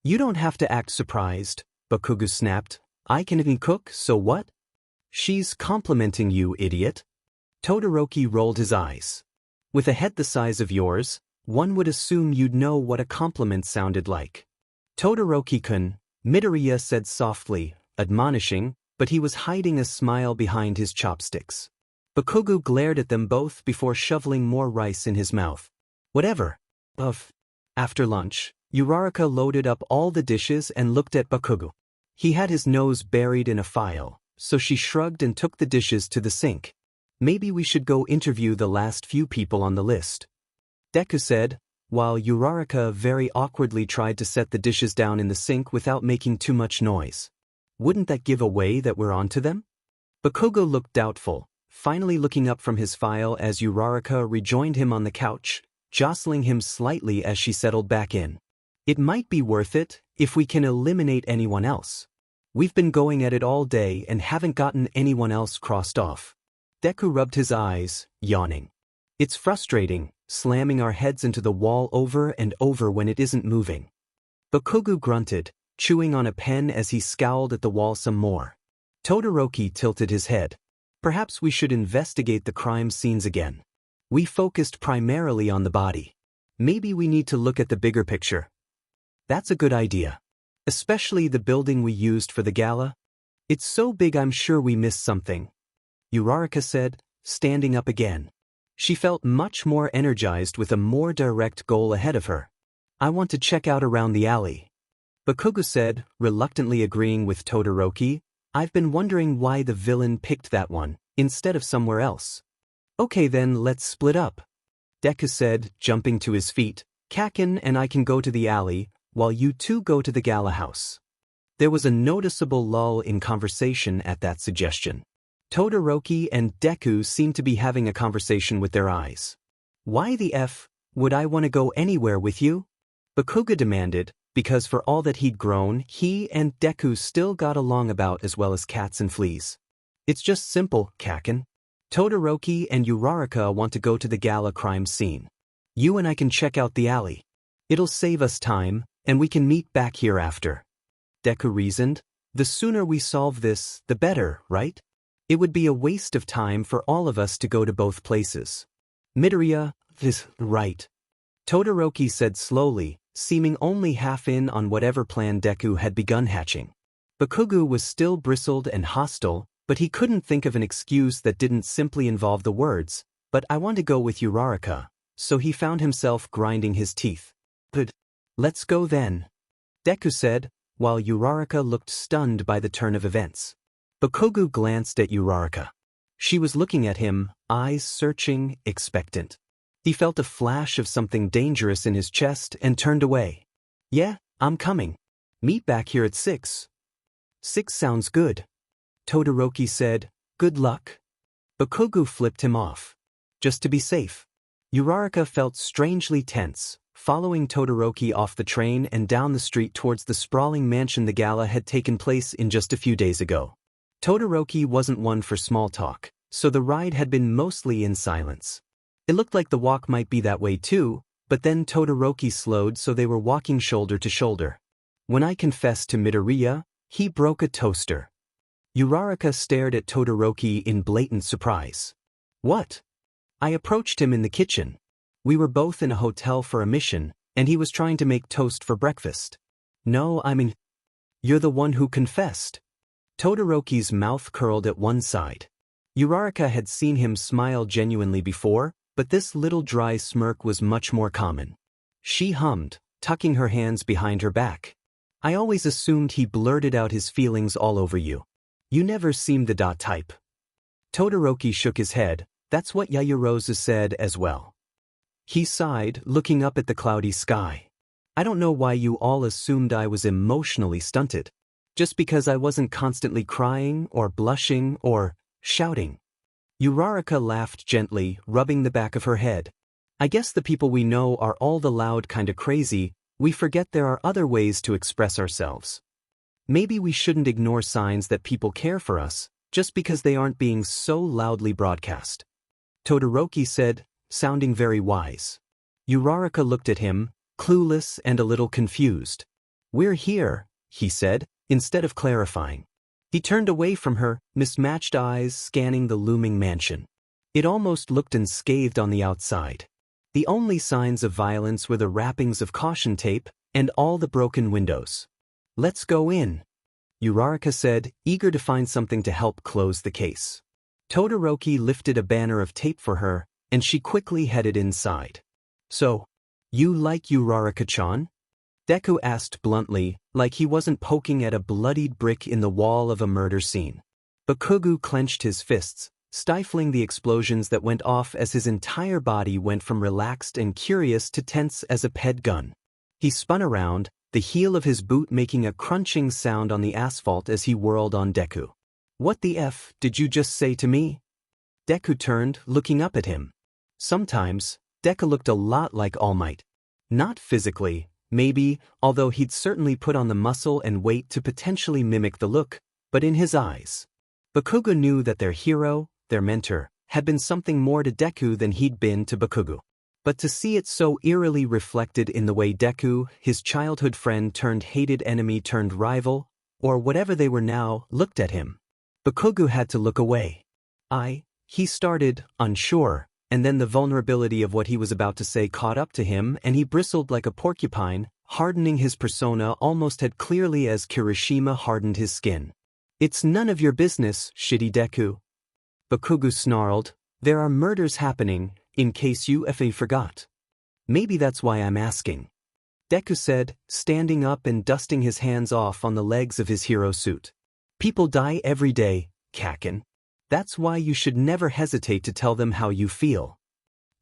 "You don't have to act surprised," Bakugo snapped. "I can even cook, so what?" "She's complimenting you, idiot." Todoroki rolled his eyes. "With a head the size of yours, one would assume you'd know what a compliment sounded like." "Todoroki-kun," Midoriya said softly, admonishing, but he was hiding a smile behind his chopsticks. Bakugo glared at them both before shoveling more rice in his mouth. "Whatever." After lunch, Uraraka loaded up all the dishes and looked at Bakugo. He had his nose buried in a file, so she shrugged and took the dishes to the sink. "Maybe we should go interview the last few people on the list," Deku said, while Uraraka very awkwardly tried to set the dishes down in the sink without making too much noise. "Wouldn't that give away that we're on to them?" Bakugo looked doubtful, finally looking up from his file as Uraraka rejoined him on the couch, jostling him slightly as she settled back in. "It might be worth it, if we can eliminate anyone else. We've been going at it all day and haven't gotten anyone else crossed off." Deku rubbed his eyes, yawning. "It's frustrating, slamming our heads into the wall over and over when it isn't moving." Bakugo grunted, chewing on a pen as he scowled at the wall some more. Todoroki tilted his head. "Perhaps we should investigate the crime scenes again. We focused primarily on the body. Maybe we need to look at the bigger picture." "That's a good idea. Especially the building we used for the gala. It's so big I'm sure we missed something," Uraraka said, standing up again. She felt much more energized with a more direct goal ahead of her. "I want to check out around the alley." Bakugo said, reluctantly agreeing with Todoroki. "I've been wondering why the villain picked that one, instead of somewhere else." "Okay then, let's split up," Deku said, jumping to his feet. "Kakin and I can go to the alley, while you two go to the gala house." There was a noticeable lull in conversation at that suggestion. Todoroki and Deku seemed to be having a conversation with their eyes. "Why the F would I want to go anywhere with you?" Bakugo demanded, because for all that he'd grown, he and Deku still got along about as well as cats and fleas. "It's just simple, Kakin. Todoroki and Uraraka want to go to the gala crime scene. You and I can check out the alley. It'll save us time, and we can meet back here after." Deku reasoned. "The sooner we solve this, the better, right? It would be a waste of time for all of us to go to both places." Midoriya, "This, right," Todoroki said slowly, seeming only half in on whatever plan Deku had begun hatching. Bakugo was still bristled and hostile, but he couldn't think of an excuse that didn't simply involve the words, "But I want to go with Uraraka," so he found himself grinding his teeth. "But let's go then," Deku said, while Uraraka looked stunned by the turn of events. Bakugo glanced at Uraraka. She was looking at him, eyes searching, expectant. He felt a flash of something dangerous in his chest and turned away. "Yeah, I'm coming. Meet back here at 6. 6 sounds good," Todoroki said. "Good luck." Bakugo flipped him off. "Just to be safe." Uraraka felt strangely tense, following Todoroki off the train and down the street towards the sprawling mansion the gala had taken place in just a few days ago. Todoroki wasn't one for small talk, so the ride had been mostly in silence. It looked like the walk might be that way too, but then Todoroki slowed so they were walking shoulder to shoulder. "When I confessed to Midoriya, he broke a toaster." Uraraka stared at Todoroki in blatant surprise. "What?" "I approached him in the kitchen. We were both in a hotel for a mission, And he was trying to make toast for breakfast. No, I mean, you're the one who confessed. Todoroki's mouth curled at one side. Uraraka had seen him smile genuinely before, but this little dry smirk was much more common. She hummed, tucking her hands behind her back. I always assumed he blurted out his feelings all over you. You never seemed the type. Todoroki shook his head. That's what Yaoyorozu said as well. He sighed, looking up at the cloudy sky. I don't know why you all assumed I was emotionally stunted. Just because I wasn't constantly crying, or blushing, or shouting. Uraraka laughed gently, rubbing the back of her head. I guess the people we know are all the loud kinda crazy. We forget there are other ways to express ourselves. Maybe we shouldn't ignore signs that people care for us, just because they aren't being so loudly broadcast. Todoroki said, sounding very wise. Uraraka looked at him, clueless and a little confused. We're here, he said, instead of clarifying. He turned away from her, mismatched eyes scanning the looming mansion. It almost looked unscathed on the outside. The only signs of violence were the wrappings of caution tape and all the broken windows. Let's go in, Uraraka said, eager to find something to help close the case. Todoroki lifted a banner of tape for her, and she quickly headed inside. So, you like Uraraka-chan? Deku asked bluntly, like he wasn't poking at a bloodied brick in the wall of a murder scene. Bakugo clenched his fists, stifling the explosions that went off as his entire body went from relaxed and curious to tense as a ped gun. He spun around, the heel of his boot making a crunching sound on the asphalt as he whirled on Deku. What the F did you just say to me? Deku turned, looking up at him. Sometimes, Deku looked a lot like All Might. Not physically, maybe, although he'd certainly put on the muscle and weight to potentially mimic the look, but in his eyes. Bakugo knew that their hero, their mentor, had been something more to Deku than he'd been to Bakugo. But to see it so eerily reflected in the way Deku, his childhood friend turned hated enemy turned rival, or whatever they were now, looked at him. Bakugo had to look away. He started, unsure, and then the vulnerability of what he was about to say caught up to him and he bristled like a porcupine, hardening his persona almost as clearly as Kirishima hardened his skin. It's none of your business, shitty Deku. Bakugo snarled, there are murders happening, in case you forgot. Maybe that's why I'm asking. Deku said, standing up and dusting his hands off on the legs of his hero suit. People die every day, Kaken. That's why you should never hesitate to tell them how you feel.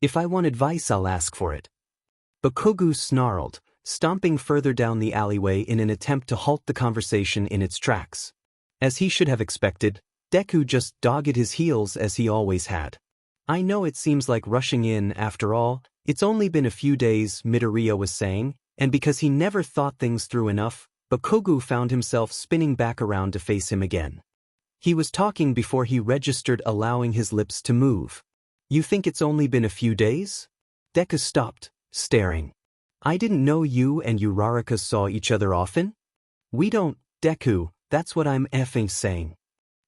If I want advice, I'll ask for it. Bakugo snarled, stomping further down the alleyway in an attempt to halt the conversation in its tracks. As he should have expected, Deku just dogged his heels as he always had. I know it seems like rushing in, after all, it's only been a few days, Midoriya was saying, and because he never thought things through enough, Bakugo found himself spinning back around to face him again. He was talking before he registered, allowing his lips to move. You think it's only been a few days? Deku stopped, staring. I didn't know you and Uraraka saw each other often? We don't, Deku, that's what I'm saying.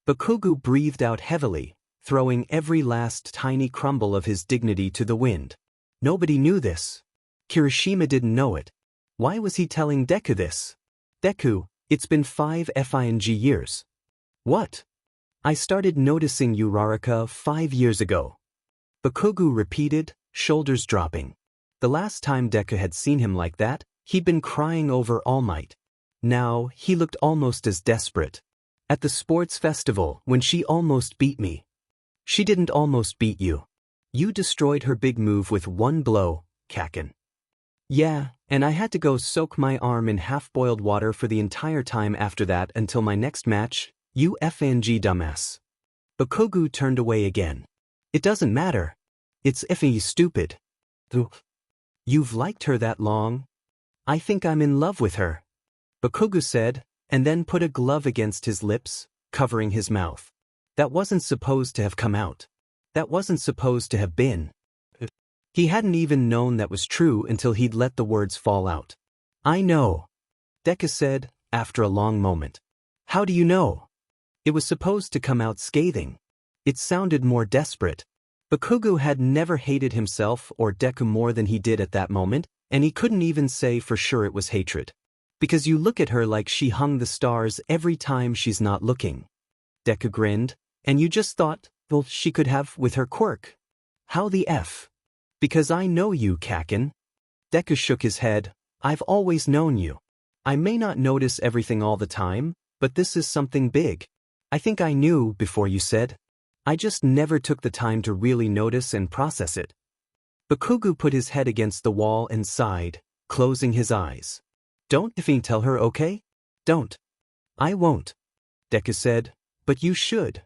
Bakugo breathed out heavily, throwing every last tiny crumble of his dignity to the wind. Nobody knew this. Kirishima didn't know it. Why was he telling Deku this? Deku, it's been 5 years. What? I started noticing Uraraka 5 years ago. Bakugo repeated, shoulders dropping. The last time Deku had seen him like that, he'd been crying over All Might. Now, he looked almost as desperate. At the sports festival, when she almost beat me. She didn't almost beat you. You destroyed her big move with one blow, Kaken. Yeah, and I had to go soak my arm in half-boiled water for the entire time after that until my next match. You dumbass. Bakugo turned away again. It doesn't matter. It's stupid. You've liked her that long? I think I'm in love with her. Bakugo said, and then put a glove against his lips, covering his mouth. That wasn't supposed to have come out. That wasn't supposed to have been. He hadn't even known that was true until he'd let the words fall out. I know. Deku said, after a long moment. How do you know? It was supposed to come out scathing. It sounded more desperate. Bakugo had never hated himself or Deku more than he did at that moment, And he couldn't even say for sure it was hatred. Because you look at her like she hung the stars every time she's not looking. Deku grinned, and you just thought, well, she could have with her quirk. How the F? Because I know you, Kakin. Deku shook his head. I've always known you. I may not notice everything all the time, but this is something big. I think I knew before you said. I just never took the time to really notice and process it. Bakugo put his head against the wall and sighed, closing his eyes. Don't even tell her, okay? Don't. I won't. Deku said, but you should.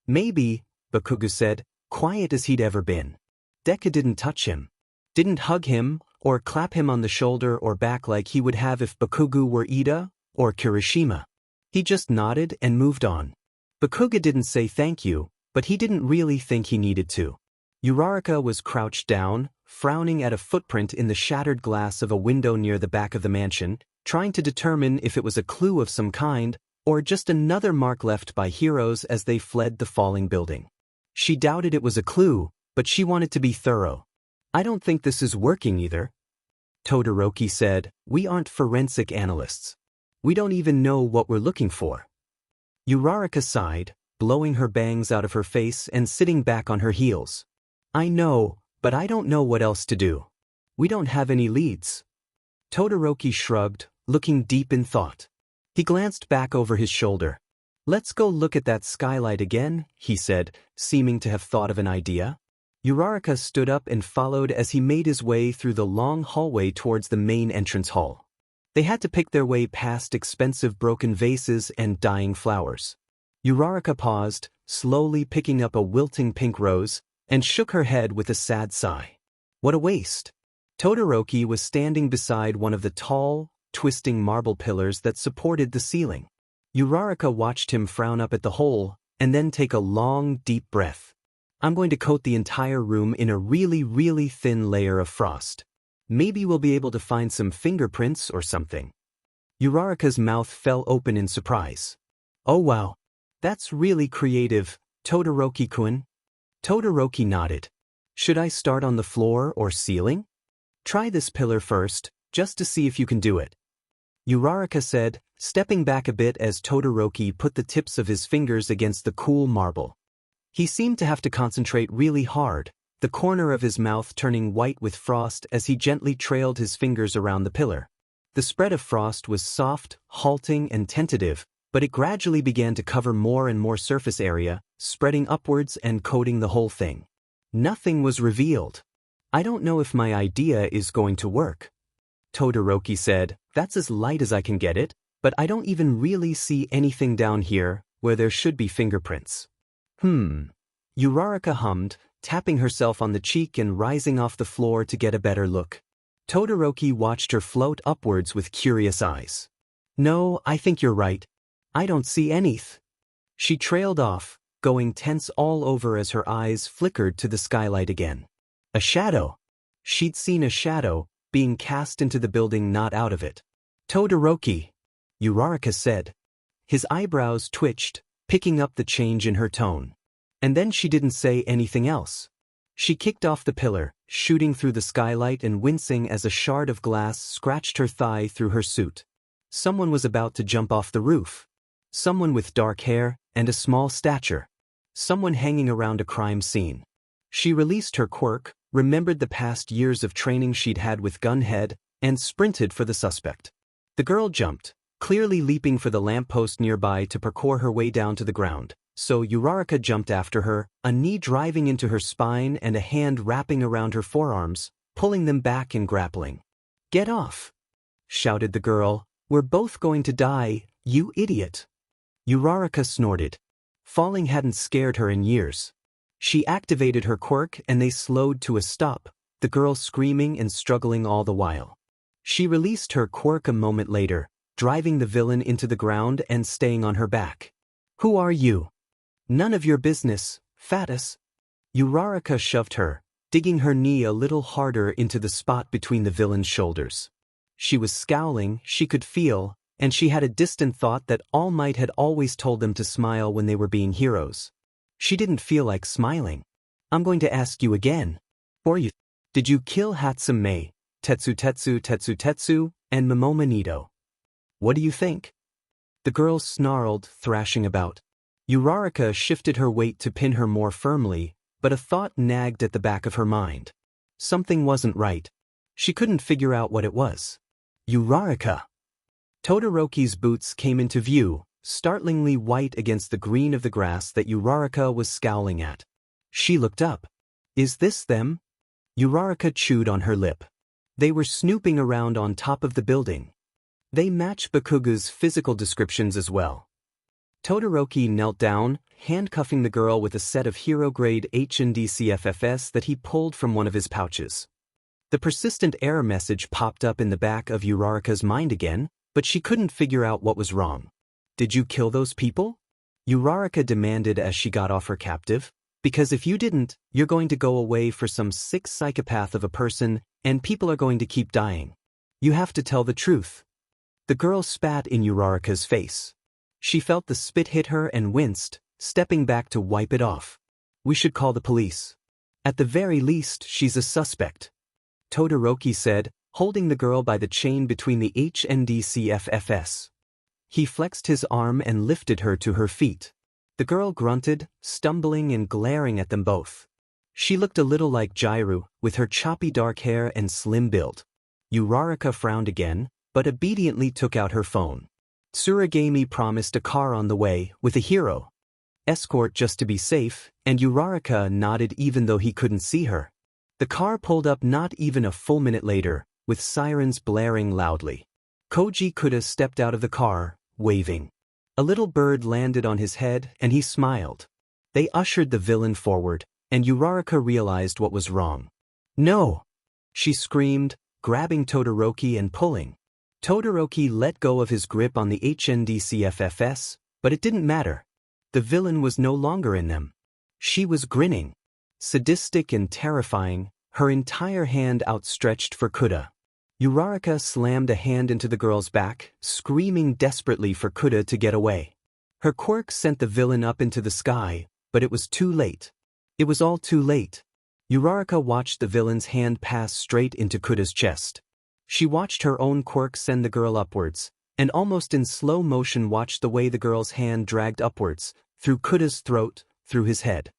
Maybe, Bakugo said, quiet as he'd ever been. Deku didn't touch him. Didn't hug him, or clap him on the shoulder or back like he would have if Bakugo were Ida, or Kirishima. He just nodded and moved on. Bakugo didn't say thank you, but he didn't really think he needed to. Uraraka was crouched down, frowning at a footprint in the shattered glass of a window near the back of the mansion, trying to determine if it was a clue of some kind, or just another mark left by heroes as they fled the falling building. She doubted it was a clue, but she wanted to be thorough. I don't think this is working either. Todoroki said, we aren't forensic analysts. We don't even know what we're looking for. Uraraka sighed, blowing her bangs out of her face and sitting back on her heels. I know, but I don't know what else to do. We don't have any leads. Todoroki shrugged, looking deep in thought. He glanced back over his shoulder. Let's go look at that skylight again, he said, seeming to have thought of an idea. Uraraka stood up and followed as he made his way through the long hallway towards the main entrance hall. They had to pick their way past expensive broken vases and dying flowers. Uraraka paused, slowly picking up a wilting pink rose, and shook her head with a sad sigh. What a waste. Todoroki was standing beside one of the tall, twisting marble pillars that supported the ceiling. Uraraka watched him frown up at the hole, and then take a long, deep breath. I'm going to coat the entire room in a really, really thin layer of frost. Maybe we'll be able to find some fingerprints or something. Uraraka's mouth fell open in surprise. Oh wow. That's really creative, Todoroki-kun. Todoroki nodded. Should I start on the floor or ceiling? Try this pillar first, just to see if you can do it. Uraraka said, stepping back a bit as Todoroki put the tips of his fingers against the cool marble. He seemed to have to concentrate really hard, the corner of his mouth turning white with frost as he gently trailed his fingers around the pillar. The spread of frost was soft, halting, and tentative, but it gradually began to cover more and more surface area, spreading upwards and coating the whole thing. Nothing was revealed. I don't know if my idea is going to work. Todoroki said, that's as light as I can get it, but I don't even really see anything down here, where there should be fingerprints. Uraraka hummed, tapping herself on the cheek and rising off the floor to get a better look. Todoroki watched her float upwards with curious eyes. No, I think you're right. I don't see anything. She trailed off, going tense all over as her eyes flickered to the skylight again. A shadow. She'd seen a shadow, being cast into the building, not out of it. Todoroki, Uraraka said. His eyebrows twitched, picking up the change in her tone. And then she didn't say anything else. She kicked off the pillar, shooting through the skylight and wincing as a shard of glass scratched her thigh through her suit. Someone was about to jump off the roof. Someone with dark hair and a small stature. Someone hanging around a crime scene. She released her quirk, remembered the past years of training she'd had with Gunhead, and sprinted for the suspect. The girl jumped, clearly leaping for the lamppost nearby to parkour her way down to the ground, so Uraraka jumped after her, a knee driving into her spine and a hand wrapping around her forearms, pulling them back and grappling. Get off! Shouted the girl. We're both going to die, you idiot! Uraraka snorted. Falling hadn't scared her in years. She activated her quirk and they slowed to a stop, the girl screaming and struggling all the while. She released her quirk a moment later, driving the villain into the ground and staying on her back. Who are you? None of your business, Fatus. Uraraka shoved her, digging her knee a little harder into the spot between the villain's shoulders. She was scowling, she could feel, and she had a distant thought that All Might had always told them to smile when they were being heroes. She didn't feel like smiling. I'm going to ask you again. Did you kill Hatsune? Tetsu Tetsu Tetsu Tetsu, and Momomo Nido. What do you think? The girl snarled, thrashing about. Uraraka shifted her weight to pin her more firmly, but a thought nagged at the back of her mind. Something wasn't right. She couldn't figure out what it was. Uraraka! Todoroki's boots came into view, startlingly white against the green of the grass that Uraraka was scowling at. She looked up. Is this them? Uraraka chewed on her lip. They were snooping around on top of the building. They matched Bakuga's physical descriptions as well. Todoroki knelt down, handcuffing the girl with a set of hero-grade H&D CFFS that he pulled from one of his pouches. The persistent error message popped up in the back of Uraraka's mind again, but she couldn't figure out what was wrong. Did you kill those people? Uraraka demanded as she got off her captive. Because if you didn't, you're going to go away for some sick psychopath of a person, and people are going to keep dying. You have to tell the truth. The girl spat in Uraraka's face. She felt the spit hit her and winced, stepping back to wipe it off. We should call the police. At the very least, she's a suspect. Todoroki said, holding the girl by the chain between the H and D CFFS. He flexed his arm and lifted her to her feet. The girl grunted, stumbling and glaring at them both. She looked a little like Jairu, with her choppy dark hair and slim build. Uraraka frowned again, but obediently took out her phone. Tsuragami promised a car on the way, with a hero escort just to be safe, and Uraraka nodded even though he couldn't see her. The car pulled up not even a full minute later, with sirens blaring loudly. Koji Kuda stepped out of the car, waving. A little bird landed on his head, and he smiled. They ushered the villain forward, and Uraraka realized what was wrong. No! She screamed, grabbing Todoroki and pulling. Todoroki let go of his grip on the HND CFFS, but it didn't matter. The villain was no longer in them. She was grinning. Sadistic and terrifying, her entire hand outstretched for Kuda. Uraraka slammed a hand into the girl's back, screaming desperately for Kuda to get away. Her quirk sent the villain up into the sky, but it was too late. It was all too late. Uraraka watched the villain's hand pass straight into Kuda's chest. She watched her own quirk send the girl upwards, and almost in slow motion watched the way the girl's hand dragged upwards, through Kuda's throat, through his head.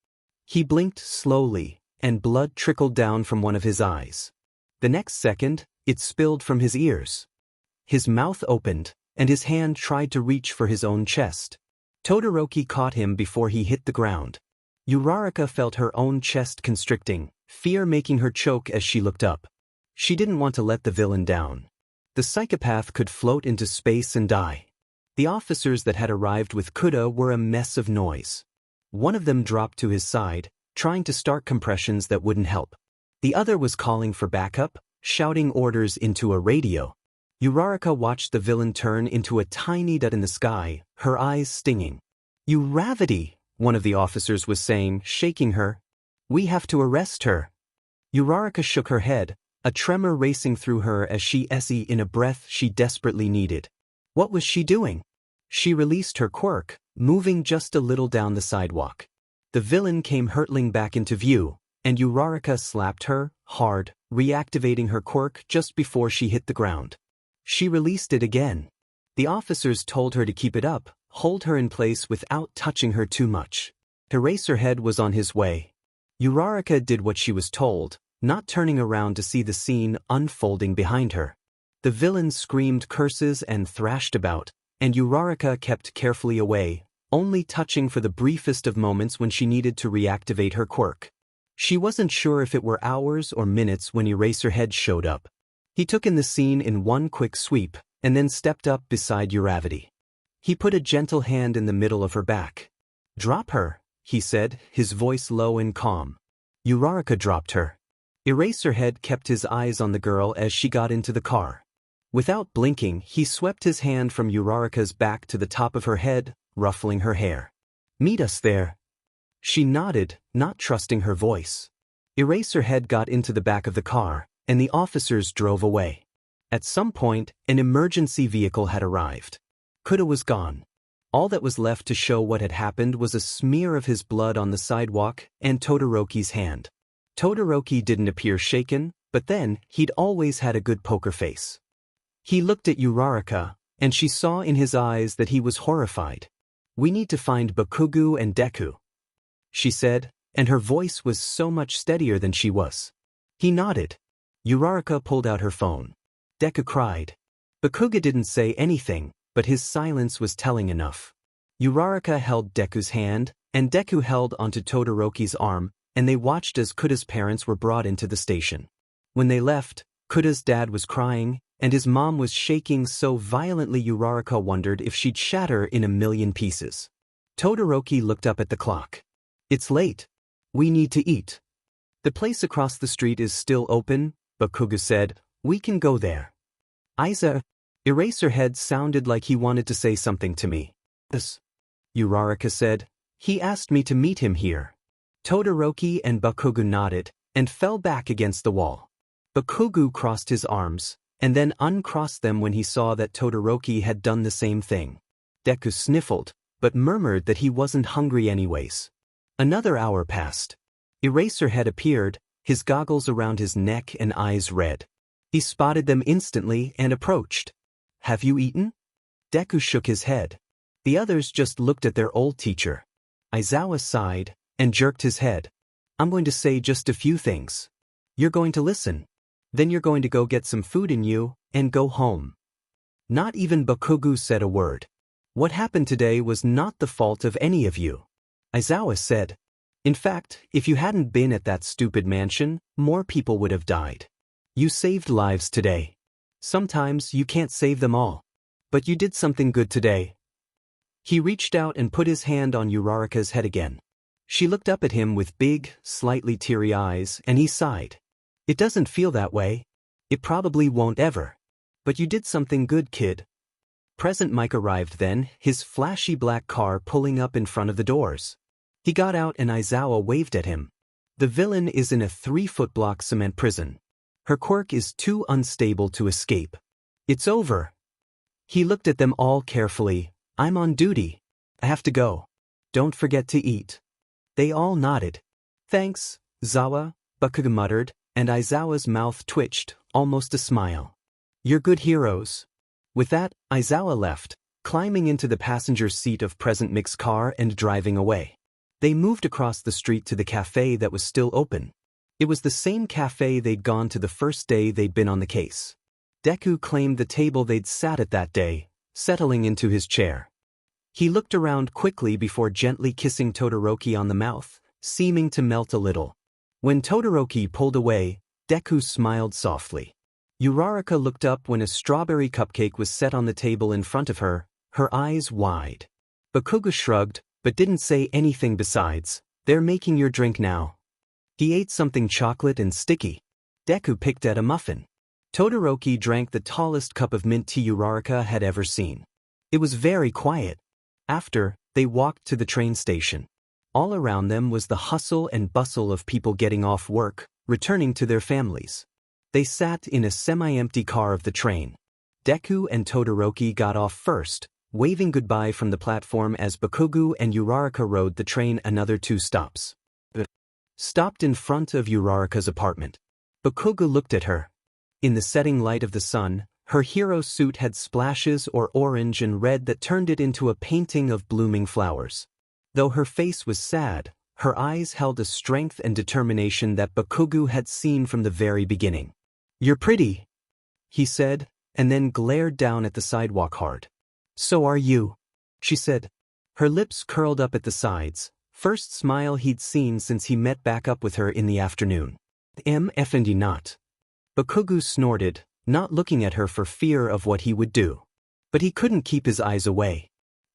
He blinked slowly, and blood trickled down from one of his eyes. The next second, it spilled from his ears. His mouth opened, and his hand tried to reach for his own chest. Todoroki caught him before he hit the ground. Uraraka felt her own chest constricting, fear making her choke as she looked up. She didn't want to let the villain down. The psychopath could float into space and die. The officers that had arrived with Kuda were a mess of noise. One of them dropped to his side, trying to start compressions that wouldn't help. The other was calling for backup, shouting orders into a radio. Uraraka watched the villain turn into a tiny dot in the sky, her eyes stinging. "Uravity," one of the officers was saying, shaking her. "We have to arrest her." Uraraka shook her head, a tremor racing through her as she essayed in a breath she desperately needed. What was she doing? She released her quirk, moving just a little down the sidewalk. The villain came hurtling back into view, and Uraraka slapped her, hard, reactivating her quirk just before she hit the ground. She released it again. The officers told her to keep it up, hold her in place without touching her too much. Eraserhead was on his way. Uraraka did what she was told, not turning around to see the scene unfolding behind her. The villain screamed curses and thrashed about, and Uraraka kept carefully away, only touching for the briefest of moments when she needed to reactivate her quirk. She wasn't sure if it were hours or minutes when Eraserhead showed up. He took in the scene in one quick sweep, and then stepped up beside Uravity. He put a gentle hand in the middle of her back. "Drop her," he said, his voice low and calm. Uraraka dropped her. Eraserhead kept his eyes on the girl as she got into the car. Without blinking, he swept his hand from Uraraka's back to the top of her head, ruffling her hair. "Meet us there." She nodded, not trusting her voice. Eraserhead got into the back of the car, and the officers drove away. At some point, an emergency vehicle had arrived. Kuda was gone. All that was left to show what had happened was a smear of his blood on the sidewalk and Todoroki's hand. Todoroki didn't appear shaken, but then, he'd always had a good poker face. He looked at Uraraka, and she saw in his eyes that he was horrified. "We need to find Bakugo and Deku," she said, and her voice was so much steadier than she was. He nodded. Uraraka pulled out her phone. Deku cried. Bakugo didn't say anything, but his silence was telling enough. Uraraka held Deku's hand, and Deku held onto Todoroki's arm, and they watched as Kuta's parents were brought into the station. When they left, Kuta's dad was crying, and his mom was shaking so violently Uraraka wondered if she'd shatter in a million pieces. Todoroki looked up at the clock. "It's late. We need to eat." "The place across the street is still open," Bakugo said. "We can go there." Eraserhead sounded like he wanted to say something to me. "This," Uraraka said. "He asked me to meet him here." Todoroki and Bakugo nodded, and fell back against the wall. Bakugo crossed his arms, and then uncrossed them when he saw that Todoroki had done the same thing. Deku sniffled, but murmured that he wasn't hungry anyways. Another hour passed. Eraserhead appeared, his goggles around his neck and eyes red. He spotted them instantly and approached. "Have you eaten?" Deku shook his head. The others just looked at their old teacher. Aizawa sighed, and jerked his head. "I'm going to say just a few things. You're going to listen. Then you're going to go get some food in you, and go home." Not even Bakugo said a word. "What happened today was not the fault of any of you," Aizawa said. "In fact, if you hadn't been at that stupid mansion, more people would have died. You saved lives today. Sometimes you can't save them all. But you did something good today." He reached out and put his hand on Uraraka's head again. She looked up at him with big, slightly teary eyes, and he sighed. "It doesn't feel that way. It probably won't ever. But you did something good, kid." Present Mike arrived then, his flashy black car pulling up in front of the doors. He got out and Aizawa waved at him. "The villain is in a 3-foot block cement prison. Her quirk is too unstable to escape. It's over." He looked at them all carefully. "I'm on duty. I have to go. Don't forget to eat." They all nodded. "Thanks, Zawa," Bakugo muttered, and Aizawa's mouth twitched, almost a smile. "You're good heroes." With that, Aizawa left, climbing into the passenger seat of Present Mic's car and driving away. They moved across the street to the cafe that was still open. It was the same cafe they'd gone to the first day they'd been on the case. Deku claimed the table they'd sat at that day, settling into his chair. He looked around quickly before gently kissing Todoroki on the mouth, seeming to melt a little. When Todoroki pulled away, Deku smiled softly. Uraraka looked up when a strawberry cupcake was set on the table in front of her, her eyes wide. Bakugo shrugged, but didn't say anything besides. "They're making your drink now." He ate something chocolate and sticky. Deku picked at a muffin. Todoroki drank the tallest cup of mint tea Uraraka had ever seen. It was very quiet. After, they walked to the train station. All around them was the hustle and bustle of people getting off work, returning to their families. They sat in a semi-empty car of the train. Deku and Todoroki got off first, waving goodbye from the platform as Bakugo and Uraraka rode the train another 2 stops. Stopped in front of Uraraka's apartment. Bakugo looked at her. In the setting light of the sun, her hero suit had splashes of orange and red that turned it into a painting of blooming flowers. Though her face was sad, her eyes held a strength and determination that Bakugo had seen from the very beginning. "You're pretty," he said, and then glared down at the sidewalk hard. "So are you," she said. Her lips curled up at the sides, first smile he'd seen since he met back up with her in the afternoon. Effendi not." Bakugo snorted, not looking at her for fear of what he would do. But he couldn't keep his eyes away.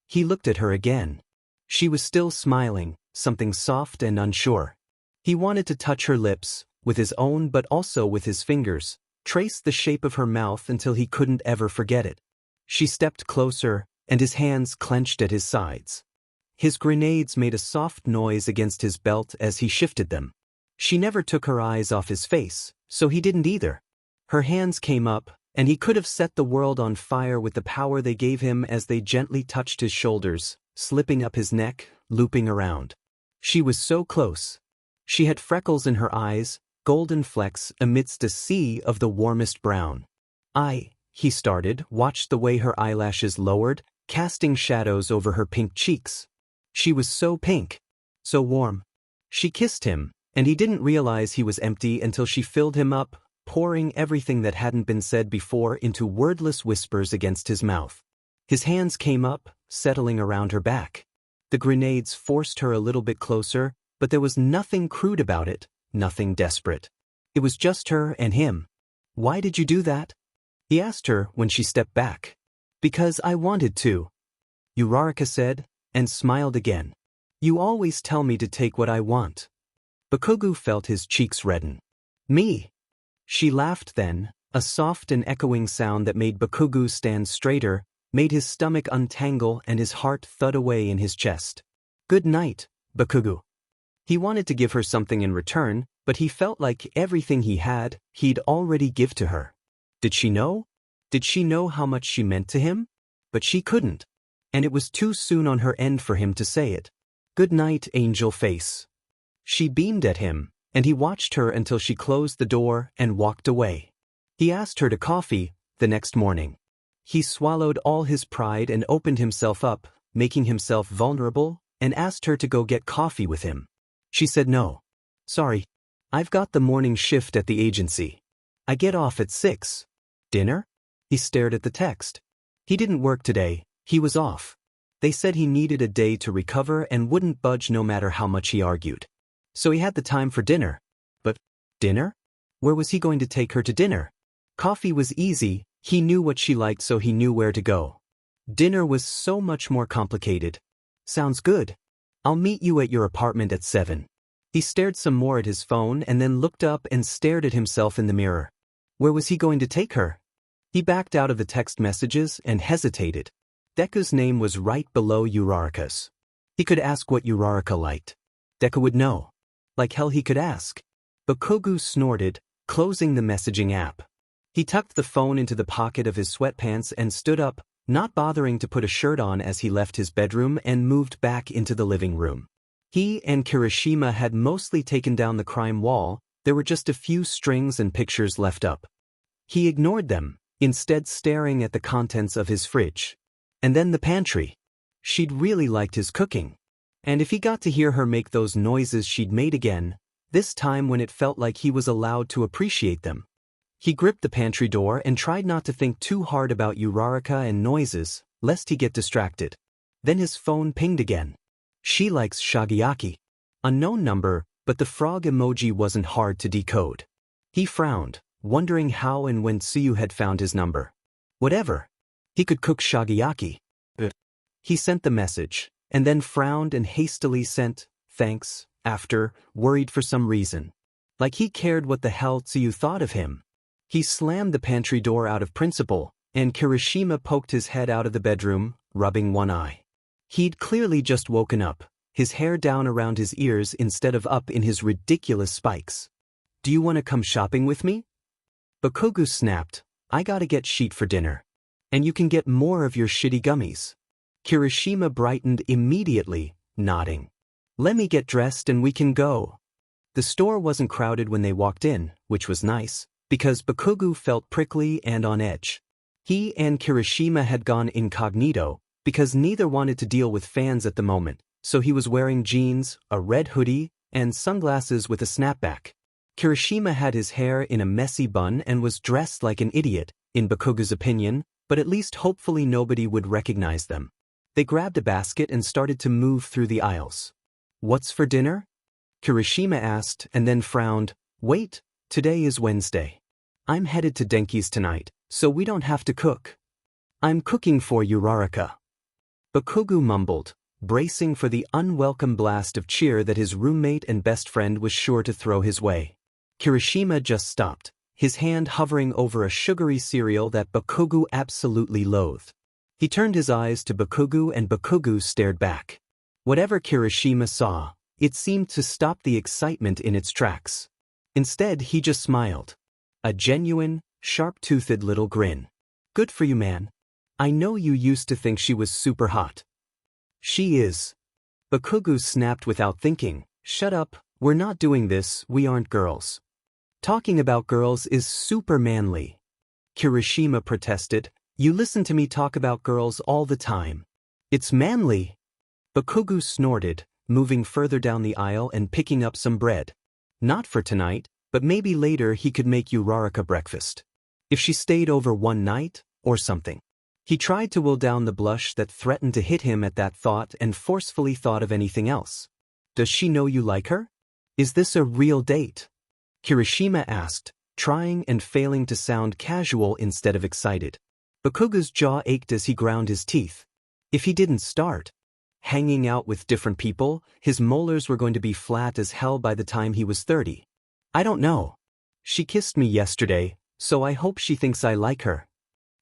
He looked at her again. She was still smiling, something soft and unsure. He wanted to touch her lips, with his own but also with his fingers, trace the shape of her mouth until he couldn't ever forget it. She stepped closer, and his hands clenched at his sides. His grenades made a soft noise against his belt as he shifted them. She never took her eyes off his face, so he didn't either. Her hands came up, and he could have set the world on fire with the power they gave him as they gently touched his shoulders, slipping up his neck, looping around. She was so close. She had freckles in her eyes, golden flecks amidst a sea of the warmest brown. He started, watched the way her eyelashes lowered, casting shadows over her pink cheeks. She was so pink, so warm. She kissed him, and he didn't realize he was empty until she filled him up, pouring everything that hadn't been said before into wordless whispers against his mouth. His hands came up, settling around her back. The grenades forced her a little bit closer, but there was nothing crude about it, nothing desperate. It was just her and him. "Why did you do that?" he asked her when she stepped back. "Because I wanted to," Uraraka said, and smiled again. "You always tell me to take what I want." Bakugo felt his cheeks redden. "Me?" She laughed then, a soft and echoing sound that made Bakugo stand straighter, made his stomach untangle and his heart thud away in his chest. "Good night, Bakugo." He wanted to give her something in return, but he felt like everything he had, he'd already give to her. Did she know? Did she know how much she meant to him? But she couldn't. And it was too soon on her end for him to say it. "Good night, angel face." She beamed at him, and he watched her until she closed the door and walked away. He asked her to coffee the next morning. He swallowed all his pride and opened himself up, making himself vulnerable, and asked her to go get coffee with him. She said no. "Sorry. I've got the morning shift at the agency. I get off at 6. Dinner?" He stared at the text. He didn't work today, he was off. They said he needed a day to recover and wouldn't budge no matter how much he argued. So he had the time for dinner. But dinner? Where was he going to take her to dinner? Coffee was easy, he knew what she liked so he knew where to go. Dinner was so much more complicated. "Sounds good. I'll meet you at your apartment at 7. He stared some more at his phone and then looked up and stared at himself in the mirror. Where was he going to take her? He backed out of the text messages and hesitated. Deku's name was right below Uraraka's. He could ask what Uraraka liked. Deku would know. Like hell he could ask. Bakugo snorted, closing the messaging app. He tucked the phone into the pocket of his sweatpants and stood up, not bothering to put a shirt on as he left his bedroom and moved back into the living room. He and Kirishima had mostly taken down the crime wall, there were just a few strings and pictures left up. He ignored them, instead staring at the contents of his fridge. And then the pantry. She'd really liked his cooking. And if he got to hear her make those noises she'd made again, this time when it felt like he was allowed to appreciate them. He gripped the pantry door and tried not to think too hard about Uraraka and noises, lest he get distracted. Then his phone pinged again. She likes shagiaki. Unknown number, but the frog emoji wasn't hard to decode. He frowned, wondering how and when Tsuyu had found his number. Whatever. He could cook shagiaki. He sent the message, and then frowned and hastily sent, "Thanks," after, worried for some reason. Like he cared what the hell Tsuyu thought of him. He slammed the pantry door out of principle, and Kirishima poked his head out of the bedroom, rubbing one eye. He'd clearly just woken up, his hair down around his ears instead of up in his ridiculous spikes. "Do you want to come shopping with me?" Bakugo snapped, "I gotta get sheet for dinner. And you can get more of your shitty gummies." Kirishima brightened immediately, nodding. "Let me get dressed and we can go." The store wasn't crowded when they walked in, which was nice, because Bakugo felt prickly and on edge. He and Kirishima had gone incognito, because neither wanted to deal with fans at the moment, so he was wearing jeans, a red hoodie, and sunglasses with a snapback. Kirishima had his hair in a messy bun and was dressed like an idiot, in Bakugo's opinion, but at least hopefully nobody would recognize them. They grabbed a basket and started to move through the aisles. "What's for dinner?" Kirishima asked and then frowned. "Wait, today is Wednesday. I'm headed to Denki's tonight, so we don't have to cook. I'm cooking for Uraraka." Bakugo mumbled, bracing for the unwelcome blast of cheer that his roommate and best friend was sure to throw his way. Kirishima just stopped, his hand hovering over a sugary cereal that Bakugo absolutely loathed. He turned his eyes to Bakugo and Bakugo stared back. Whatever Kirishima saw, it seemed to stop the excitement in its tracks. Instead, he just smiled. A genuine, sharp-toothed little grin. "Good for you, man. I know you used to think she was super hot." "She is." Bakugo snapped without thinking. "Shut up, we're not doing this, we aren't girls." Talking about girls is super manly. Kirishima protested. You listen to me talk about girls all the time. It's manly. Bakugu snorted, moving further down the aisle and picking up some bread. Not for tonight, but maybe later he could make Uraraka breakfast. If she stayed over one night, or something. He tried to will down the blush that threatened to hit him at that thought and forcefully thought of anything else. Does she know you like her? Is this a real date? Kirishima asked, trying and failing to sound casual instead of excited. Bakugu's jaw ached as he ground his teeth. If he didn't start hanging out with different people, his molars were going to be flat as hell by the time he was 30. I don't know. She kissed me yesterday, so I hope she thinks I like her.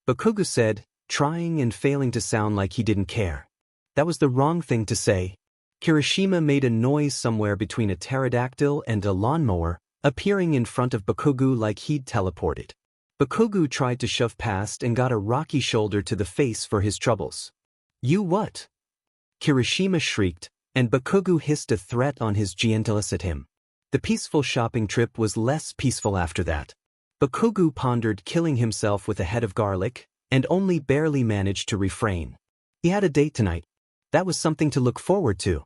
Bakugu said, trying and failing to sound like he didn't care. That was the wrong thing to say. Kirishima made a noise somewhere between a pterodactyl and a lawnmower, appearing in front of Bakugu like he'd teleported. Bakugu tried to shove past and got a rocky shoulder to the face for his troubles. You what? Kirishima shrieked, and Bakugu hissed a threat on his giantelis at him. The peaceful shopping trip was less peaceful after that. Bakugu pondered killing himself with a head of garlic, and only barely managed to refrain. He had a date tonight. That was something to look forward to.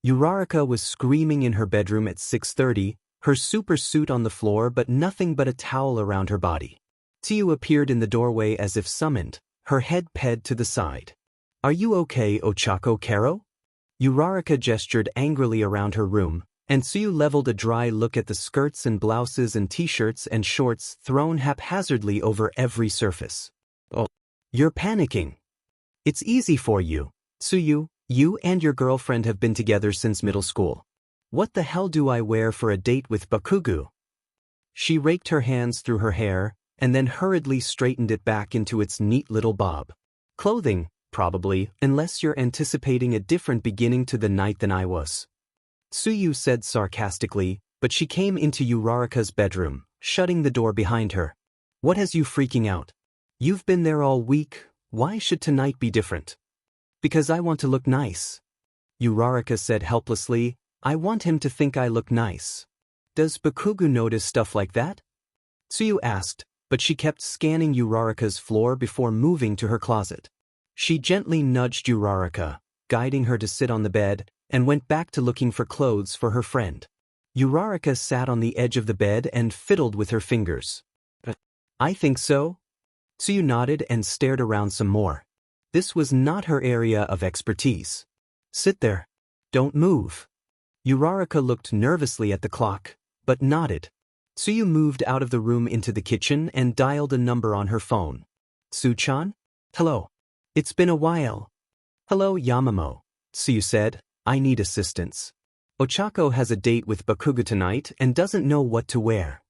Uraraka was screaming in her bedroom at 6:30, her super suit on the floor but nothing but a towel around her body. Tsuyu appeared in the doorway as if summoned, her head ped to the side. Are you okay, Ochako Karo? Uraraka gestured angrily around her room, and Tsuyu leveled a dry look at the skirts and blouses and t-shirts and shorts thrown haphazardly over every surface. Oh, you're panicking. It's easy for you, Tsuyu. You and your girlfriend have been together since middle school. What the hell do I wear for a date with Bakugu? She raked her hands through her hair, and then hurriedly straightened it back into its neat little bob. Clothing, probably, unless you're anticipating a different beginning to the night than I was. Tsuyu said sarcastically, but she came into Uraraka's bedroom, shutting the door behind her. What has you freaking out? You've been there all week, why should tonight be different? Because I want to look nice. Uraraka said helplessly, I want him to think I look nice. Does Bakugu notice stuff like that? Tsuyu asked, but she kept scanning Uraraka's floor before moving to her closet. She gently nudged Uraraka, guiding her to sit on the bed, and went back to looking for clothes for her friend. Uraraka sat on the edge of the bed and fiddled with her fingers. I think so. Tsuyu nodded and stared around some more. This was not her area of expertise. Sit there. Don't move. Uraraka looked nervously at the clock, but nodded. Tsuyu moved out of the room into the kitchen and dialed a number on her phone. Tsu-chan? Hello. It's been a while. Hello, Yamamo. Tsuyu said, I need assistance. Ochako has a date with Bakugu tonight and doesn't know what to wear.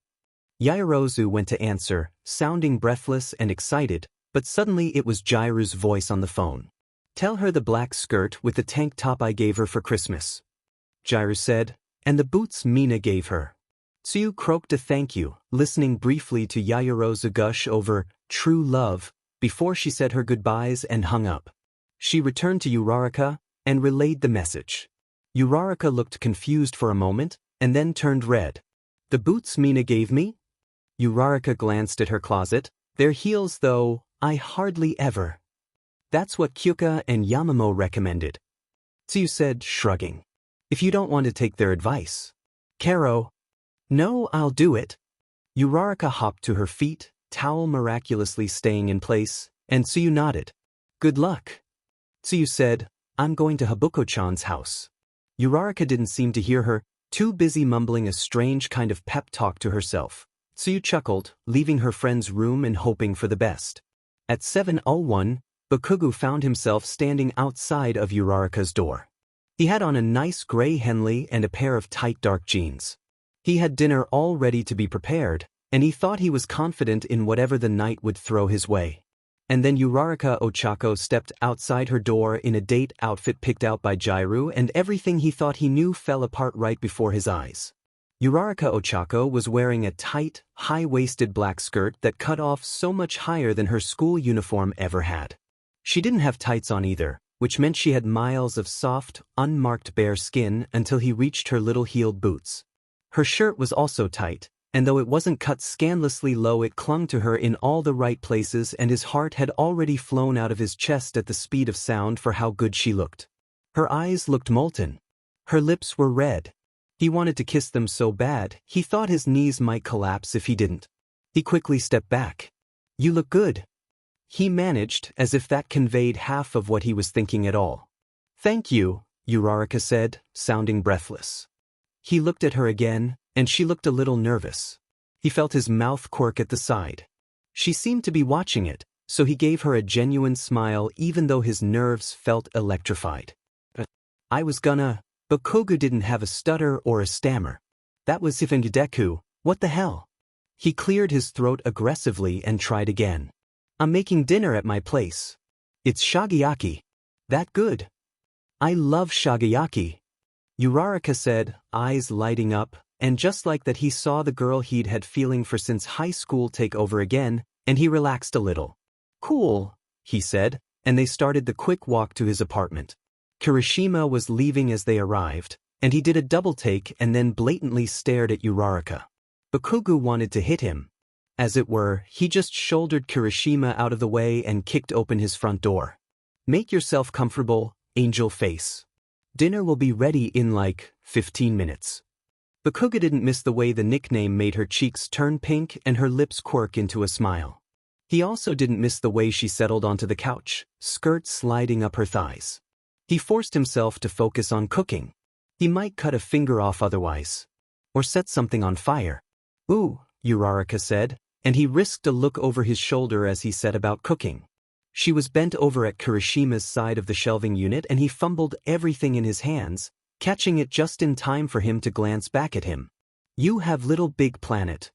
Yaoyorozu went to answer, sounding breathless and excited, but suddenly it was Jairu's voice on the phone. Tell her the black skirt with the tank top I gave her for Christmas. Jairu said, and the boots Mina gave her. Tsuyu croaked a thank you, listening briefly to Yaoyorozu gush over true love before she said her goodbyes and hung up. She returned to Uraraka and relayed the message. Uraraka looked confused for a moment and then turned red. The boots Mina gave me? Uraraka glanced at her closet. Their heels though, I hardly ever. That's what Kyuka and Yamamo recommended. Tsuyu said, shrugging. If you don't want to take their advice. Karo. No, I'll do it. Uraraka hopped to her feet, towel miraculously staying in place, and Tsuyu nodded. Good luck. Tsuyu said, I'm going to Habuko-chan's house. Uraraka didn't seem to hear her, too busy mumbling a strange kind of pep talk to herself. Tsuyu chuckled, leaving her friend's room and hoping for the best. At 7:01, Bakugu found himself standing outside of Uraraka's door. He had on a nice gray Henley and a pair of tight dark jeans. He had dinner all ready to be prepared, and he thought he was confident in whatever the night would throw his way. And then Uraraka Ochako stepped outside her door in a date outfit picked out by Jairu, and everything he thought he knew fell apart right before his eyes. Uraraka Ochako was wearing a tight, high-waisted black skirt that cut off so much higher than her school uniform ever had. She didn't have tights on either, which meant she had miles of soft, unmarked bare skin until he reached her little heeled boots. Her shirt was also tight, and though it wasn't cut scandalously low, it clung to her in all the right places, and his heart had already flown out of his chest at the speed of sound for how good she looked. Her eyes looked molten. Her lips were red. He wanted to kiss them so bad, he thought his knees might collapse if he didn't. He quickly stepped back. "You look good." He managed, as if that conveyed half of what he was thinking at all. "Thank you," Uraraka said, sounding breathless. He looked at her again, and she looked a little nervous. He felt his mouth quirk at the side. She seemed to be watching it, so he gave her a genuine smile even though his nerves felt electrified. "I was gonna," but Kogu didn't have a stutter or a stammer. "That was even Deku, what the hell?" He cleared his throat aggressively and tried again. "I'm making dinner at my place. It's shagiyaki. That good?" "I love shagiyaki," Uraraka said, eyes lighting up, and just like that he saw the girl he'd had feeling for since high school take over again, and he relaxed a little. "Cool," he said, and they started the quick walk to his apartment. Kirishima was leaving as they arrived, and he did a double take and then blatantly stared at Uraraka. Bakugu wanted to hit him. As it were, he just shouldered Kirishima out of the way and kicked open his front door. "Make yourself comfortable, angel face. Dinner will be ready in like 15 minutes. Bakuga didn't miss the way the nickname made her cheeks turn pink and her lips quirk into a smile. He also didn't miss the way she settled onto the couch, skirt sliding up her thighs. He forced himself to focus on cooking. He might cut a finger off otherwise. Or set something on fire. "Ooh," Uraraka said, and he risked a look over his shoulder as he set about cooking. She was bent over at Kirishima's side of the shelving unit and he fumbled everything in his hands, catching it just in time for him to glance back at him. "You have Little Big Planet."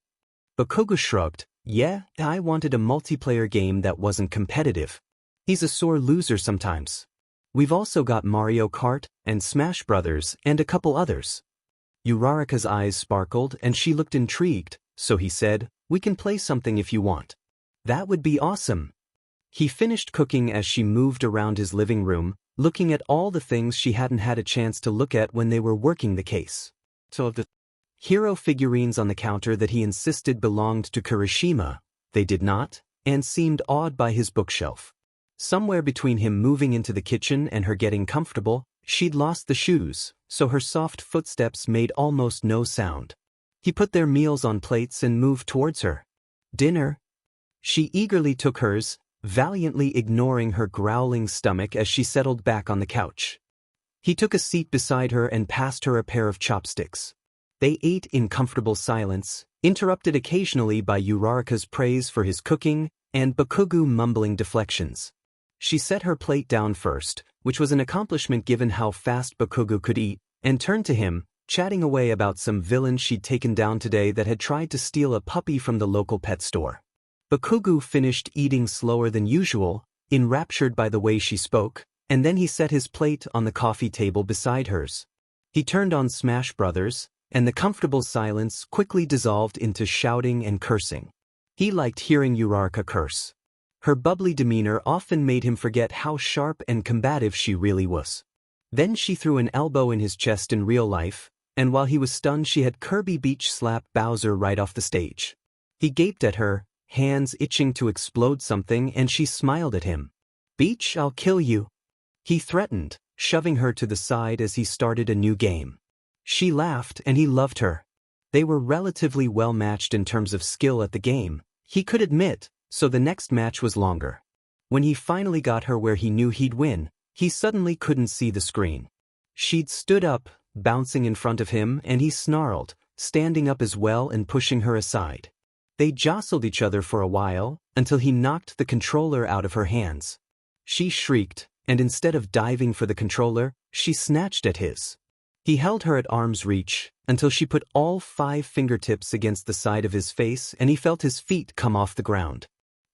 Bakuga shrugged. "Yeah, I wanted a multiplayer game that wasn't competitive. He's a sore loser sometimes. We've also got Mario Kart, and Smash Brothers, and a couple others." Uraraka's eyes sparkled and she looked intrigued, so he said, "We can play something if you want." "That would be awesome." He finished cooking as she moved around his living room, looking at all the things she hadn't had a chance to look at when they were working the case. So of the hero figurines on the counter that he insisted belonged to Kirishima, they did not, and seemed awed by his bookshelf. Somewhere between him moving into the kitchen and her getting comfortable, she'd lost the shoes, so her soft footsteps made almost no sound. He put their meals on plates and moved towards her. "Dinner?" She eagerly took hers, valiantly ignoring her growling stomach as she settled back on the couch. He took a seat beside her and passed her a pair of chopsticks. They ate in comfortable silence, interrupted occasionally by Uraraka's praise for his cooking and Bakugu mumbling deflections. She set her plate down first, which was an accomplishment given how fast Bakugu could eat, and turned to him, chatting away about some villain she'd taken down today that had tried to steal a puppy from the local pet store. Bakugu finished eating slower than usual, enraptured by the way she spoke, and then he set his plate on the coffee table beside hers. He turned on Smash Brothers, and the comfortable silence quickly dissolved into shouting and cursing. He liked hearing Uraraka curse. Her bubbly demeanor often made him forget how sharp and combative she really was. Then she threw an elbow in his chest in real life, and while he was stunned she had Kirby Beach slap Bowser right off the stage. He gaped at her, hands itching to explode something, and she smiled at him. "Beach, I'll kill you," he threatened, shoving her to the side as he started a new game. She laughed and he loved her. They were relatively well matched in terms of skill at the game, he could admit, so the next match was longer. When he finally got her where he knew he'd win, he suddenly couldn't see the screen. She'd stood up, bouncing in front of him, and he snarled, standing up as well and pushing her aside. They jostled each other for a while, until he knocked the controller out of her hands. She shrieked, and instead of diving for the controller, she snatched at his. He held her at arm's reach, until she put all 5 fingertips against the side of his face and he felt his feet come off the ground.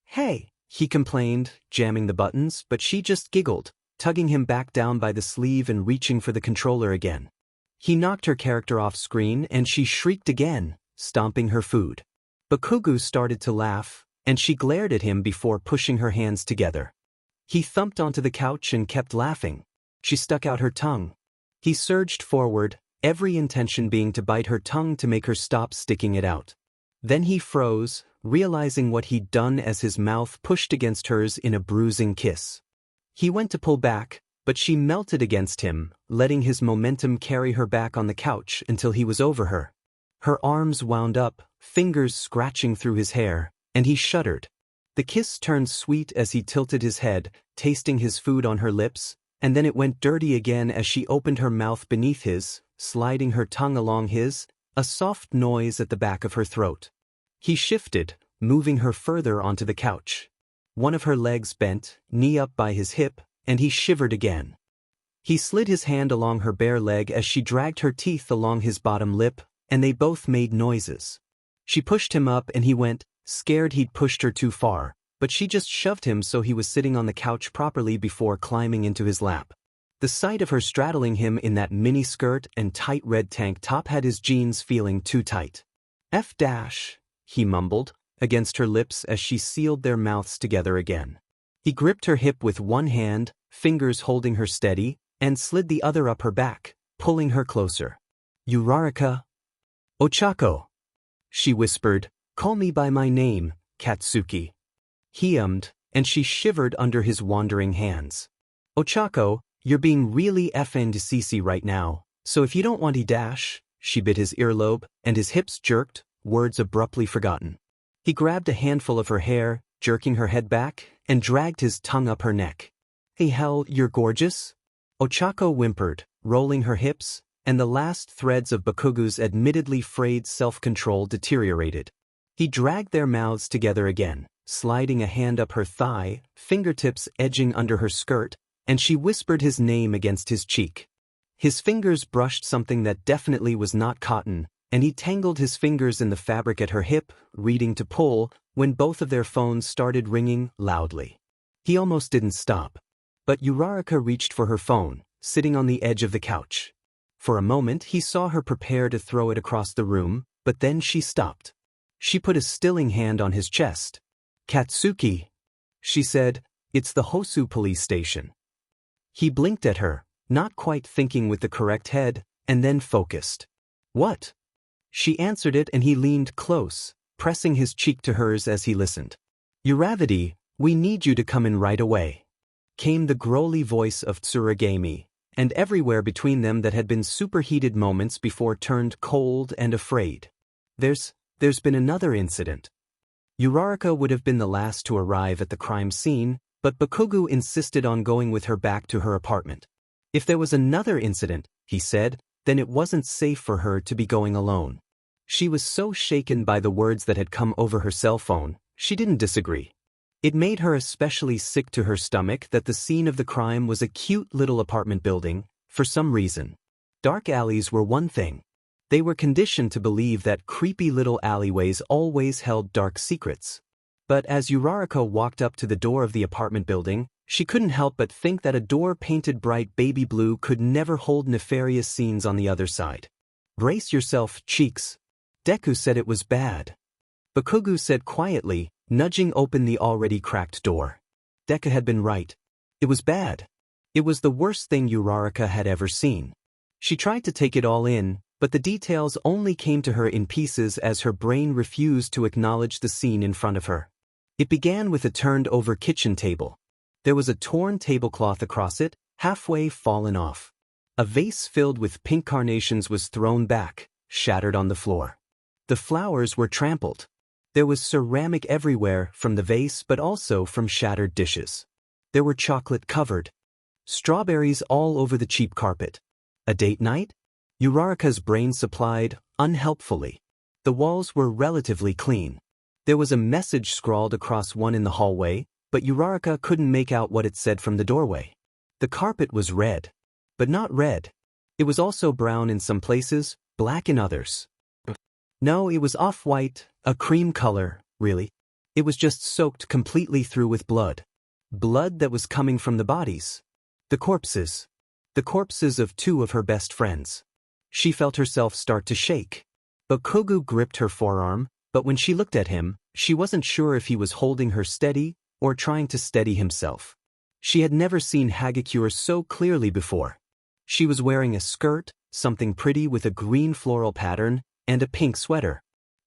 "Hey," he complained, jamming the buttons, but she just giggled, tugging him back down by the sleeve and reaching for the controller again. He knocked her character off screen and she shrieked again, stomping her food. Bakugu started to laugh, and she glared at him before pushing her hands together. He thumped onto the couch and kept laughing. She stuck out her tongue. He surged forward, every intention being to bite her tongue to make her stop sticking it out. Then he froze, realizing what he'd done as his mouth pushed against hers in a bruising kiss. He went to pull back, but she melted against him, letting his momentum carry her back on the couch until he was over her. Her arms wound up, fingers scratching through his hair, and he shuddered. The kiss turned sweet as he tilted his head, tasting his food on her lips, and then it went dirty again as she opened her mouth beneath his, sliding her tongue along his, a soft noise at the back of her throat. He shifted, moving her further onto the couch. One of her legs bent, knee up by his hip, and he shivered again. He slid his hand along her bare leg as she dragged her teeth along his bottom lip, and they both made noises. She pushed him up and he went, scared he'd pushed her too far, but she just shoved him so he was sitting on the couch properly before climbing into his lap. The sight of her straddling him in that mini skirt and tight red tank top had his jeans feeling too tight. F dash, he mumbled, against her lips as she sealed their mouths together again. He gripped her hip with one hand, fingers holding her steady, and slid the other up her back, pulling her closer. Uraraka. Ochako. She whispered, call me by my name, Katsuki. He ummed, and she shivered under his wandering hands. Ochako, you're being really FNDCC right now, so if you don't want dash, she bit his earlobe, and his hips jerked, words abruptly forgotten. He grabbed a handful of her hair, jerking her head back, and dragged his tongue up her neck. Hey hell, you're gorgeous? Ochako whimpered, rolling her hips, and the last threads of Bakugu's admittedly frayed self-control deteriorated. He dragged their mouths together again, sliding a hand up her thigh, fingertips edging under her skirt, and she whispered his name against his cheek. His fingers brushed something that definitely was not cotton, and he tangled his fingers in the fabric at her hip, reading to pull, when both of their phones started ringing loudly. He almost didn't stop. But Uraraka reached for her phone, sitting on the edge of the couch. For a moment he saw her prepare to throw it across the room, but then she stopped. She put a stilling hand on his chest. Katsuki, she said, it's the Hosu police station. He blinked at her, not quite thinking with the correct head, and then focused. What? She answered it and he leaned close, pressing his cheek to hers as he listened. Uravity, we need you to come in right away. Came the growly voice of Tsuragami, and everywhere between them that had been superheated moments before turned cold and afraid. There's been another incident. Uraraka would have been the last to arrive at the crime scene, but Bakugu insisted on going with her back to her apartment. If there was another incident, he said, then it wasn't safe for her to be going alone. She was so shaken by the words that had come over her cell phone, she didn't disagree. It made her especially sick to her stomach that the scene of the crime was a cute little apartment building, for some reason. Dark alleys were one thing. They were conditioned to believe that creepy little alleyways always held dark secrets. But as Uraraka walked up to the door of the apartment building, she couldn't help but think that a door painted bright baby blue could never hold nefarious scenes on the other side. Brace yourself, cheeks. Deku said it was bad. Bakugu said quietly, nudging open the already cracked door. Deku had been right. It was bad. It was the worst thing Uraraka had ever seen. She tried to take it all in, but the details only came to her in pieces as her brain refused to acknowledge the scene in front of her. It began with a turned-over kitchen table. There was a torn tablecloth across it, halfway fallen off. A vase filled with pink carnations was thrown back, shattered on the floor. The flowers were trampled. There was ceramic everywhere from the vase but also from shattered dishes. There were chocolate-covered strawberries all over the cheap carpet. A date night? Uraraka's brain supplied, unhelpfully. The walls were relatively clean. There was a message scrawled across one in the hallway, but Uraraka couldn't make out what it said from the doorway. The carpet was red. But not red. It was also brown in some places, black in others. No, it was off-white, a cream color, really. It was just soaked completely through with blood. Blood that was coming from the bodies. The corpses. The corpses of two of her best friends. She felt herself start to shake. Bakugu gripped her forearm, but when she looked at him, she wasn't sure if he was holding her steady or trying to steady himself. She had never seen Hagakure so clearly before. She was wearing a skirt, something pretty with a green floral pattern, and a pink sweater.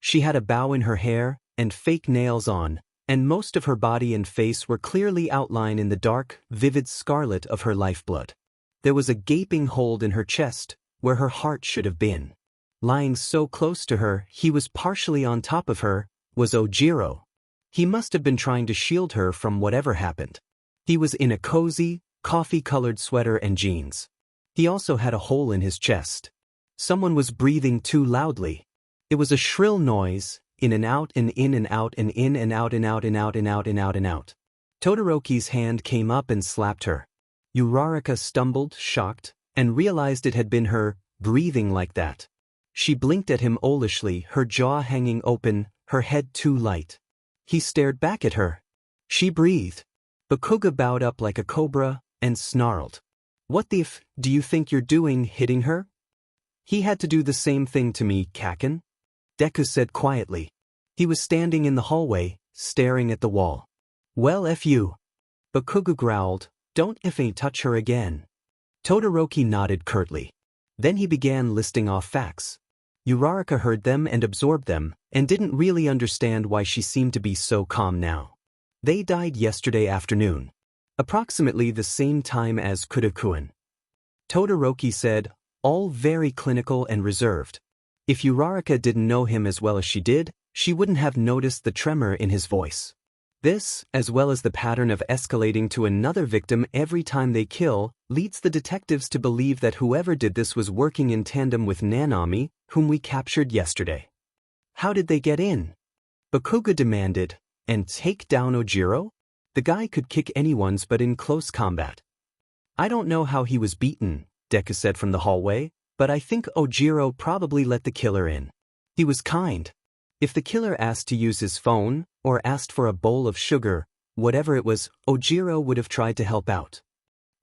She had a bow in her hair and fake nails on, and most of her body and face were clearly outlined in the dark, vivid scarlet of her lifeblood. There was a gaping hole in her chest, where her heart should have been. Lying so close to her, he was partially on top of her, was Ojiro. He must have been trying to shield her from whatever happened. He was in a cozy, coffee-colored sweater and jeans. He also had a hole in his chest. Someone was breathing too loudly. It was a shrill noise, in and out and in and out and in and out and out and out and out and out and out. Todoroki's hand came up and slapped her. Uraraka stumbled, shocked, and realized it had been her, breathing like that. She blinked at him owlishly, her jaw hanging open, her head too light. He stared back at her. She breathed. Bakuga bowed up like a cobra, and snarled. "What the f do you think you're doing, hitting her?" "He had to do the same thing to me, Kaken," Deku said quietly. He was standing in the hallway, staring at the wall. "Well, F you." Bakuga growled, "Don't effing touch her again." Todoroki nodded curtly. Then he began listing off facts. Uraraka heard them and absorbed them, and didn't really understand why she seemed to be so calm now. They died yesterday afternoon. Approximately the same time as Kudakuen. Todoroki said, all very clinical and reserved. If Uraraka didn't know him as well as she did, she wouldn't have noticed the tremor in his voice. This, as well as the pattern of escalating to another victim every time they kill, leads the detectives to believe that whoever did this was working in tandem with Nanami, whom we captured yesterday. How did they get in? Bakuga demanded, and take down Ojiro? The guy could kick anyone's but in close combat. I don't know how he was beaten, Deku said from the hallway, but I think Ojiro probably let the killer in. He was kind. If the killer asked to use his phone, or asked for a bowl of sugar, whatever it was, Ojiro would have tried to help out.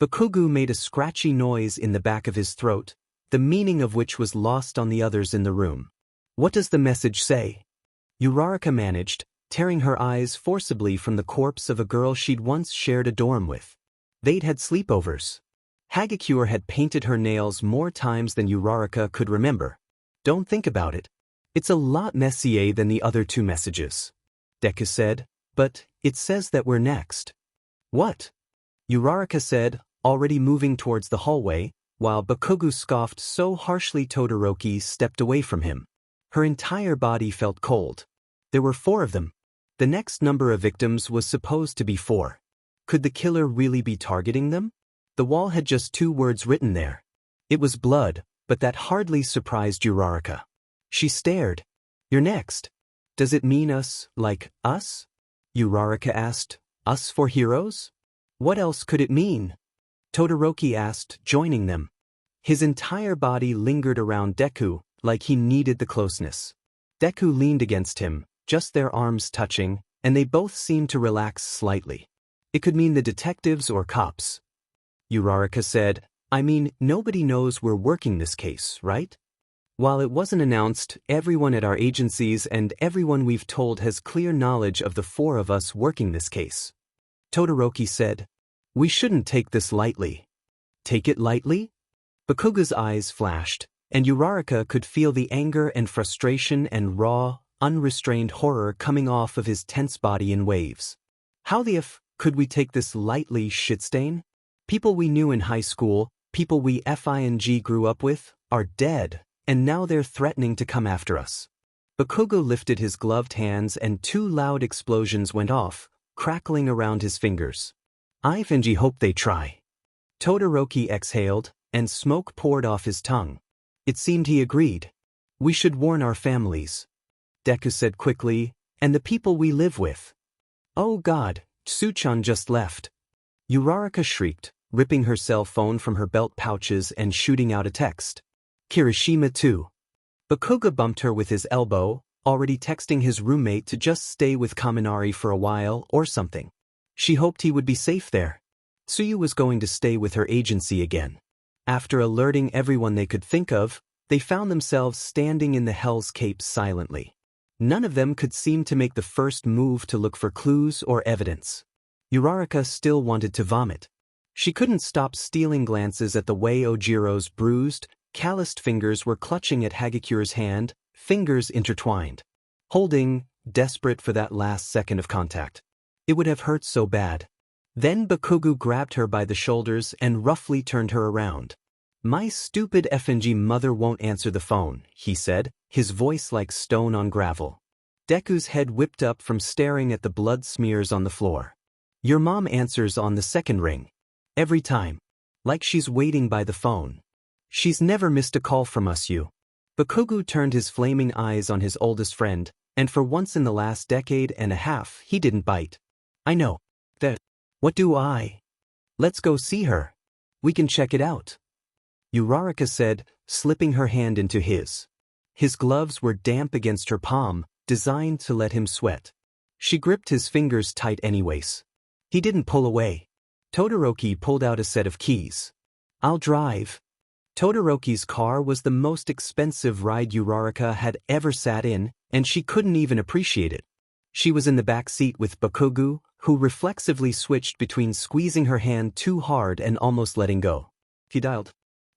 Bakugu made a scratchy noise in the back of his throat, the meaning of which was lost on the others in the room. What does the message say? Uraraka managed, tearing her eyes forcibly from the corpse of a girl she'd once shared a dorm with. They'd had sleepovers. Hagakure had painted her nails more times than Uraraka could remember. Don't think about it. It's a lot messier than the other two messages, Deku said, but it says that we're next. What? Uraraka said, already moving towards the hallway, while Bakugu scoffed so harshly Todoroki stepped away from him. Her entire body felt cold. There were 4 of them. The next number of victims was supposed to be 4. Could the killer really be targeting them? The wall had just 2 words written there. It was blood, but that hardly surprised Uraraka. She stared. You're next. Does it mean us, like us? Uraraka asked. Us for heroes? What else could it mean? Todoroki asked, joining them. His entire body lingered around Deku, like he needed the closeness. Deku leaned against him, just their arms touching, and they both seemed to relax slightly. It could mean the detectives or cops. Uraraka said, I mean, nobody knows we're working this case, right? While it wasn't announced, everyone at our agencies and everyone we've told has clear knowledge of the 4 of us working this case. Todoroki said, we shouldn't take this lightly. Take it lightly? Bakuga's eyes flashed, and Uraraka could feel the anger and frustration and raw, unrestrained horror coming off of his tense body in waves. How the f could we take this lightly, shitstain? People we knew in high school, people we FING grew up with, are dead. And now they're threatening to come after us. Bakugo lifted his gloved hands and 2 loud explosions went off, crackling around his fingers. I hope they try. Todoroki exhaled, and smoke poured off his tongue. It seemed he agreed. We should warn our families, Deku said quickly, and the people we live with. Oh God, Tsuchan just left. Uraraka shrieked, ripping her cell phone from her belt pouches and shooting out a text. Kirishima too. Bakuga bumped her with his elbow, already texting his roommate to just stay with Kaminari for a while or something. She hoped he would be safe there. Tsuyu was going to stay with her agency again. After alerting everyone they could think of, they found themselves standing in the Hell's Cape silently. None of them could seem to make the first move to look for clues or evidence. Uraraka still wanted to vomit. She couldn't stop stealing glances at the way Ojiro's bruised, calloused fingers were clutching at Hagakure's hand, fingers intertwined. holding, desperate for that last second of contact. It would have hurt so bad. Then Bakugo grabbed her by the shoulders and roughly turned her around. "My stupid FNG mother won't answer the phone," he said, his voice like stone on gravel. Deku's head whipped up from staring at the blood smears on the floor. "Your mom answers on the second ring. Every time. Like she's waiting by the phone. She's never missed a call from us, you." Bakugo turned his flaming eyes on his oldest friend, and for once in the last decade and a half he didn't bite. "I know. That. What do I? Let's go see her. We can check it out," Uraraka said, slipping her hand into his. His gloves were damp against her palm, designed to let him sweat. She gripped his fingers tight anyways. He didn't pull away. Todoroki pulled out a set of keys. "I'll drive." Todoroki's car was the most expensive ride Uraraka had ever sat in, and she couldn't even appreciate it. She was in the back seat with Bakugo, who reflexively switched between squeezing her hand too hard and almost letting go. He dialed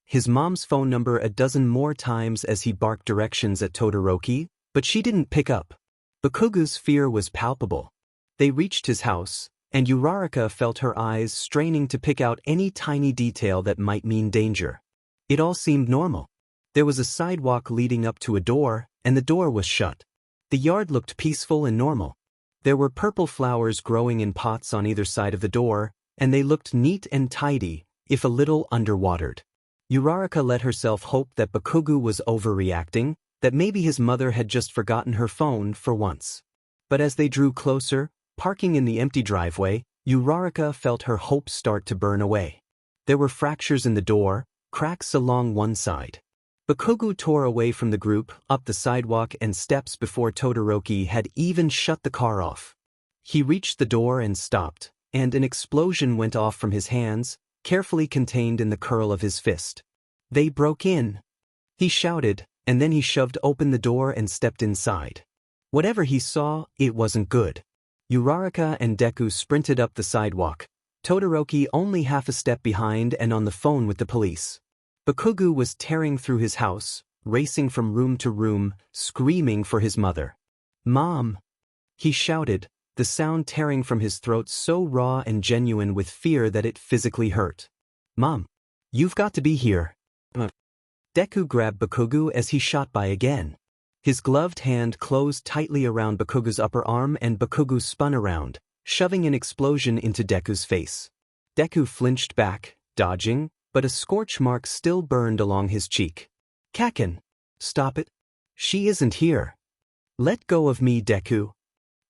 his mom's phone number a dozen more times as he barked directions at Todoroki, but she didn't pick up. Bakugo's fear was palpable. They reached his house, and Uraraka felt her eyes straining to pick out any tiny detail that might mean danger. It all seemed normal. There was a sidewalk leading up to a door, and the door was shut. The yard looked peaceful and normal. There were purple flowers growing in pots on either side of the door, and they looked neat and tidy, if a little underwatered. Uraraka let herself hope that Bakugo was overreacting, that maybe his mother had just forgotten her phone for once. But as they drew closer, parking in the empty driveway, Uraraka felt her hopes start to burn away. There were fractures in the door, cracks along one side. Bakugo tore away from the group, up the sidewalk and steps before Todoroki had even shut the car off. He reached the door and stopped, and an explosion went off from his hands, carefully contained in the curl of his fist. "They broke in!" he shouted, and then he shoved open the door and stepped inside. Whatever he saw, it wasn't good. Uraraka and Deku sprinted up the sidewalk, Todoroki only half a step behind and on the phone with the police. Bakugo was tearing through his house, racing from room to room, screaming for his mother. "Mom!" he shouted, the sound tearing from his throat so raw and genuine with fear that it physically hurt. "Mom! You've got to be here!" Deku grabbed Bakugo as he shot by again. His gloved hand closed tightly around Bakugo's upper arm and Bakugo spun around, shoving an explosion into Deku's face. Deku flinched back, dodging, but a scorch mark still burned along his cheek. "Kaken! Stop it! She isn't here!" "Let go of me, Deku!"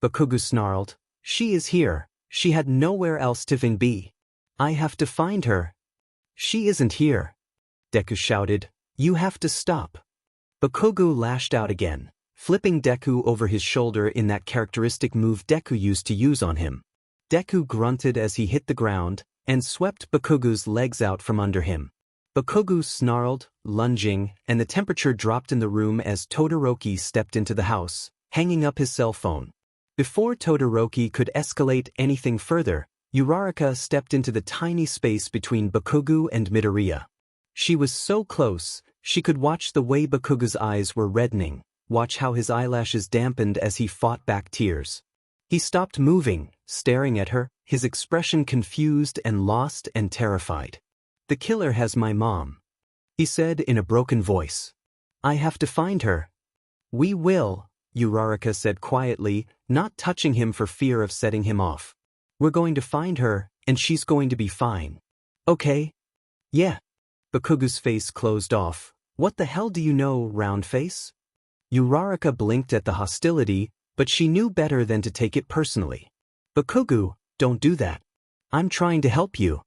Bakugo snarled. "She is here. She had nowhere else to be. I have to find her." "She isn't here!" Deku shouted. "You have to stop." Bakugo lashed out again, flipping Deku over his shoulder in that characteristic move Deku used to use on him. Deku grunted as he hit the ground, and swept Bakugo's legs out from under him. Bakugo snarled, lunging, and the temperature dropped in the room as Todoroki stepped into the house, hanging up his cell phone. Before Todoroki could escalate anything further, Uraraka stepped into the tiny space between Bakugo and Midoriya. She was so close, she could watch the way Bakugo's eyes were reddening, watch how his eyelashes dampened as he fought back tears. He stopped moving, staring at her, his expression confused and lost and terrified. "The killer has my mom," he said in a broken voice. "I have to find her." "We will," Uraraka said quietly, not touching him for fear of setting him off. "We're going to find her, and she's going to be fine. Okay?" "Yeah." Bakugo's face closed off. "What the hell do you know, round face?" Uraraka blinked at the hostility, but she knew better than to take it personally. "Bakugo, don't do that. I'm trying to help you."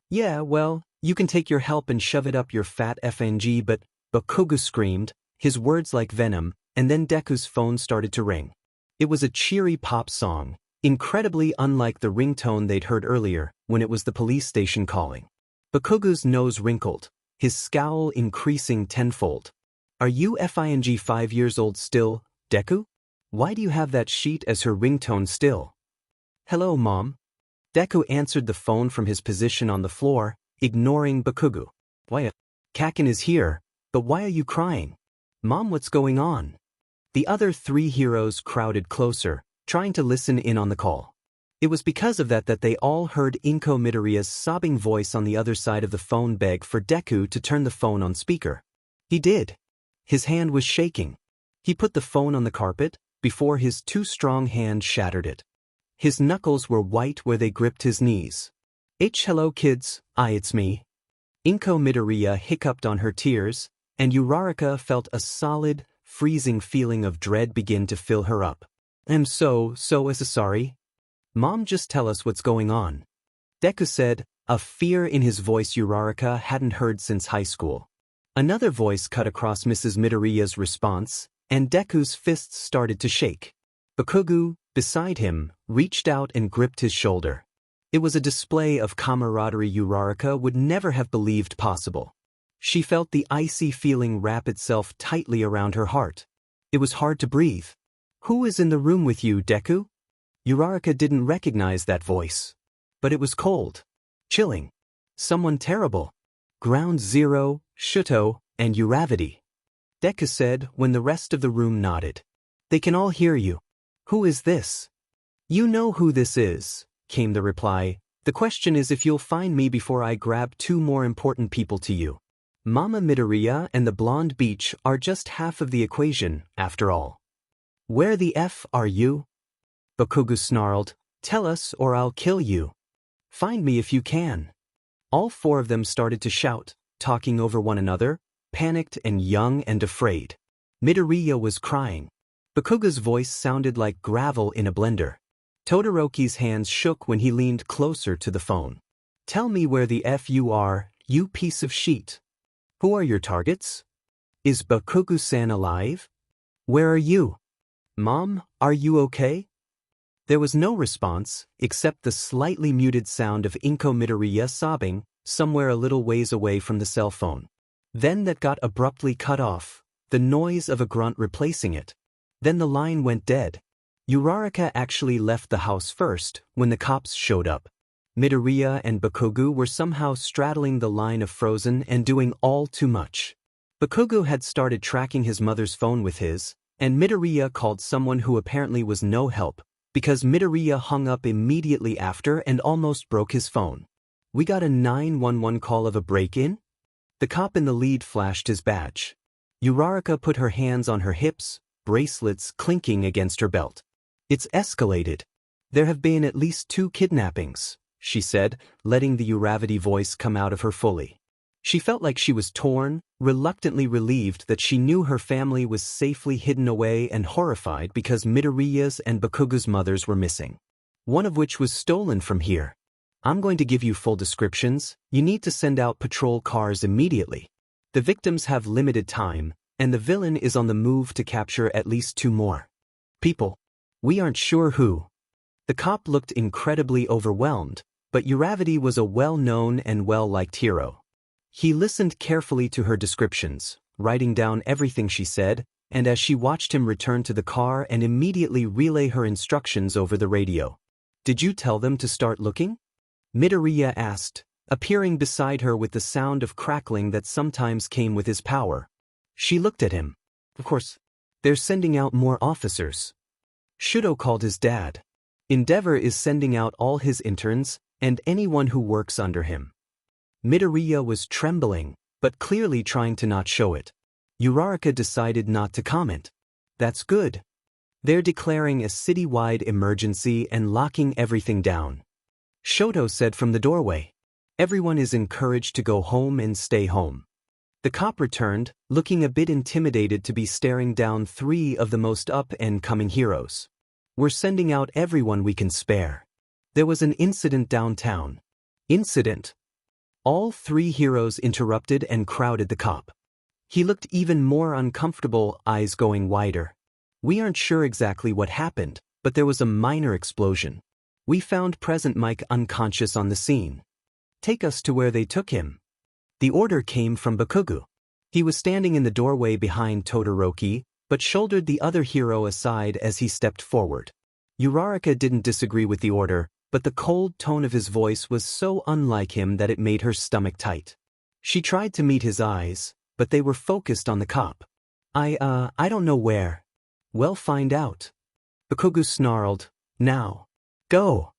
"Yeah, well, you can take your help and shove it up your fat FNG, but," Bakugo screamed, his words like venom, and then Deku's phone started to ring. It was a cheery pop song, incredibly unlike the ringtone they'd heard earlier, when it was the police station calling. Bakugo's nose wrinkled, his scowl increasing tenfold. "Are you FING 5 years old still, Deku? Why do you have that sheet as her ringtone still?" "Hello, Mom." Deku answered the phone from his position on the floor, ignoring Bakugo. "Why, Kaken is here, but why are you crying? Mom, what's going on?" The other three heroes crowded closer, trying to listen in on the call. It was because of that they all heard Inko Midoriya's sobbing voice on the other side of the phone beg for Deku to turn the phone on speaker. He did. His hand was shaking. He put the phone on the carpet, before his too strong hand shattered it. His knuckles were white where they gripped his knees. Hello kids, it's me. Inko Midoriya hiccuped on her tears, and Uraraka felt a solid, freezing feeling of dread begin to fill her up. I'm so sorry. Mom, just tell us what's going on. Deku said, a fear in his voice Uraraka hadn't heard since high school. Another voice cut across Mrs. Midoriya's response, and Deku's fists started to shake. Bakugo, beside him, reached out and gripped his shoulder. It was a display of camaraderie Uraraka would never have believed possible. She felt the icy feeling wrap itself tightly around her heart. It was hard to breathe. Who is in the room with you, Deku? Uraraka didn't recognize that voice. But it was cold. Chilling. Someone terrible. Ground Zero, Shuto, and Uravity. Deku said when the rest of the room nodded. They can all hear you. Who is this? You know who this is, came the reply. The question is if you'll find me before I grab two more important people to you. Mama Midoriya and the blonde beach are just half of the equation, after all. Where the F are you? Bakugo snarled, tell us or I'll kill you. Find me if you can. All four of them started to shout, talking over one another, panicked and young and afraid. Midoriya was crying. Bakugo's voice sounded like gravel in a blender. Todoroki's hands shook when he leaned closer to the phone. Tell me where the F you are, you piece of shit. Who are your targets? Is Bakugo-san alive? Where are you? Mom, are you okay? There was no response, except the slightly muted sound of Inko Midoriya sobbing, somewhere a little ways away from the cell phone. Then that got abruptly cut off, the noise of a grunt replacing it. Then the line went dead. Uraraka actually left the house first, when the cops showed up. Midoriya and Bakugo were somehow straddling the line of frozen and doing all too much. Bakugo had started tracking his mother's phone with his, and Midoriya called someone who apparently was no help, because Midoriya hung up immediately after and almost broke his phone. We got a 911 call of a break-in? The cop in the lead flashed his badge. Uraraka put her hands on her hips, bracelets clinking against her belt. It's escalated. There have been at least 2 kidnappings, she said, letting the Uravity voice come out of her fully. She felt like she was torn, reluctantly relieved that she knew her family was safely hidden away and horrified because Midoriya's and Bakugo's mothers were missing. One of which was stolen from here. I'm going to give you full descriptions. You need to send out patrol cars immediately. The victims have limited time, and the villain is on the move to capture at least 2 more people. We aren't sure who. The cop looked incredibly overwhelmed, but Uravity was a well-known and well-liked hero. He listened carefully to her descriptions, writing down everything she said, and as she watched him return to the car and immediately relay her instructions over the radio. Did you tell them to start looking? Midoriya asked, appearing beside her with the sound of crackling that sometimes came with his power. She looked at him. Of course. They're sending out more officers. Shuto called his dad. Endeavor is sending out all his interns, and anyone who works under him. Midoriya was trembling, but clearly trying to not show it. Uraraka decided not to comment. That's good. They're declaring a citywide emergency and locking everything down. Shoto said from the doorway. Everyone is encouraged to go home and stay home. The cop returned, looking a bit intimidated to be staring down 3 of the most up-and-coming heroes. We're sending out everyone we can spare. There was an incident downtown. Incident? All 3 heroes interrupted and crowded the cop. He looked even more uncomfortable, eyes going wider. We aren't sure exactly what happened, but there was a minor explosion. We found Present Mike unconscious on the scene. Take us to where they took him. The order came from Bakugo. He was standing in the doorway behind Todoroki, but shouldered the other hero aside as he stepped forward. Uraraka didn't disagree with the order, but the cold tone of his voice was so unlike him that it made her stomach tight. She tried to meet his eyes, but they were focused on the cop. I don't know where. Well, find out. Bakugo snarled. Now. Go.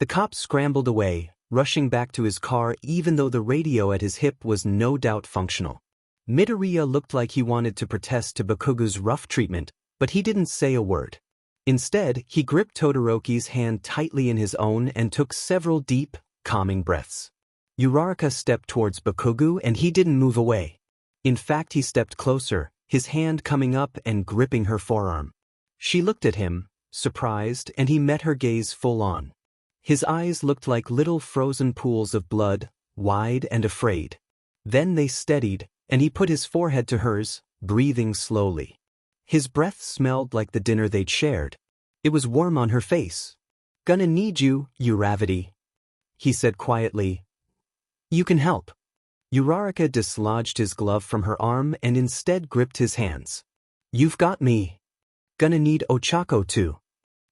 The cop scrambled away, rushing back to his car even though the radio at his hip was no doubt functional. Midoriya looked like he wanted to protest to Bakugo's rough treatment, but he didn't say a word. Instead, he gripped Todoroki's hand tightly in his own and took several deep, calming breaths. Uraraka stepped towards Bakugo and he didn't move away. In fact, he stepped closer, his hand coming up and gripping her forearm. She looked at him, surprised, and he met her gaze full on. His eyes looked like little frozen pools of blood, wide and afraid. Then they steadied, and he put his forehead to hers, breathing slowly. His breath smelled like the dinner they'd shared. It was warm on her face. Gonna need you, Uravity, he said quietly. You can help. Uraraka dislodged his glove from her arm and instead gripped his hands. You've got me. Gonna need Ochako too,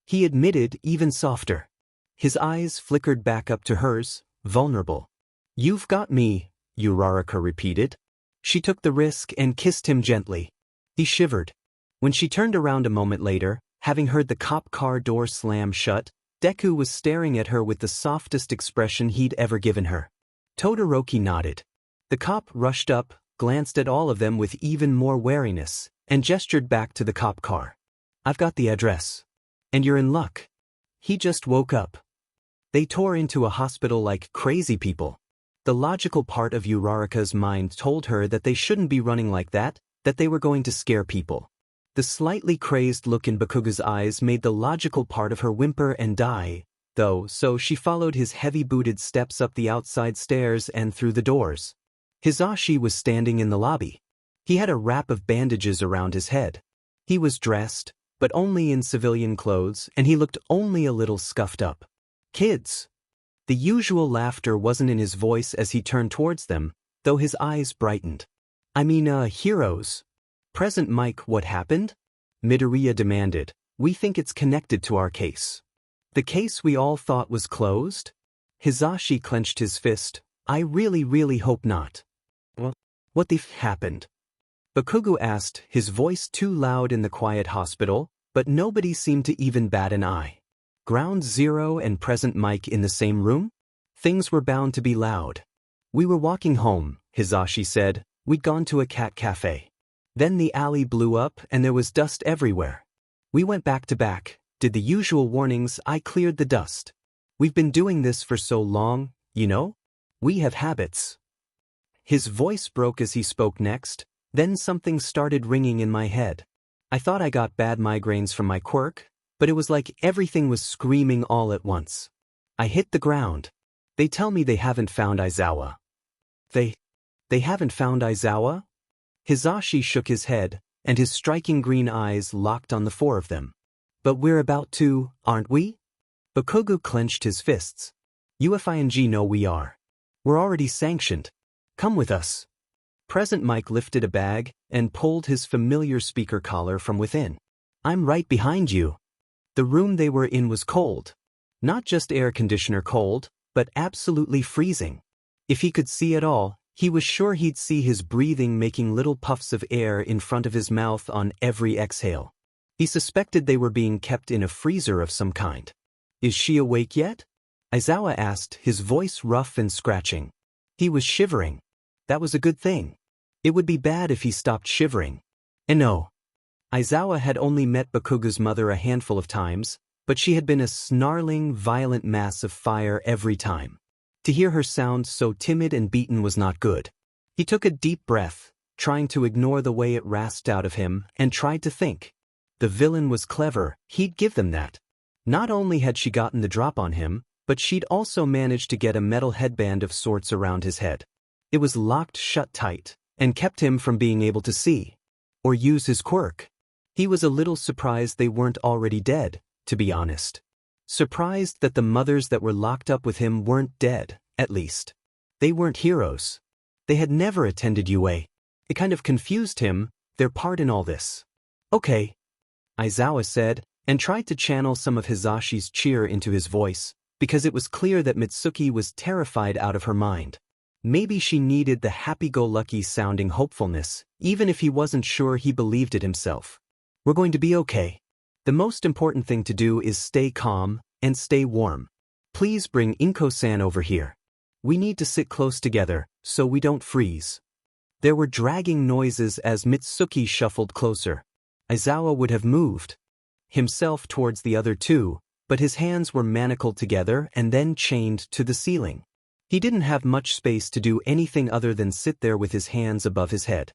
he admitted even softer. His eyes flickered back up to hers, vulnerable. You've got me, Uraraka repeated. She took the risk and kissed him gently. He shivered. When she turned around a moment later, having heard the cop car door slam shut, Deku was staring at her with the softest expression he'd ever given her. Todoroki nodded. The cop rushed up, glanced at all of them with even more wariness, and gestured back to the cop car. I've got the address. And you're in luck. He just woke up. They tore into a hospital like crazy people. The logical part of Uraraka's mind told her that they shouldn't be running like that they were going to scare people. The slightly crazed look in Bakugo's eyes made the logical part of her whimper and die, though, so she followed his heavy-booted steps up the outside stairs and through the doors. Hisashi was standing in the lobby. He had a wrap of bandages around his head. He was dressed, but only in civilian clothes, and he looked only a little scuffed up. Kids. The usual laughter wasn't in his voice as he turned towards them, though his eyes brightened. I mean, heroes. Present Mike, what happened? Midoriya demanded. We think it's connected to our case. The case we all thought was closed? Hisashi clenched his fist. I really hope not. Well, what the f happened? Bakugo asked, his voice too loud in the quiet hospital, but nobody seemed to even bat an eye. Ground Zero and Present Mike in the same room? Things were bound to be loud. We were walking home, Hisashi said. We'd gone to a cat cafe. Then the alley blew up and there was dust everywhere. We went back to back, did the usual warnings, I cleared the dust. We've been doing this for so long, you know? We have habits. His voice broke as he spoke next, then something started ringing in my head. I thought I got bad migraines from my quirk, but it was like everything was screaming all at once. I hit the ground. They tell me they haven't found Aizawa. They haven't found Aizawa? Hisashi shook his head, and his striking green eyes locked on the four of them. But we're about to, aren't we? Bakugo clenched his fists. UFING know we are. We're already sanctioned. Come with us. Present Mike lifted a bag and pulled his familiar speaker collar from within. I'm right behind you. The room they were in was cold. Not just air conditioner cold, but absolutely freezing. If he could see at all, he was sure he'd see his breathing making little puffs of air in front of his mouth on every exhale. He suspected they were being kept in a freezer of some kind. Is she awake yet? Aizawa asked, his voice rough and scratching. He was shivering. That was a good thing. It would be bad if he stopped shivering. And no. Aizawa had only met Bakugo's mother a handful of times, but she had been a snarling, violent mass of fire every time. To hear her sound so timid and beaten was not good. He took a deep breath, trying to ignore the way it rasped out of him, and tried to think. The villain was clever, he'd give them that. Not only had she gotten the drop on him, but she'd also managed to get a metal headband of sorts around his head. It was locked shut tight, and kept him from being able to see. Or use his quirk. He was a little surprised they weren't already dead, to be honest. Surprised that the mothers that were locked up with him weren't dead, at least. They weren't heroes. They had never attended UA. It kind of confused him, their part in all this. Okay, Aizawa said, and tried to channel some of Hisashi's cheer into his voice, because it was clear that Mitsuki was terrified out of her mind. Maybe she needed the happy-go-lucky sounding hopefulness, even if he wasn't sure he believed it himself. We're going to be okay. The most important thing to do is stay calm and stay warm. Please bring Inko-san over here. We need to sit close together so we don't freeze. There were dragging noises as Mitsuki shuffled closer. Aizawa would have moved himself towards the other two, but his hands were manacled together and then chained to the ceiling. He didn't have much space to do anything other than sit there with his hands above his head.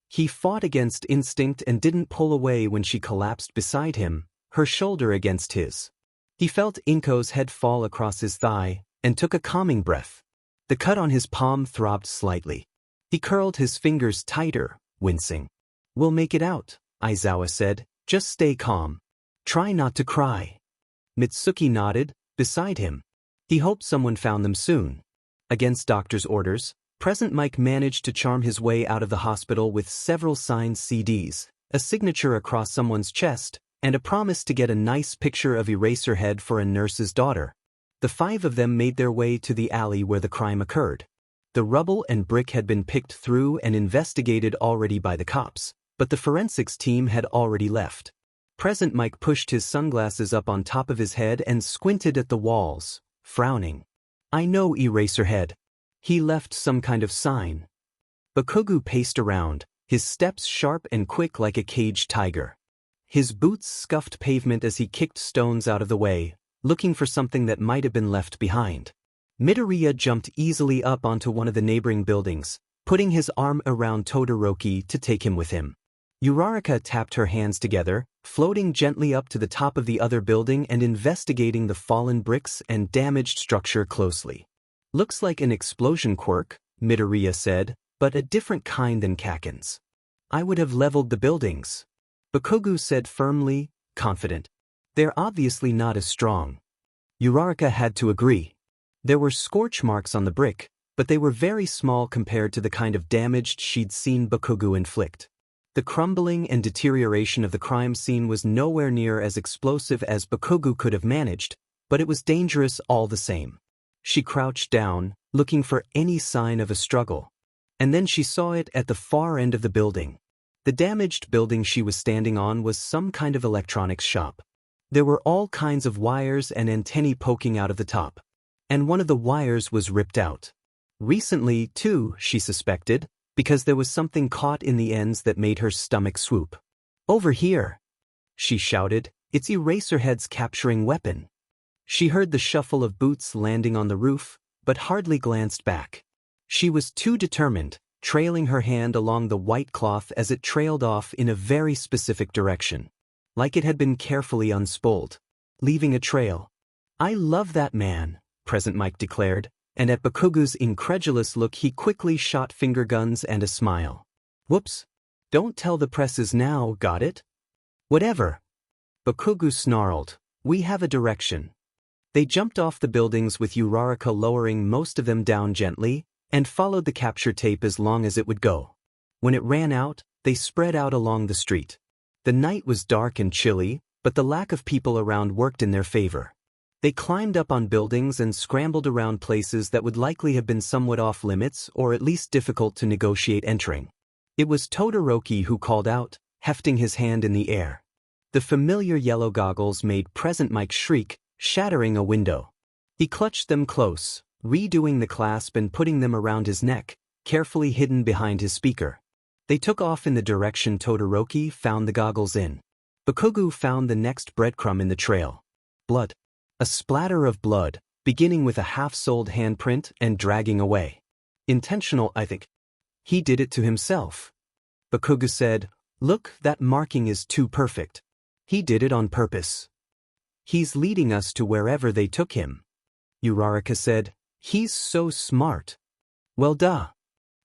He fought against instinct and didn't pull away when she collapsed beside him, her shoulder against his. He felt Inko's head fall across his thigh and took a calming breath. The cut on his palm throbbed slightly. He curled his fingers tighter, wincing. "We'll make it out," Aizawa said. "Just stay calm. Try not to cry." Mitsuki nodded, beside him. He hoped someone found them soon. Against doctor's orders, Present Mike managed to charm his way out of the hospital with several signed CDs, a signature across someone's chest, and a promise to get a nice picture of Eraserhead for a nurse's daughter. The five of them made their way to the alley where the crime occurred. The rubble and brick had been picked through and investigated already by the cops, but the forensics team had already left. Present Mike pushed his sunglasses up on top of his head and squinted at the walls, frowning. "I know Eraserhead. He left some kind of sign." Bakugu paced around, his steps sharp and quick like a caged tiger. His boots scuffed pavement as he kicked stones out of the way, looking for something that might have been left behind. Midoriya jumped easily up onto one of the neighboring buildings, putting his arm around Todoroki to take him with him. Uraraka tapped her hands together, floating gently up to the top of the other building and investigating the fallen bricks and damaged structure closely. "Looks like an explosion quirk," Midoriya said, "but a different kind than Kaken's. I would have leveled the buildings." Bakugu said firmly, confident. "They're obviously not as strong." Uraraka had to agree. There were scorch marks on the brick, but they were very small compared to the kind of damage she'd seen Bakugu inflict. The crumbling and deterioration of the crime scene was nowhere near as explosive as Bakugu could have managed, but it was dangerous all the same. She crouched down, looking for any sign of a struggle. And then she saw it at the far end of the building. The damaged building she was standing on was some kind of electronics shop. There were all kinds of wires and antennae poking out of the top. And one of the wires was ripped out. Recently, too, she suspected, because there was something caught in the ends that made her stomach swoop. "Over here!" she shouted. "It's Eraserhead's capturing weapon." She heard the shuffle of boots landing on the roof, but hardly glanced back. She was too determined, trailing her hand along the white cloth as it trailed off in a very specific direction, like it had been carefully unspooled, leaving a trail. "I love that man," Present Mike declared, and at Bakugu's incredulous look he quickly shot finger guns and a smile. "Whoops. Don't tell the presses now, got it?" "Whatever." Bakugu snarled. "We have a direction." They jumped off the buildings with Uraraka lowering most of them down gently, and followed the capture tape as long as it would go. When it ran out, they spread out along the street. The night was dark and chilly, but the lack of people around worked in their favor. They climbed up on buildings and scrambled around places that would likely have been somewhat off-limits or at least difficult to negotiate entering. It was Todoroki who called out, hefting his hand in the air. The familiar yellow goggles made Present Mike shriek, shattering a window. He clutched them close, redoing the clasp and putting them around his neck, carefully hidden behind his speaker. They took off in the direction Todoroki found the goggles in. Bakugu found the next breadcrumb in the trail. Blood. A splatter of blood, beginning with a half-soled handprint and dragging away. Intentional, I think. He did it to himself. Bakugu said, "Look, that marking is too perfect. He did it on purpose. He's leading us to wherever they took him." Uraraka said, "He's so smart." "Well duh."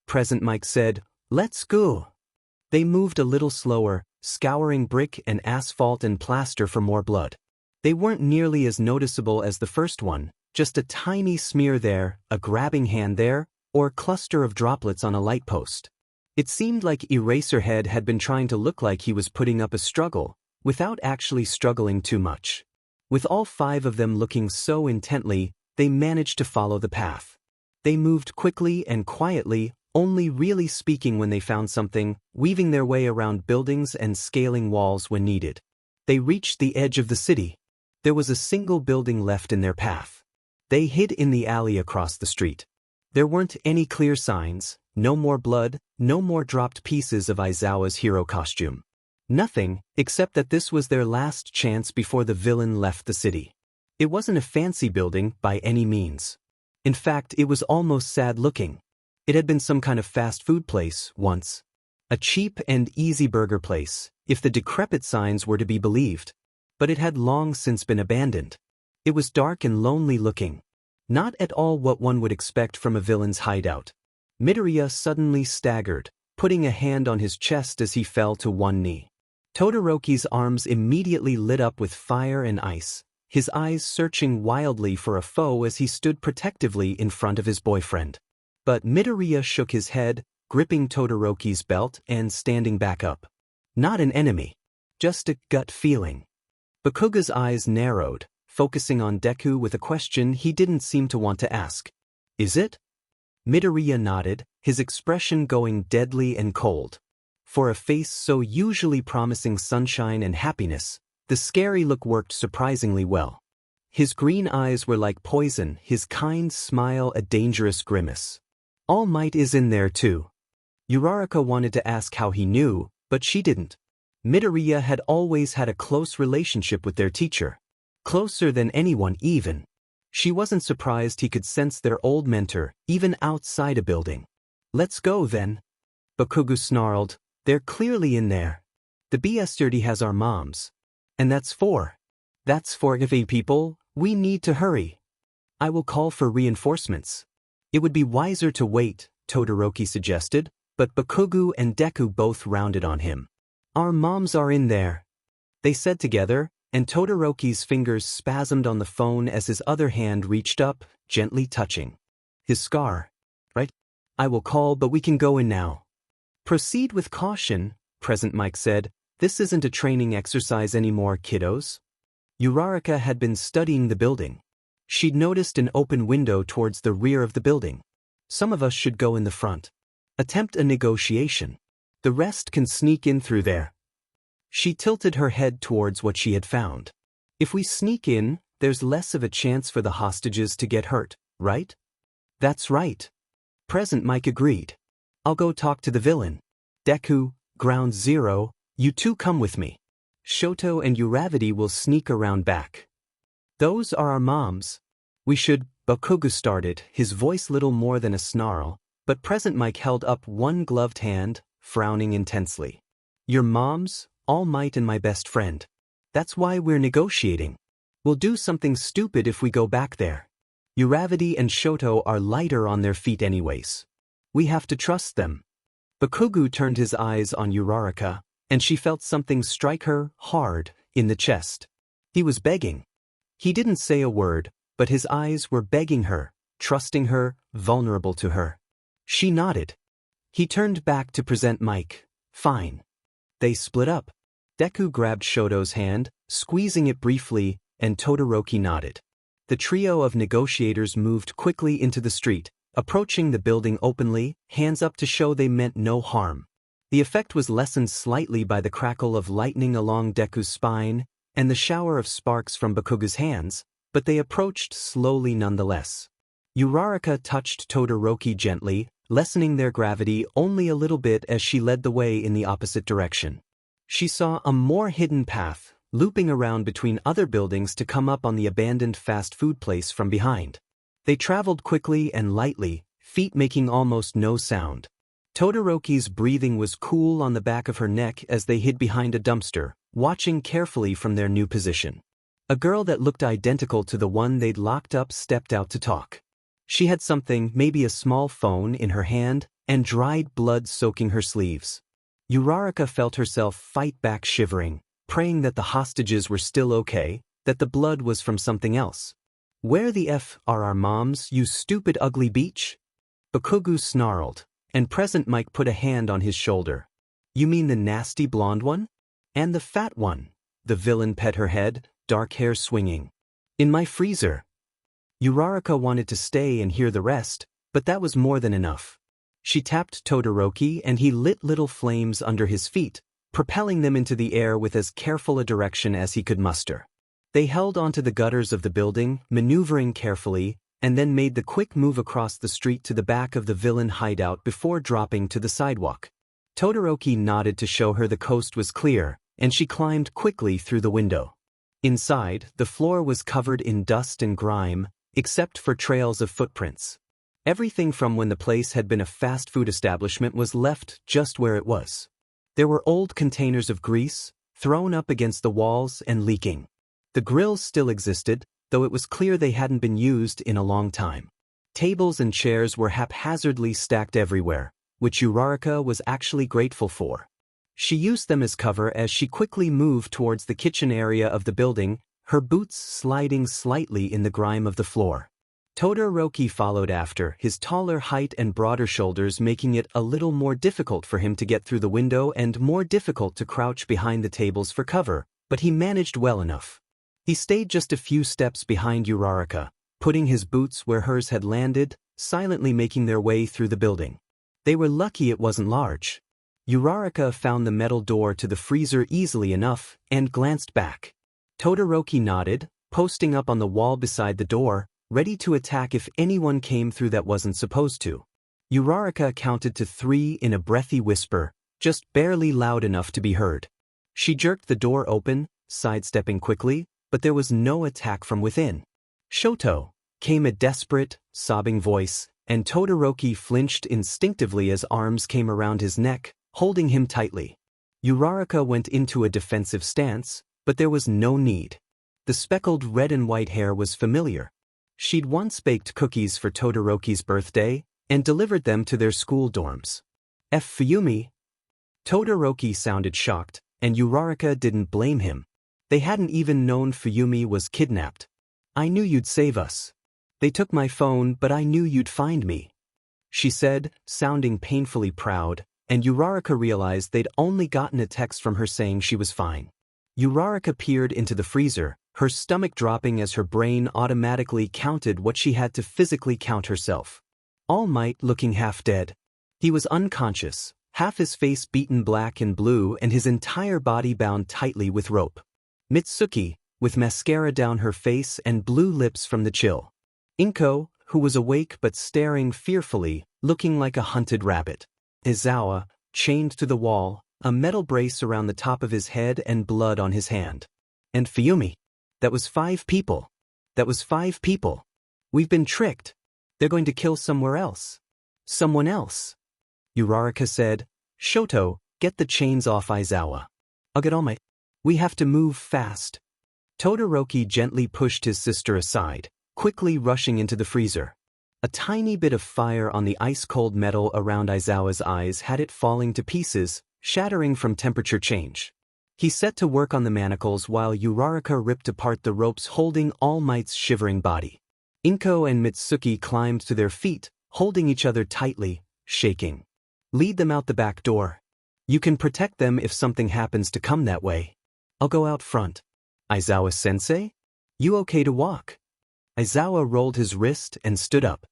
Present Mike said, "Let's go." They moved a little slower, scouring brick and asphalt and plaster for more blood. They weren't nearly as noticeable as the first one, just a tiny smear there, a grabbing hand there, or a cluster of droplets on a light post. It seemed like Eraserhead had been trying to look like he was putting up a struggle, without actually struggling too much. With all five of them looking so intently, they managed to follow the path. They moved quickly and quietly, only really speaking when they found something, weaving their way around buildings and scaling walls when needed. They reached the edge of the city. There was a single building left in their path. They hid in the alley across the street. There weren't any clear signs, no more blood, no more dropped pieces of Aizawa's hero costume. Nothing, except that this was their last chance before the villain left the city. It wasn't a fancy building by any means. In fact, it was almost sad-looking. It had been some kind of fast food place once. A cheap and easy burger place, if the decrepit signs were to be believed. But it had long since been abandoned. It was dark and lonely looking. Not at all what one would expect from a villain's hideout. Midoriya suddenly staggered, putting a hand on his chest as he fell to one knee. Todoroki's arms immediately lit up with fire and ice, his eyes searching wildly for a foe as he stood protectively in front of his boyfriend. But Midoriya shook his head, gripping Todoroki's belt and standing back up. Not an enemy. Just a gut feeling. Bakuga's eyes narrowed, focusing on Deku with a question he didn't seem to want to ask. Is it? Midoriya nodded, his expression going deadly and cold. For a face so usually promising sunshine and happiness, the scary look worked surprisingly well. His green eyes were like poison, his kind smile a dangerous grimace. All Might is in there too. Uraraka wanted to ask how he knew, but she didn't. Midoriya had always had a close relationship with their teacher. Closer than anyone even. She wasn't surprised he could sense their old mentor, even outside a building. Let's go then. Bakugo snarled, they're clearly in there. The BS30 has our moms. And that's for if people, we need to hurry. I will call for reinforcements. It would be wiser to wait, Todoroki suggested, but Bakugo and Deku both rounded on him. Our moms are in there, they said together, and Todoroki's fingers spasmed on the phone as his other hand reached up, gently touching his scar. Right? I will call, but we can go in now. Proceed with caution, Present Mike said. This isn't a training exercise anymore, kiddos. Uraraka had been studying the building. She'd noticed an open window towards the rear of the building. Some of us should go in the front. Attempt a negotiation. The rest can sneak in through there. She tilted her head towards what she had found. If we sneak in, there's less of a chance for the hostages to get hurt, right? That's right. Present Mike agreed. I'll go talk to the villain. Deku, Ground Zero, you two come with me. Shoto and Uravity will sneak around back. Those are our moms. We should, Bakugo started, his voice little more than a snarl, but Present Mike held up one gloved hand, frowning intensely. Your moms, All Might and my best friend. That's why we're negotiating. We'll do something stupid if we go back there. Uravity and Shoto are lighter on their feet anyways. We have to trust them. Bakugo turned his eyes on Uraraka, and she felt something strike her hard in the chest. He was begging. He didn't say a word, but his eyes were begging her, trusting her, vulnerable to her. She nodded. He turned back to present Mike. Fine. They split up. Deku grabbed Shoto's hand, squeezing it briefly, and Todoroki nodded. The trio of negotiators moved quickly into the street, approaching the building openly, hands up to show they meant no harm. The effect was lessened slightly by the crackle of lightning along Deku's spine and the shower of sparks from Bakuga's hands, but they approached slowly nonetheless. Uraraka touched Todoroki gently, lessening their gravity only a little bit as she led the way in the opposite direction. She saw a more hidden path, looping around between other buildings to come up on the abandoned fast food place from behind. They traveled quickly and lightly, feet making almost no sound. Todoroki's breathing was cool on the back of her neck as they hid behind a dumpster, watching carefully from their new position. A girl that looked identical to the one they'd locked up stepped out to talk. She had something, maybe a small phone, in her hand, and dried blood soaking her sleeves. Uraraka felt herself fight back shivering, praying that the hostages were still okay, that the blood was from something else. Where the F are our moms, you stupid ugly beach? Bakugo snarled, and Present Mike put a hand on his shoulder. You mean the nasty blonde one? And the fat one? The villain pet her head, dark hair swinging. In my freezer. Uraraka wanted to stay and hear the rest, but that was more than enough. She tapped Todoroki and he lit little flames under his feet, propelling them into the air with as careful a direction as he could muster. They held onto the gutters of the building, maneuvering carefully, and then made the quick move across the street to the back of the villain hideout before dropping to the sidewalk. Todoroki nodded to show her the coast was clear, and she climbed quickly through the window. Inside, the floor was covered in dust and grime, except for trails of footprints. Everything from when the place had been a fast food establishment was left just where it was. There were old containers of grease, thrown up against the walls and leaking. The grills still existed, though it was clear they hadn't been used in a long time. Tables and chairs were haphazardly stacked everywhere, which Uraraka was actually grateful for. She used them as cover as she quickly moved towards the kitchen area of the building, her boots sliding slightly in the grime of the floor. Todoroki followed after, his taller height and broader shoulders making it a little more difficult for him to get through the window and more difficult to crouch behind the tables for cover, but he managed well enough. He stayed just a few steps behind Uraraka, putting his boots where hers had landed, silently making their way through the building. They were lucky it wasn't large. Uraraka found the metal door to the freezer easily enough and glanced back. Todoroki nodded, posting up on the wall beside the door, ready to attack if anyone came through that wasn't supposed to. Uraraka counted to 3 in a breathy whisper, just barely loud enough to be heard. She jerked the door open, sidestepping quickly, but there was no attack from within. "Shoto," came a desperate, sobbing voice, and Todoroki flinched instinctively as arms came around his neck, holding him tightly. Uraraka went into a defensive stance, but there was no need. The speckled red and white hair was familiar. She'd once baked cookies for Todoroki's birthday and delivered them to their school dorms. Fuyumi? Todoroki sounded shocked, and Uraraka didn't blame him. They hadn't even known Fuyumi was kidnapped. "I knew you'd save us. They took my phone, but I knew you'd find me," she said, sounding painfully proud, and Uraraka realized they'd only gotten a text from her saying she was fine. Uraraka peered into the freezer, her stomach dropping as her brain automatically counted what she had to physically count herself. All Might looking half dead. He was unconscious, half his face beaten black and blue and his entire body bound tightly with rope. Mitsuki, with mascara down her face and blue lips from the chill. Inko, who was awake but staring fearfully, looking like a hunted rabbit. Izawa, chained to the wall, a metal brace around the top of his head and blood on his hand. And Fuyumi. That was 5 people. That was 5 people. We've been tricked. They're going to kill somewhere else. Someone else. Uraraka said, "Shoto, get the chains off Izawa. I'll get all my... We have to move fast." Todoroki gently pushed his sister aside, quickly rushing into the freezer. A tiny bit of fire on the ice-cold metal around Izawa's eyes had it falling to pieces, shattering from temperature change. He set to work on the manacles while Uraraka ripped apart the ropes holding All Might's shivering body. Inko and Mitsuki climbed to their feet, holding each other tightly, shaking. "Lead them out the back door. You can protect them if something happens to come that way. I'll go out front." "Aizawa-sensei? You okay to walk?" Aizawa rolled his wrist and stood up.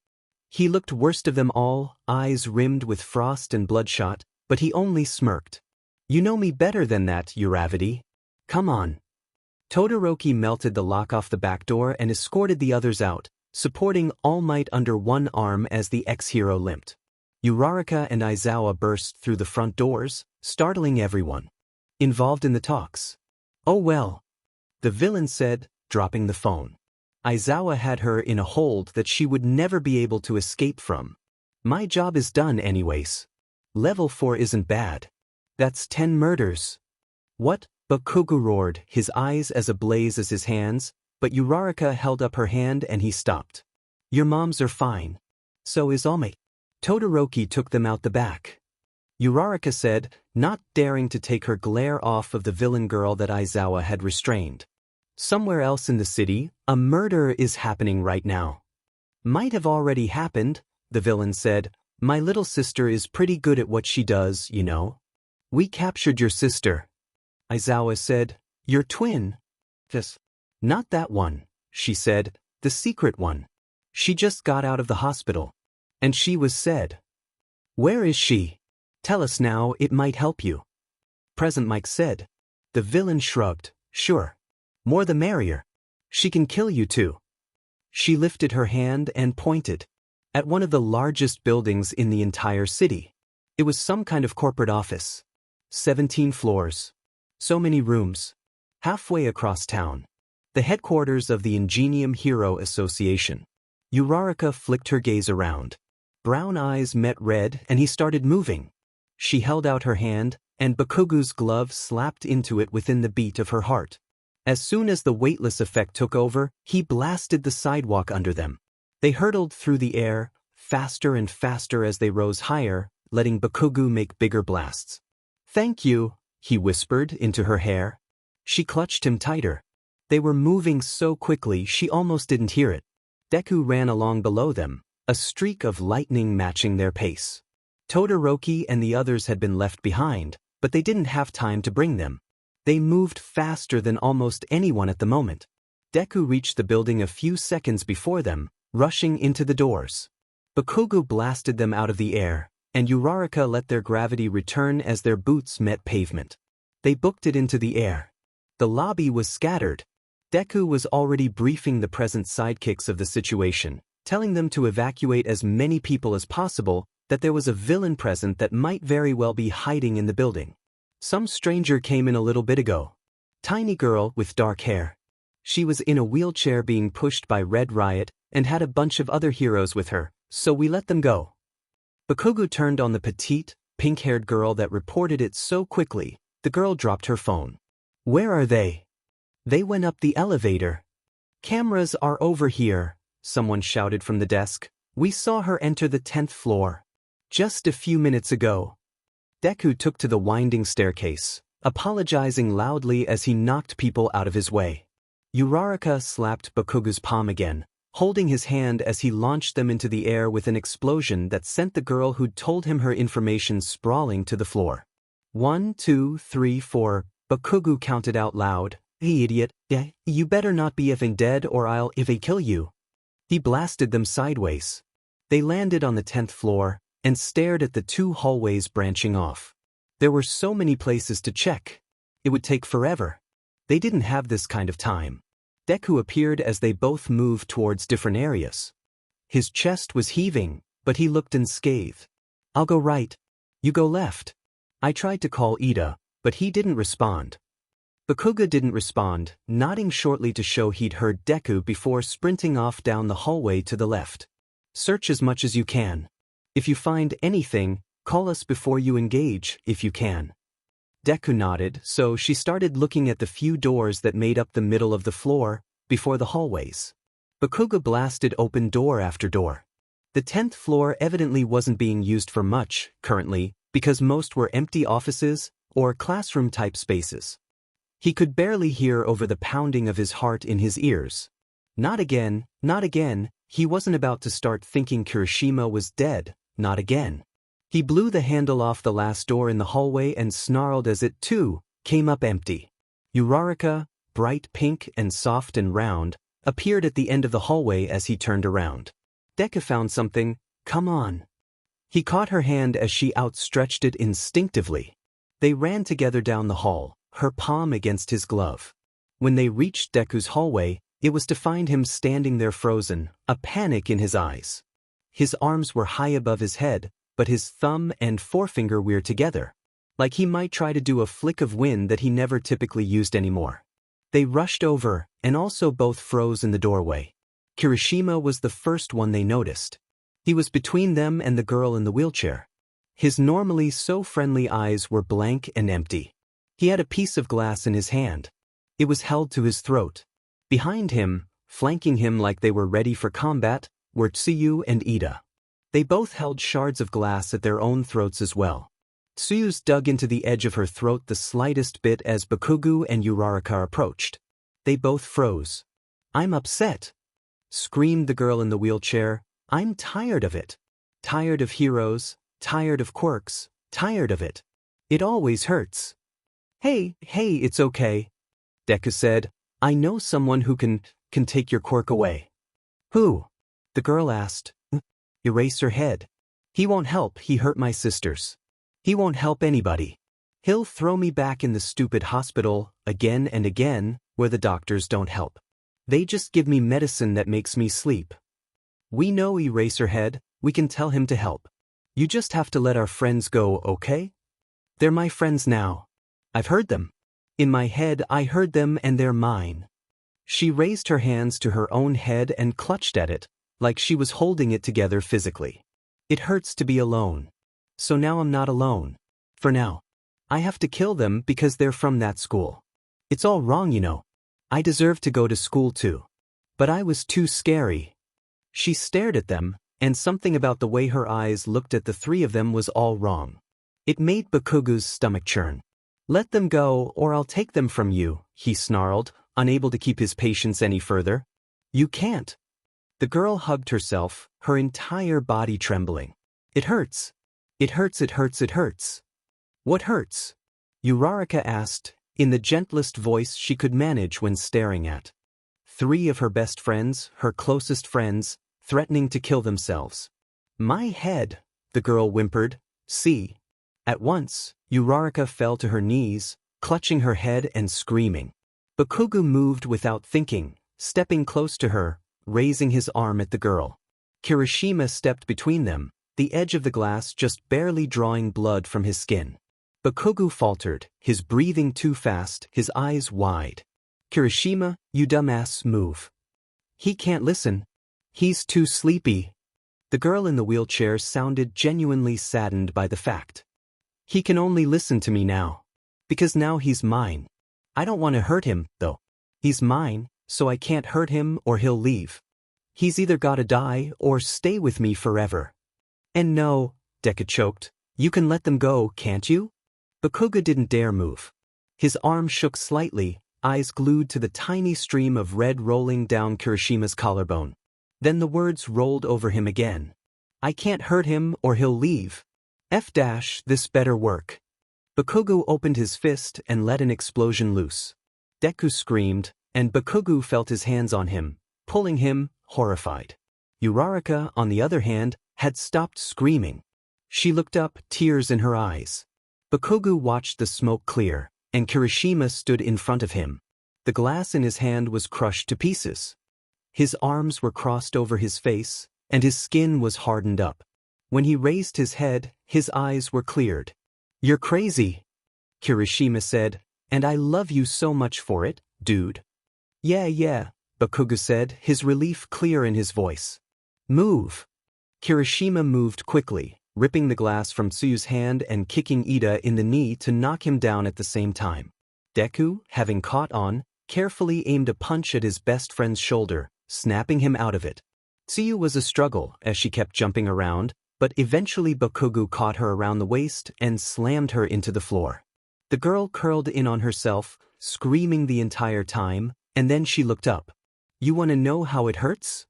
He looked worst of them all, eyes rimmed with frost and bloodshot, but he only smirked. "You know me better than that, Uravity. Come on." Todoroki melted the lock off the back door and escorted the others out, supporting All Might under one arm as the ex-hero limped. Uraraka and Aizawa burst through the front doors, startling everyone involved in the talks. "Oh well," the villain said, dropping the phone. "Aizawa had her in a hold that she would never be able to escape from. My job is done anyways. Level 4 isn't bad. That's 10 murders." "What?" Bakugo roared, his eyes as ablaze as his hands, but Uraraka held up her hand and he stopped. "Your moms are fine. So is Ome." Todoroki took them out the back. Uraraka said, not daring to take her glare off of the villain girl that Aizawa had restrained. "Somewhere else in the city, a murder is happening right now." "Might have already happened," the villain said. "My little sister is pretty good at what she does, you know." "We captured your sister," Aizawa said. "Your twin?" "This. Not that one," she said. "The secret one. She just got out of the hospital. And she was said." Where is she? Tell us now, it might help you. Present Mike said. The villain shrugged. Sure. More the merrier. She can kill you too. She lifted her hand and pointed at one of the largest buildings in the entire city. It was some kind of corporate office. 17 floors. So many rooms. Halfway across town. The headquarters of the Ingenium Hero Association. Uraraka flicked her gaze around. Brown eyes met red and he started moving. She held out her hand, and Bakugu's glove slapped into it within the beat of her heart. As soon as the weightless effect took over, he blasted the sidewalk under them. They hurtled through the air, faster and faster as they rose higher, letting Bakugu make bigger blasts. Thank you, he whispered into her hair. She clutched him tighter. They were moving so quickly she almost didn't hear it. Deku ran along below them, a streak of lightning matching their pace. Todoroki and the others had been left behind, but they didn't have time to bring them. They moved faster than almost anyone at the moment. Deku reached the building a few seconds before them, rushing into the doors. Bakugu blasted them out of the air, and Uraraka let their gravity return as their boots met pavement. They booked it into the air. The lobby was scattered. Deku was already briefing the present sidekicks of the situation, telling them to evacuate as many people as possible, that there was a villain present that might very well be hiding in the building. Some stranger came in a little bit ago. Tiny girl with dark hair. She was in a wheelchair being pushed by Red Riot and had a bunch of other heroes with her, so we let them go. Bakugu turned on the petite, pink-haired girl that reported it so quickly, the girl dropped her phone. Where are they? They went up the elevator. Cameras are over here, someone shouted from the desk. We saw her enter the 10th floor. Just a few minutes ago. Deku took to the winding staircase, apologizing loudly as he knocked people out of his way. Uraraka slapped Bakugu's palm again, holding his hand as he launched them into the air with an explosion that sent the girl who'd told him her information sprawling to the floor. 1, 2, 3, 4, Bakugu counted out loud. Hey idiot, you better not be effing dead or I'll kill you. He blasted them sideways. They landed on the 10th floor, and stared at the 2 hallways branching off. There were so many places to check. It would take forever. They didn't have this kind of time. Deku appeared as they both moved towards different areas. His chest was heaving, but he looked unscathed. I'll go right. You go left. I tried to call Ida, but he didn't respond. Bakuga didn't respond, nodding shortly to show he'd heard Deku before sprinting off down the hallway to the left. Search as much as you can. If you find anything, call us before you engage, if you can. Deku nodded, so she started looking at the few doors that made up the middle of the floor, before the hallways. Bakuga blasted open door after door. The 10th floor evidently wasn't being used for much, currently, because most were empty offices, or classroom-type spaces. He could barely hear over the pounding of his heart in his ears. Not again, not again, he wasn't about to start thinking Kirishima was dead. Not again. He blew the handle off the last door in the hallway and snarled as it, too, came up empty. Uraraka, bright pink and soft and round, appeared at the end of the hallway as he turned around. Deku found something. Come on. He caught her hand as she outstretched it instinctively. They ran together down the hall, her palm against his glove. When they reached Deku's hallway, it was to find him standing there frozen, a panic in his eyes. His arms were high above his head, but his thumb and forefinger were together, like he might try to do a flick of wind that he never typically used anymore. They rushed over, and also both froze in the doorway. Kirishima was the first one they noticed. He was between them and the girl in the wheelchair. His normally so friendly eyes were blank and empty. He had a piece of glass in his hand. It was held to his throat. Behind him, flanking him like they were ready for combat, were Tsuyu and Ida. They both held shards of glass at their own throats as well. Tsuyu's dug into the edge of her throat the slightest bit as Bakugu and Uraraka approached. They both froze. I'm upset, screamed the girl in the wheelchair. I'm tired of it. Tired of heroes, tired of quirks, tired of it. It always hurts. Hey, it's okay, Deku said. I know someone who can take your quirk away. Who? The girl asked. Erase her head. He won't help, he hurt my sisters. He won't help anybody. He'll throw me back in the stupid hospital, again and again, where the doctors don't help. They just give me medicine that makes me sleep. We know Eraserhead, we can tell him to help. You just have to let our friends go, okay? They're my friends now. I've heard them. In my head I heard them and they're mine. She raised her hands to her own head and clutched at it, like she was holding it together physically. It hurts to be alone. So now I'm not alone. For now. I have to kill them because they're from that school. It's all wrong, you know. I deserve to go to school too. But I was too scary. She stared at them, and something about the way her eyes looked at the three of them was all wrong. It made Bakugu's stomach churn. Let them go or I'll take them from you, he snarled, unable to keep his patience any further. You can't. The girl hugged herself, her entire body trembling. It hurts. It hurts, it hurts, it hurts. What hurts? Uraraka asked, in the gentlest voice she could manage when staring at three of her best friends, her closest friends, threatening to kill themselves. My head, the girl whimpered. See. At once, Uraraka fell to her knees, clutching her head and screaming. Bakugu moved without thinking, stepping close to her, raising his arm at the girl. Kirishima stepped between them, the edge of the glass just barely drawing blood from his skin. Bakugu faltered, his breathing too fast, his eyes wide. Kirishima, you dumbass, move. He can't listen. He's too sleepy. The girl in the wheelchair sounded genuinely saddened by the fact. He can only listen to me now. Because now he's mine. I don't want to hurt him, though. He's mine, so I can't hurt him or he'll leave. He's either gotta die or stay with me forever. And no, Deku choked, you can let them go, can't you? Bakuga didn't dare move. His arm shook slightly, eyes glued to the tiny stream of red rolling down Kirishima's collarbone. Then the words rolled over him again. I can't hurt him or he'll leave. This better work. Bakugu opened his fist and let an explosion loose. Deku screamed, and Bakugu felt his hands on him, pulling him, horrified. Uraraka, on the other hand, had stopped screaming. She looked up, tears in her eyes. Bakugu watched the smoke clear, and Kirishima stood in front of him. The glass in his hand was crushed to pieces. His arms were crossed over his face, and his skin was hardened up. When he raised his head, his eyes were cleared. You're crazy, Kirishima said, and I love you so much for it, dude. Yeah, Bakugu said, his relief clear in his voice. Move. Kirishima moved quickly, ripping the glass from Tsuyu's hand and kicking Ida in the knee to knock him down at the same time. Deku, having caught on, carefully aimed a punch at his best friend's shoulder, snapping him out of it. Tsuyu was a struggle as she kept jumping around, but eventually Bakugu caught her around the waist and slammed her into the floor. The girl curled in on herself, screaming the entire time, and then she looked up. You want to know how it hurts?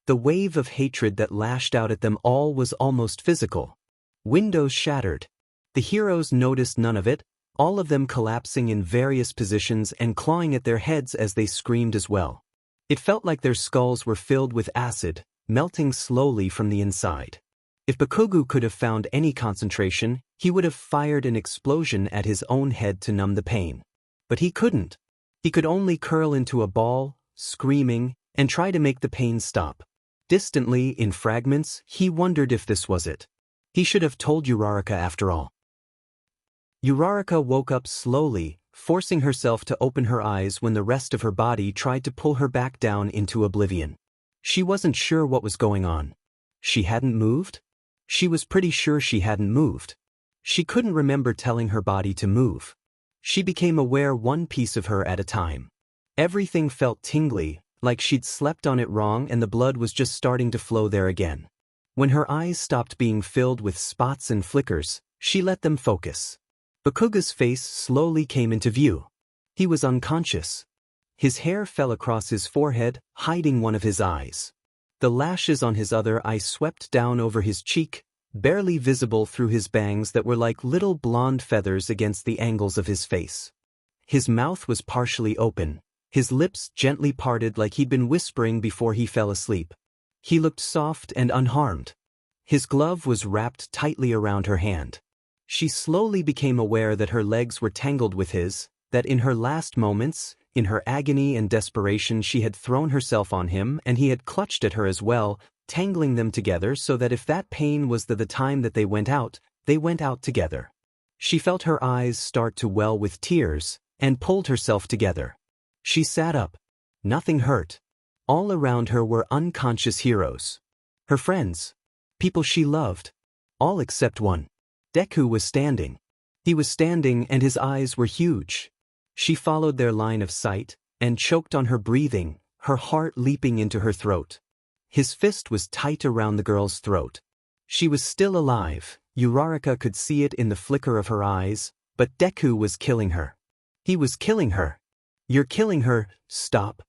The wave of hatred that lashed out at them all was almost physical. Windows shattered. The heroes noticed none of it, all of them collapsing in various positions and clawing at their heads as they screamed as well. It felt like their skulls were filled with acid, melting slowly from the inside. If Bakugu could have found any concentration, he would have fired an explosion at his own head to numb the pain. But he couldn't. He could only curl into a ball, screaming, and try to make the pain stop. Distantly, in fragments, he wondered if this was it. He should have told Uraraka after all. Uraraka woke up slowly, forcing herself to open her eyes when the rest of her body tried to pull her back down into oblivion. She wasn't sure what was going on. She hadn't moved? She was pretty sure she hadn't moved. She couldn't remember telling her body to move. She became aware one piece of her at a time. Everything felt tingly, like she'd slept on it wrong and the blood was just starting to flow there again. When her eyes stopped being filled with spots and flickers, she let them focus. Bakuga's face slowly came into view. He was unconscious. His hair fell across his forehead, hiding one of his eyes. The lashes on his other eye swept down over his cheek, barely visible through his bangs that were like little blonde feathers against the angles of his face. His mouth was partially open, his lips gently parted like he'd been whispering before he fell asleep. He looked soft and unharmed. His glove was wrapped tightly around her hand. She slowly became aware that her legs were tangled with his, that in her last moments, in her agony and desperation, she had thrown herself on him and he had clutched at her as well, tangling them together so that if that pain was the time that they went out together. She felt her eyes start to well with tears and pulled herself together. She sat up. Nothing hurt. All around her were unconscious heroes. Her friends. People she loved. All except one. Deku was standing. He was standing and his eyes were huge. She followed their line of sight and choked on her breathing, her heart leaping into her throat. His fist was tight around the girl's throat. She was still alive. Uraraka could see it in the flicker of her eyes, but Deku was killing her. He was killing her. You're killing her, stop.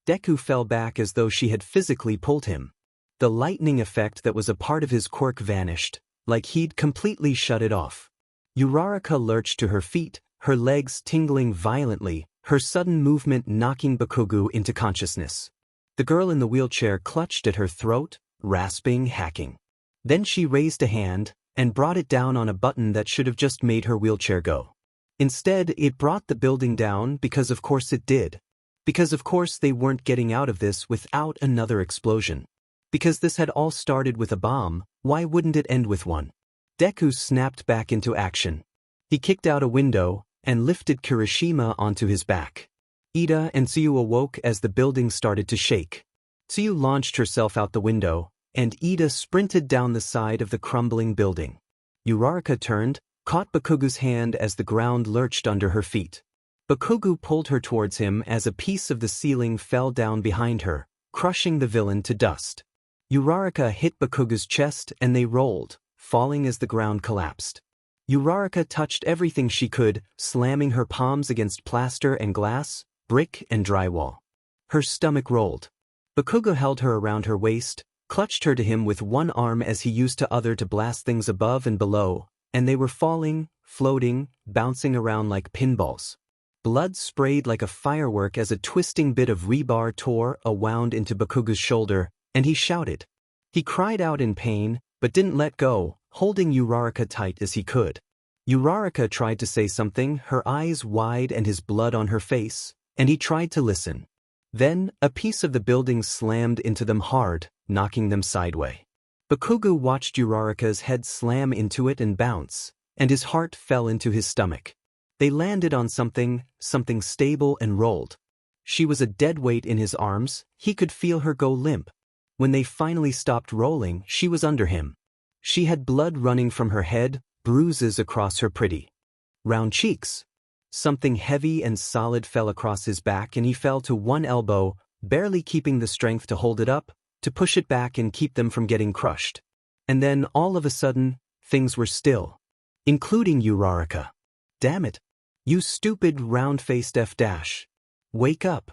Deku fell back as though she had physically pulled him. The lightning effect that was a part of his quirk vanished, like he'd completely shut it off. Uraraka lurched to her feet, her legs tingling violently, her sudden movement knocking Bakugo into consciousness. The girl in the wheelchair clutched at her throat, rasping, hacking. Then she raised a hand and brought it down on a button that should have just made her wheelchair go. Instead, it brought the building down because of course it did. Because of course they weren't getting out of this without another explosion. Because this had all started with a bomb, why wouldn't it end with one? Deku snapped back into action. He kicked out a window and lifted Kirishima onto his back. Ida and Tsuyu awoke as the building started to shake. Tsuyu launched herself out the window, and Ida sprinted down the side of the crumbling building. Uraraka turned, caught Bakugo's hand as the ground lurched under her feet. Bakugo pulled her towards him as a piece of the ceiling fell down behind her, crushing the villain to dust. Uraraka hit Bakugo's chest and they rolled, falling as the ground collapsed. Uraraka touched everything she could, slamming her palms against plaster and glass, brick and drywall. Her stomach rolled. Bakugo held her around her waist, clutched her to him with one arm as he used the other to blast things above and below, and they were falling, floating, bouncing around like pinballs. Blood sprayed like a firework as a twisting bit of rebar tore a wound into Bakugo's shoulder, and he shouted. He cried out in pain, but didn't let go, holding Uraraka tight as he could. Uraraka tried to say something, her eyes wide and his blood on her face, and he tried to listen. Then, a piece of the building slammed into them hard, knocking them sideways. Bakugo watched Uraraka's head slam into it and bounce, and his heart fell into his stomach. They landed on something stable and rolled. She was a dead weight in his arms, he could feel her go limp. When they finally stopped rolling, she was under him. She had blood running from her head, bruises across her pretty round cheeks. Something heavy and solid fell across his back and he fell to one elbow, barely keeping the strength to hold it up, to push it back and keep them from getting crushed. And then, all of a sudden, things were still. Including Uraraka. Damn it. You stupid round-faced F-dash. Wake up.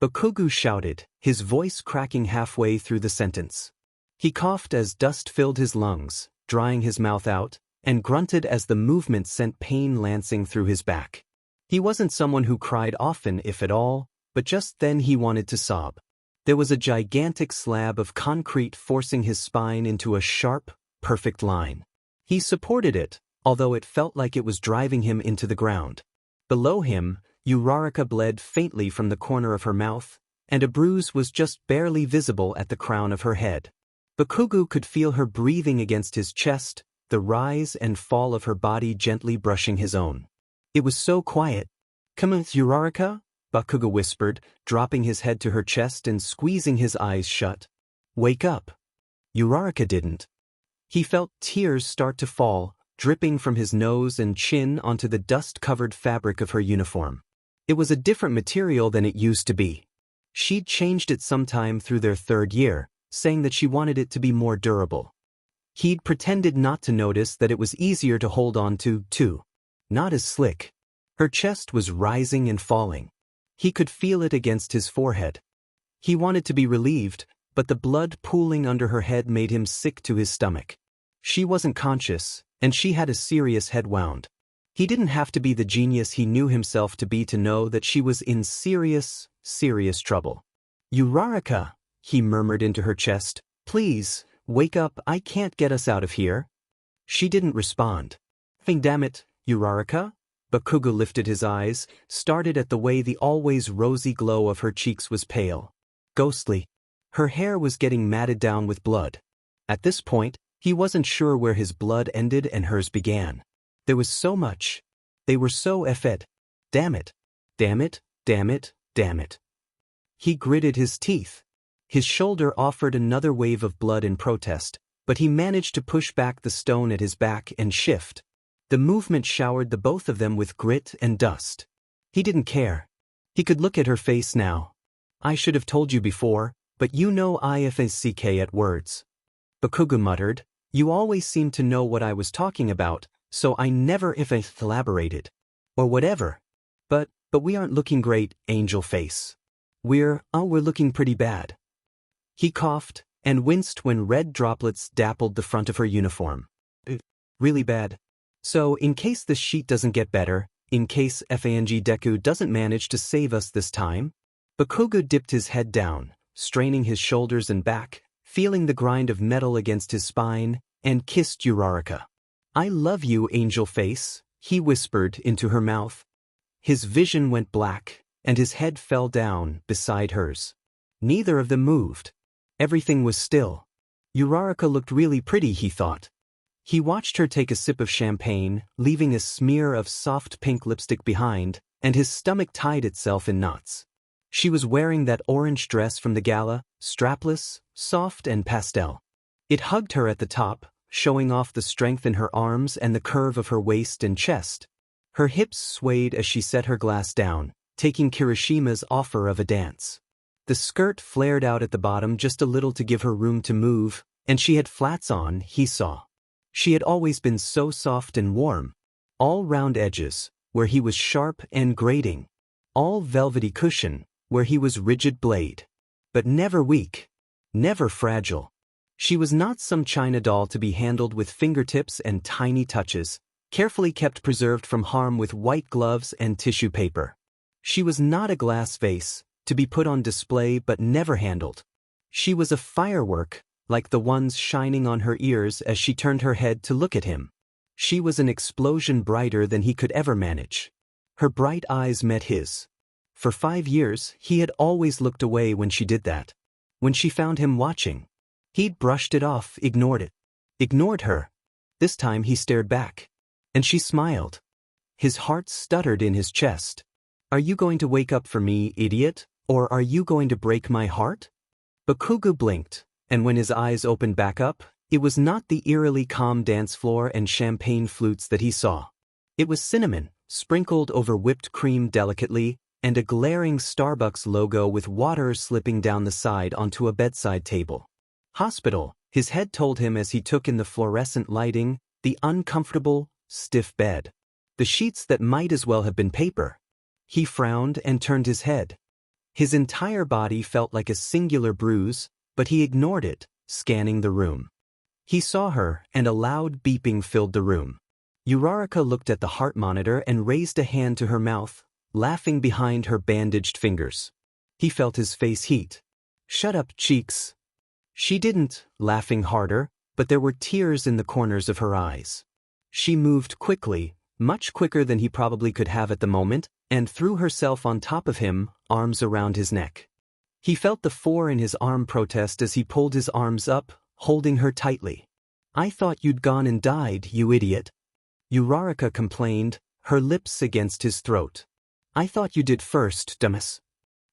Bakugo shouted, his voice cracking halfway through the sentence. He coughed as dust filled his lungs, drying his mouth out, and grunted as the movement sent pain lancing through his back. He wasn't someone who cried often, if at all, but just then he wanted to sob. There was a gigantic slab of concrete forcing his spine into a sharp, perfect line. He supported it, although it felt like it was driving him into the ground. Below him, Uraraka bled faintly from the corner of her mouth, and a bruise was just barely visible at the crown of her head. Bakugo could feel her breathing against his chest, the rise and fall of her body gently brushing his own. It was so quiet. Come on, Uraraka? Bakugo whispered, dropping his head to her chest and squeezing his eyes shut. Wake up. Uraraka didn't. He felt tears start to fall, dripping from his nose and chin onto the dust-covered fabric of her uniform. It was a different material than it used to be. She'd changed it sometime through their third year, saying that she wanted it to be more durable. He'd pretended not to notice that it was easier to hold on to, too. Not as slick. Her chest was rising and falling. He could feel it against his forehead. He wanted to be relieved, but the blood pooling under her head made him sick to his stomach. She wasn't conscious, and she had a serious head wound. He didn't have to be the genius he knew himself to be to know that she was in serious trouble. Uraraka, he murmured into her chest, please, wake up, I can't get us out of here." She didn't respond. Damn it, Uraraka?" Bakugo lifted his eyes, started at the way the always rosy glow of her cheeks was pale. Ghostly. Her hair was getting matted down with blood. At this point, he wasn't sure where his blood ended and hers began. There was so much. They were so effed. Damn it. Damn it, damn it, damn it. He gritted his teeth. His shoulder offered another wave of blood in protest, but he managed to push back the stone at his back and shift. The movement showered the both of them with grit and dust. He didn't care. He could look at her face now. "I should have told you before, but you know IFSCK at words." Bakugo muttered, "You always seem to know what I was talking about, so I never if I elaborated. Or whatever. But we aren't looking great, angel face. We're looking pretty bad." He coughed and winced when red droplets dappled the front of her uniform. Really bad. So, in case this sheet doesn't get better, in case Deku doesn't manage to save us this time. Bakugo dipped his head down, straining his shoulders and back, feeling the grind of metal against his spine, and kissed Uraraka. "I love you, angel face," he whispered into her mouth. His vision went black, and his head fell down beside hers. Neither of them moved. Everything was still. Uraraka looked really pretty, he thought. He watched her take a sip of champagne, leaving a smear of soft pink lipstick behind, and his stomach tied itself in knots. She was wearing that orange dress from the gala, strapless, soft and pastel. It hugged her at the top, showing off the strength in her arms and the curve of her waist and chest. Her hips swayed as she set her glass down, taking Kirishima's offer of a dance. The skirt flared out at the bottom just a little to give her room to move, and she had flats on, he saw. She had always been so soft and warm. All round edges, where he was sharp and grating. All velvety cushion, where he was rigid blade. But never weak. Never fragile. She was not some china doll to be handled with fingertips and tiny touches, carefully kept preserved from harm with white gloves and tissue paper. She was not a glass vase, to be put on display but never handled. She was a firework, like the ones shining on her ears as she turned her head to look at him. She was an explosion brighter than he could ever manage. Her bright eyes met his. For 5 years, he had always looked away when she did that. When she found him watching, he'd brushed it off, ignored it. Ignored her. This time he stared back. And she smiled. His heart stuttered in his chest. "Are you going to wake up for me, idiot? Or are you going to break my heart?" Bakugo blinked, and when his eyes opened back up, it was not the eerily calm dance floor and champagne flutes that he saw. It was cinnamon, sprinkled over whipped cream delicately, and a glaring Starbucks logo with water slipping down the side onto a bedside table. Hospital, his head told him as he took in the fluorescent lighting, the uncomfortable, stiff bed. The sheets that might as well have been paper. He frowned and turned his head. His entire body felt like a singular bruise, but he ignored it, scanning the room. He saw her, and a loud beeping filled the room. Uraraka looked at the heart monitor and raised a hand to her mouth, laughing behind her bandaged fingers. He felt his face heat. "Shut up, cheeks." She didn't, laughing harder, but there were tears in the corners of her eyes. She moved quickly, much quicker than he probably could have at the moment, and threw herself on top of him, arms around his neck. He felt the 4 in his arm protest as he pulled his arms up, holding her tightly. "I thought you'd gone and died, you idiot." Uraraka complained, her lips against his throat. "I thought you did first, dumbass."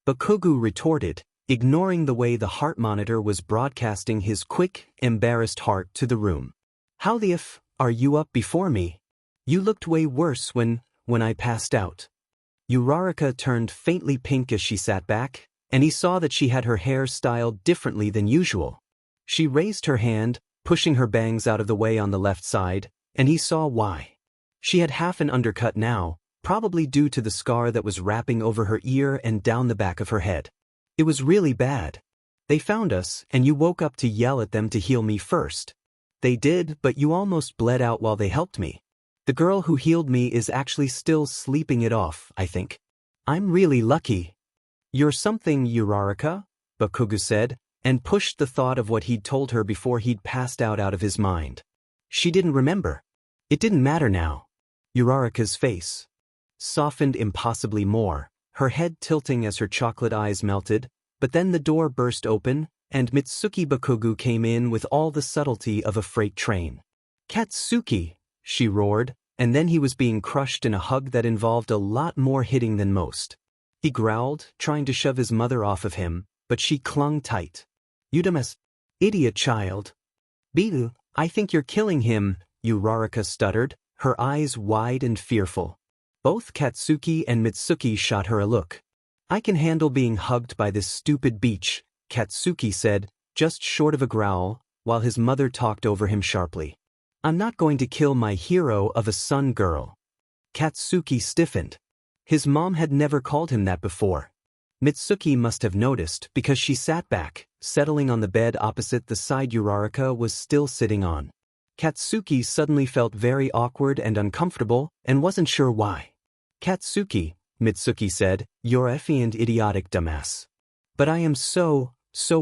Bakugo retorted, ignoring the way the heart monitor was broadcasting his quick, embarrassed heart to the room. "How the f are you up before me? You looked way worse when I passed out." Uraraka turned faintly pink as she sat back, and he saw that she had her hair styled differently than usual. She raised her hand, pushing her bangs out of the way on the left side, and he saw why. She had half an undercut now, probably due to the scar that was wrapping over her ear and down the back of her head. "It was really bad. They found us, and you woke up to yell at them to heal me first. They did, but you almost bled out while they helped me. The girl who healed me is actually still sleeping it off, I think. I'm really lucky." "You're something, Uraraka," Bakugo said, and pushed the thought of what he'd told her before he'd passed out of his mind. She didn't remember. It didn't matter now. Uraraka's face softened impossibly more, her head tilting as her chocolate eyes melted, but then the door burst open, and Mitsuki Bakugo came in with all the subtlety of a freight train. "Katsuki!" she roared, and then he was being crushed in a hug that involved a lot more hitting than most. He growled, trying to shove his mother off of him, but she clung tight. "You dumbass idiot child. Bilu, I think you're killing him," Uraraka stuttered, her eyes wide and fearful. Both Katsuki and Mitsuki shot her a look. "I can handle being hugged by this stupid beach," Katsuki said, just short of a growl, while his mother talked over him sharply. "I'm not going to kill my hero of a son girl." Katsuki stiffened. His mom had never called him that before. Mitsuki must have noticed because she sat back, settling on the bed opposite the side Uraraka was still sitting on. Katsuki suddenly felt very awkward and uncomfortable, and wasn't sure why. "Katsuki," Mitsuki said, "you're effing and idiotic dumbass. But I am so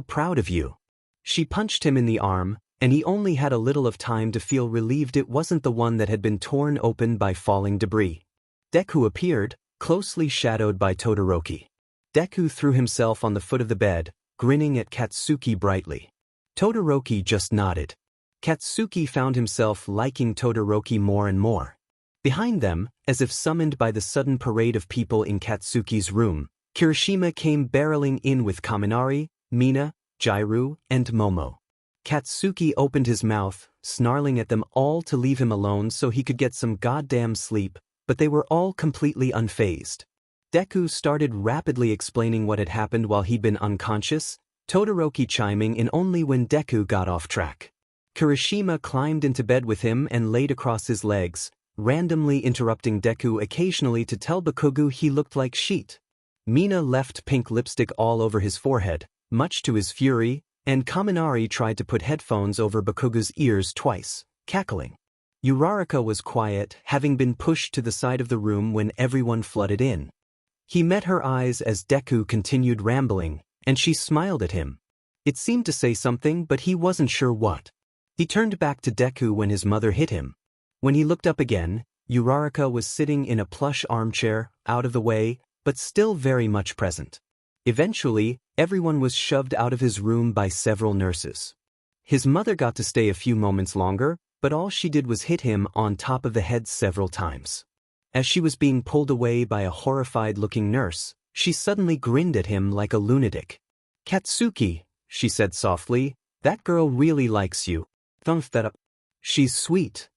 proud of you." She punched him in the arm, and he only had a little of time to feel relieved it wasn't the one that had been torn open by falling debris. Deku appeared, closely shadowed by Todoroki. Deku threw himself on the foot of the bed, grinning at Katsuki brightly. Todoroki just nodded. Katsuki found himself liking Todoroki more and more. Behind them, as if summoned by the sudden parade of people in Katsuki's room, Kirishima came barreling in with Kaminari, Mina, Jairu, and Momo. Katsuki opened his mouth, snarling at them all to leave him alone so he could get some goddamn sleep, but they were all completely unfazed. Deku started rapidly explaining what had happened while he'd been unconscious, Todoroki chiming in only when Deku got off track. Kirishima climbed into bed with him and laid across his legs, randomly interrupting Deku occasionally to tell Bakugo he looked like sheet. Mina left pink lipstick all over his forehead, much to his fury, and Kaminari tried to put headphones over Bakugo's ears twice, cackling. Uraraka was quiet, having been pushed to the side of the room when everyone flooded in. He met her eyes as Deku continued rambling, and she smiled at him. It seemed to say something, but he wasn't sure what. He turned back to Deku when his mother hit him. When he looked up again, Uraraka was sitting in a plush armchair, out of the way, but still very much present. Eventually, everyone was shoved out of his room by several nurses. His mother got to stay a few moments longer, but all she did was hit him on top of the head several times. As she was being pulled away by a horrified-looking nurse, she suddenly grinned at him like a lunatic. "Katsuki," she said softly, "that girl really likes you. Thumph that up. She's sweet."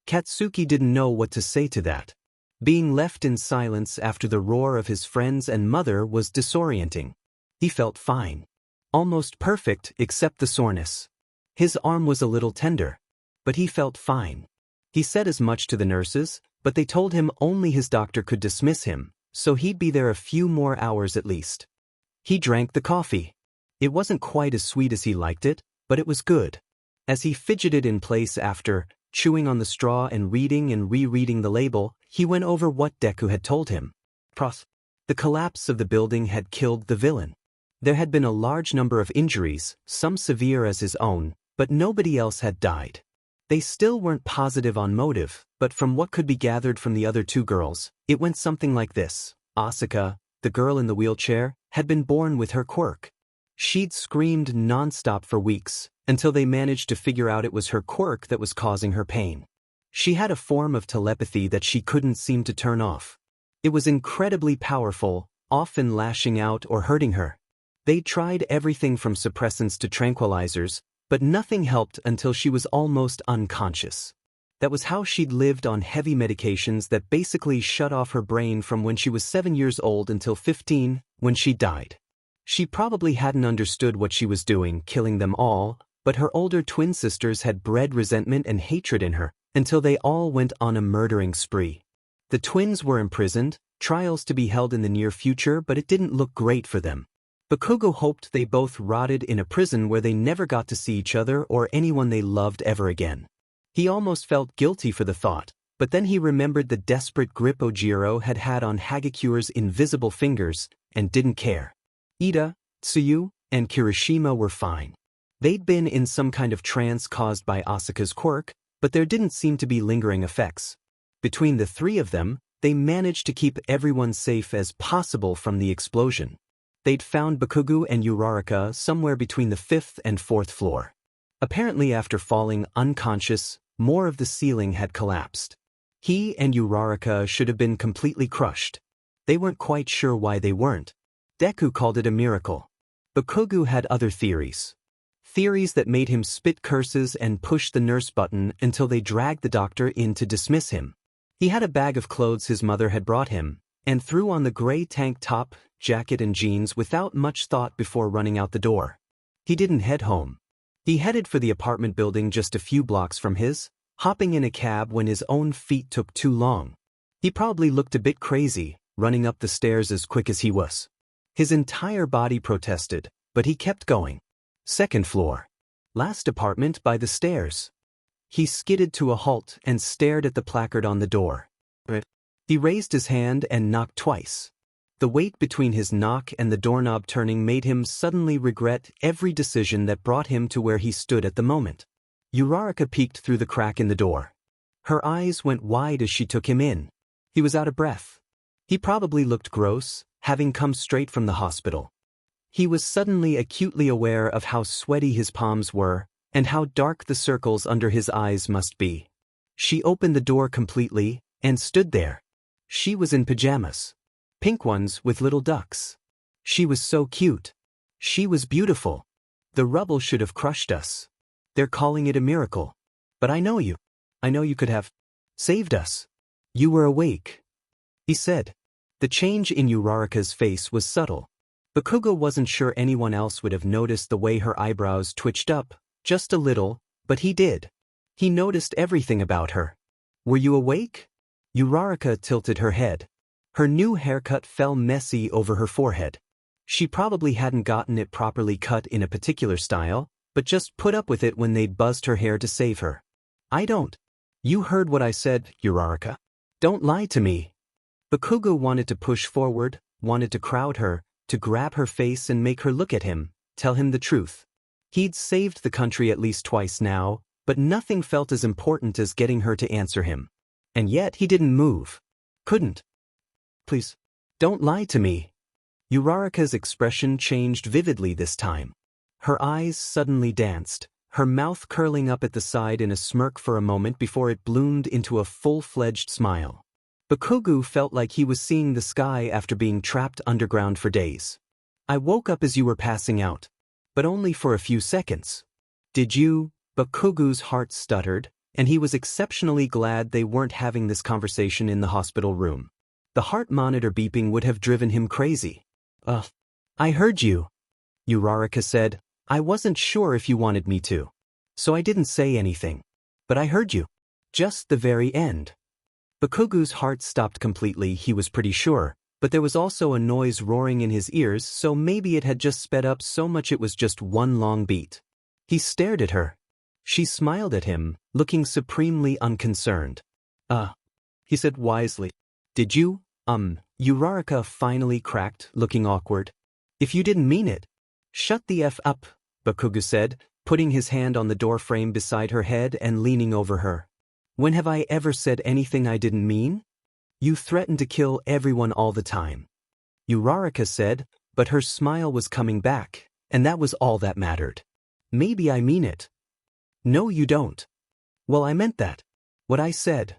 Katsuki didn't know what to say to that. Being left in silence after the roar of his friends and mother was disorienting. He felt fine. Almost perfect except the soreness. His arm was a little tender. But he felt fine. He said as much to the nurses, but they told him only his doctor could dismiss him, so he'd be there a few more hours at least. He drank the coffee. It wasn't quite as sweet as he liked it, but it was good. As he fidgeted in place after, chewing on the straw and reading and rereading the label, he went over what Deku had told him. The collapse of the building had killed the villain. There had been a large number of injuries, some severe as his own, but nobody else had died. They still weren't positive on motive, but from what could be gathered from the other two girls, it went something like this. Asuka, the girl in the wheelchair, had been born with her quirk. She'd screamed nonstop for weeks, until they managed to figure out it was her quirk that was causing her pain. She had a form of telepathy that she couldn't seem to turn off. It was incredibly powerful, often lashing out or hurting her. They tried everything from suppressants to tranquilizers, but nothing helped until she was almost unconscious. That was how she'd lived on heavy medications that basically shut off her brain from when she was 7 years old until 15, when she died. She probably hadn't understood what she was doing, killing them all, but her older twin sisters had bred resentment and hatred in her, until they all went on a murdering spree. The twins were imprisoned, trials to be held in the near future, but it didn't look great for them. Bakugo hoped they both rotted in a prison where they never got to see each other or anyone they loved ever again. He almost felt guilty for the thought, but then he remembered the desperate grip Ojiro had had on Hagakure's invisible fingers, and didn't care. "Ida, Tsuyu, and Kirishima were fine. They'd been in some kind of trance caused by Asuka's quirk, but there didn't seem to be lingering effects. Between the three of them, they managed to keep everyone safe as possible from the explosion. They'd found Bakugo and Uraraka somewhere between the 5th and 4th floor. Apparently after falling unconscious, more of the ceiling had collapsed. He and Uraraka should have been completely crushed. They weren't quite sure why they weren't. Deku called it a miracle. Bakugo had other theories. Theories that made him spit curses and push the nurse button until they dragged the doctor in to dismiss him. He had a bag of clothes his mother had brought him, and threw on the gray tank top, jacket and jeans without much thought before running out the door. He didn't head home. He headed for the apartment building just a few blocks from his, hopping in a cab when his own feet took too long. He probably looked a bit crazy, running up the stairs as quick as he was. His entire body protested, but he kept going. 2nd floor. Last apartment by the stairs. He skidded to a halt and stared at the placard on the door. He raised his hand and knocked twice. The weight between his knock and the doorknob turning made him suddenly regret every decision that brought him to where he stood at the moment. Uraraka peeked through the crack in the door. Her eyes went wide as she took him in. He was out of breath. He probably looked gross, having come straight from the hospital. He was suddenly acutely aware of how sweaty his palms were, and how dark the circles under his eyes must be. She opened the door completely, and stood there. She was in pajamas. Pink ones with little ducks. She was so cute. She was beautiful. The rubble should have crushed us. They're calling it a miracle. But I know you. I know you could have saved us. You were awake, he said. The change in Uraraka's face was subtle. Bakugo wasn't sure anyone else would have noticed the way her eyebrows twitched up, just a little, but he did. He noticed everything about her. Were you awake? Uraraka tilted her head. Her new haircut fell messy over her forehead. She probably hadn't gotten it properly cut in a particular style, but just put up with it when they'd buzzed her hair to save her. I don't. You heard what I said, Uraraka. Don't lie to me. Bakugo wanted to push forward, wanted to crowd her, to grab her face and make her look at him, tell him the truth. He'd saved the country at least twice now, but nothing felt as important as getting her to answer him. And yet he didn't move. Couldn't. Please, don't lie to me. Uraraka's expression changed vividly this time. Her eyes suddenly danced, her mouth curling up at the side in a smirk for a moment before it bloomed into a full-fledged smile. Bakugo felt like he was seeing the sky after being trapped underground for days. I woke up as you were passing out. But only for a few seconds. Did you? Bakugo's heart stuttered, and he was exceptionally glad they weren't having this conversation in the hospital room. The heart monitor beeping would have driven him crazy. I heard you, Uraraka said. I wasn't sure if you wanted me to. So I didn't say anything. But I heard you. Just the very end. Bakugo's heart stopped completely, he was pretty sure, but there was also a noise roaring in his ears, so maybe it had just sped up so much it was just one long beat. He stared at her. She smiled at him, looking supremely unconcerned. He said wisely. Did you, Uraraka finally cracked, looking awkward. If you didn't mean it. Shut the F up, Bakugo said, putting his hand on the doorframe beside her head and leaning over her. When have I ever said anything I didn't mean? You threaten to kill everyone all the time. Uraraka said, but her smile was coming back, and that was all that mattered. Maybe I mean it. No, you don't. Well, I meant that. What I said.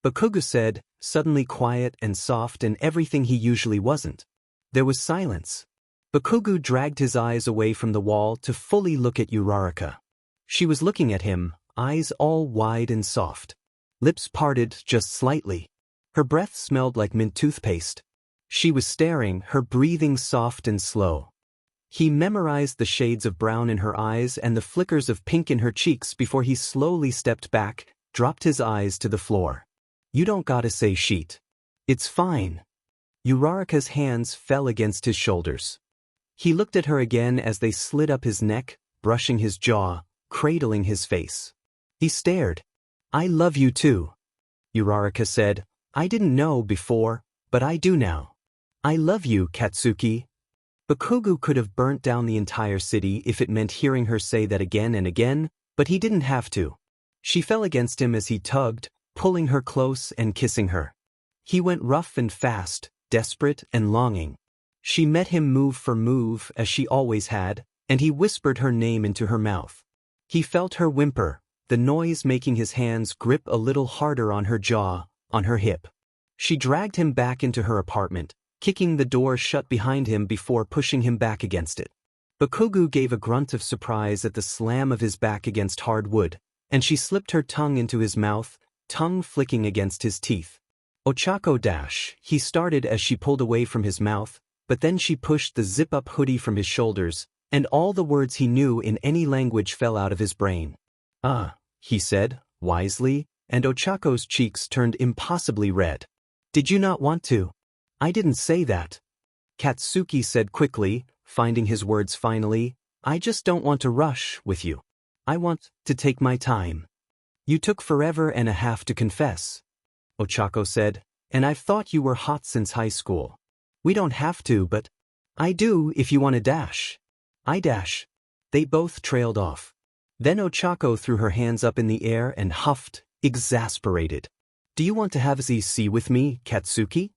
Bakugo said, suddenly quiet and soft and everything he usually wasn't. There was silence. Bakugo dragged his eyes away from the wall to fully look at Uraraka. She was looking at him, eyes all wide and soft. Lips parted just slightly. Her breath smelled like mint toothpaste. She was staring, her breathing soft and slow. He memorized the shades of brown in her eyes and the flickers of pink in her cheeks before he slowly stepped back, dropped his eyes to the floor. You don't gotta say sheet. It's fine. Uraraka's hands fell against his shoulders. He looked at her again as they slid up his neck, brushing his jaw, cradling his face. He stared. I love you too. Uraraka said, I didn't know before, but I do now. I love you, Katsuki. Bakugo could have burnt down the entire city if it meant hearing her say that again and again, but he didn't have to. She fell against him as he tugged, pulling her close and kissing her. He went rough and fast, desperate and longing. She met him move for move as she always had, and he whispered her name into her mouth. He felt her whimper, the noise making his hands grip a little harder on her jaw, on her hip. She dragged him back into her apartment, kicking the door shut behind him before pushing him back against it. Bakugo gave a grunt of surprise at the slam of his back against hard wood, and she slipped her tongue into his mouth, tongue flicking against his teeth. Ochako dash, he started as she pulled away from his mouth, but then she pushed the zip-up hoodie from his shoulders, and all the words he knew in any language fell out of his brain. He said, wisely, and Ochako's cheeks turned impossibly red. Did you not want to? I didn't say that. Katsuki said quickly, finding his words finally, I just don't want to rush with you. I want to take my time. You took forever and a half to confess. Ochako said, and I've thought you were hot since high school. We don't have to, but I do if you want to dash. I dash. They both trailed off. Then Ochako threw her hands up in the air and huffed, exasperated. Do you want to have ZC with me, Katsuki?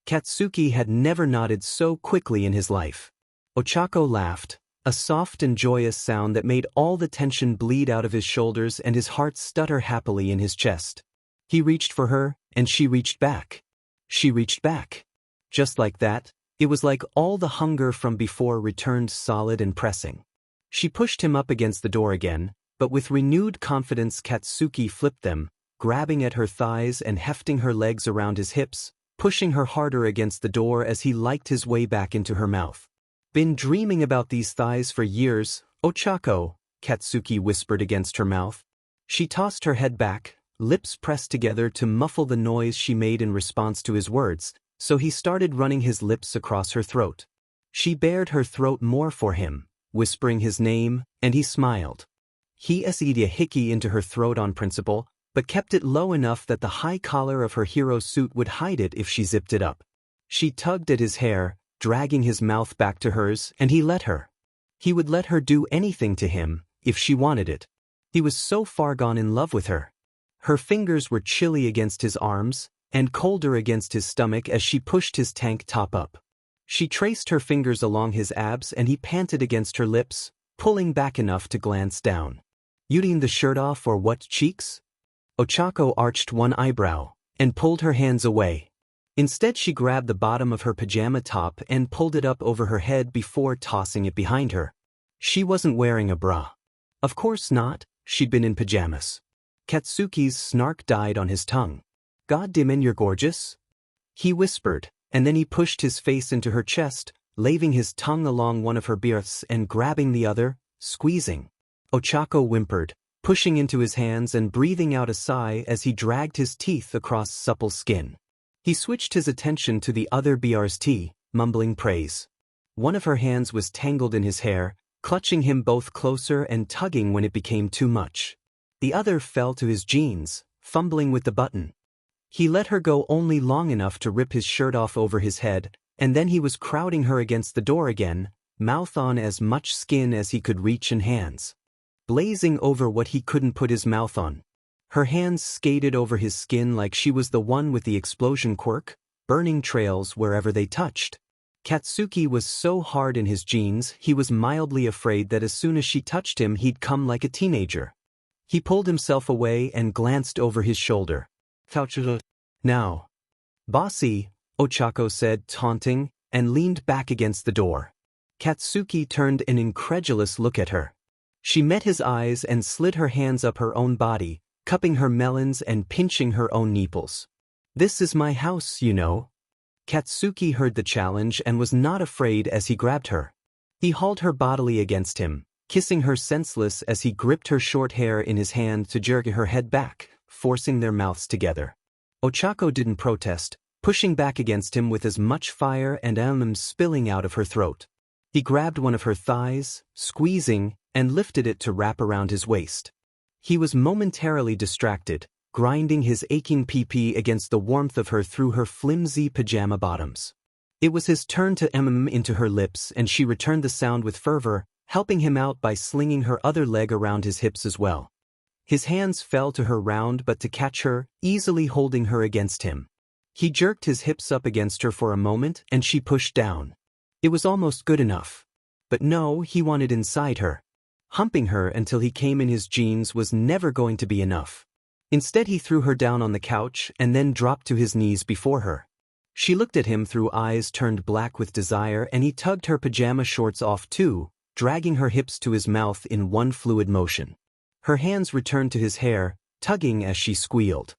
Katsuki had never nodded so quickly in his life. Ochako laughed, a soft and joyous sound that made all the tension bleed out of his shoulders and his heart stutter happily in his chest. He reached for her, and she reached back. She reached back. Just like that, it was like all the hunger from before returned solid and pressing. She pushed him up against the door again, but with renewed confidence Katsuki flipped them, grabbing at her thighs and hefting her legs around his hips, pushing her harder against the door as he liked his way back into her mouth. Been dreaming about these thighs for years, Ochako, Katsuki whispered against her mouth. She tossed her head back, lips pressed together to muffle the noise she made in response to his words, so he started running his lips across her throat. She bared her throat more for him, whispering his name, and he smiled. He said a hickey into her throat on principle, but kept it low enough that the high collar of her hero suit would hide it if she zipped it up. She tugged at his hair, dragging his mouth back to hers, and he let her. He would let her do anything to him, if she wanted it. He was so far gone in love with her. Her fingers were chilly against his arms, and colder against his stomach as she pushed his tank top up. She traced her fingers along his abs and he panted against her lips, pulling back enough to glance down. You need the shirt off or what, cheeks? Ochako arched one eyebrow, and pulled her hands away. Instead she grabbed the bottom of her pajama top and pulled it up over her head before tossing it behind her. She wasn't wearing a bra. Of course not, she'd been in pajamas. Katsuki's snark died on his tongue. God damn, you're gorgeous? He whispered, and then he pushed his face into her chest, laving his tongue along one of her births and grabbing the other, squeezing. Ochako whimpered, pushing into his hands and breathing out a sigh as he dragged his teeth across supple skin. He switched his attention to the other BRST, mumbling praise. One of her hands was tangled in his hair, clutching him both closer and tugging when it became too much. The other fell to his jeans, fumbling with the button. He let her go only long enough to rip his shirt off over his head, and then he was crowding her against the door again, mouth on as much skin as he could reach and hands blazing over what he couldn't put his mouth on. Her hands skated over his skin like she was the one with the explosion quirk, burning trails wherever they touched. Katsuki was so hard in his jeans he was mildly afraid that as soon as she touched him he'd come like a teenager. He pulled himself away and glanced over his shoulder. Now. Bossy, Ochako said, taunting, and leaned back against the door. Katsuki turned an incredulous look at her. She met his eyes and slid her hands up her own body, cupping her melons and pinching her own nipples. This is my house, you know. Katsuki heard the challenge and was not afraid as he grabbed her. He hauled her bodily against him, kissing her senseless as he gripped her short hair in his hand to jerk her head back, forcing their mouths together. Ochako didn't protest, pushing back against him with as much fire and spilling out of her throat. He grabbed one of her thighs, squeezing, and lifted it to wrap around his waist. He was momentarily distracted, grinding his aching pee-pee against the warmth of her through her flimsy pajama bottoms. It was his turn to into her lips, and she returned the sound with fervor, helping him out by slinging her other leg around his hips as well. His hands fell to her round but to catch her, easily holding her against him. He jerked his hips up against her for a moment and she pushed down. It was almost good enough. But no, he wanted inside her. Humping her until he came in his jeans was never going to be enough. Instead he threw her down on the couch and then dropped to his knees before her. She looked at him through eyes turned black with desire, and he tugged her pajama shorts off too, dragging her hips to his mouth in one fluid motion. Her hands returned to his hair, tugging as she squealed.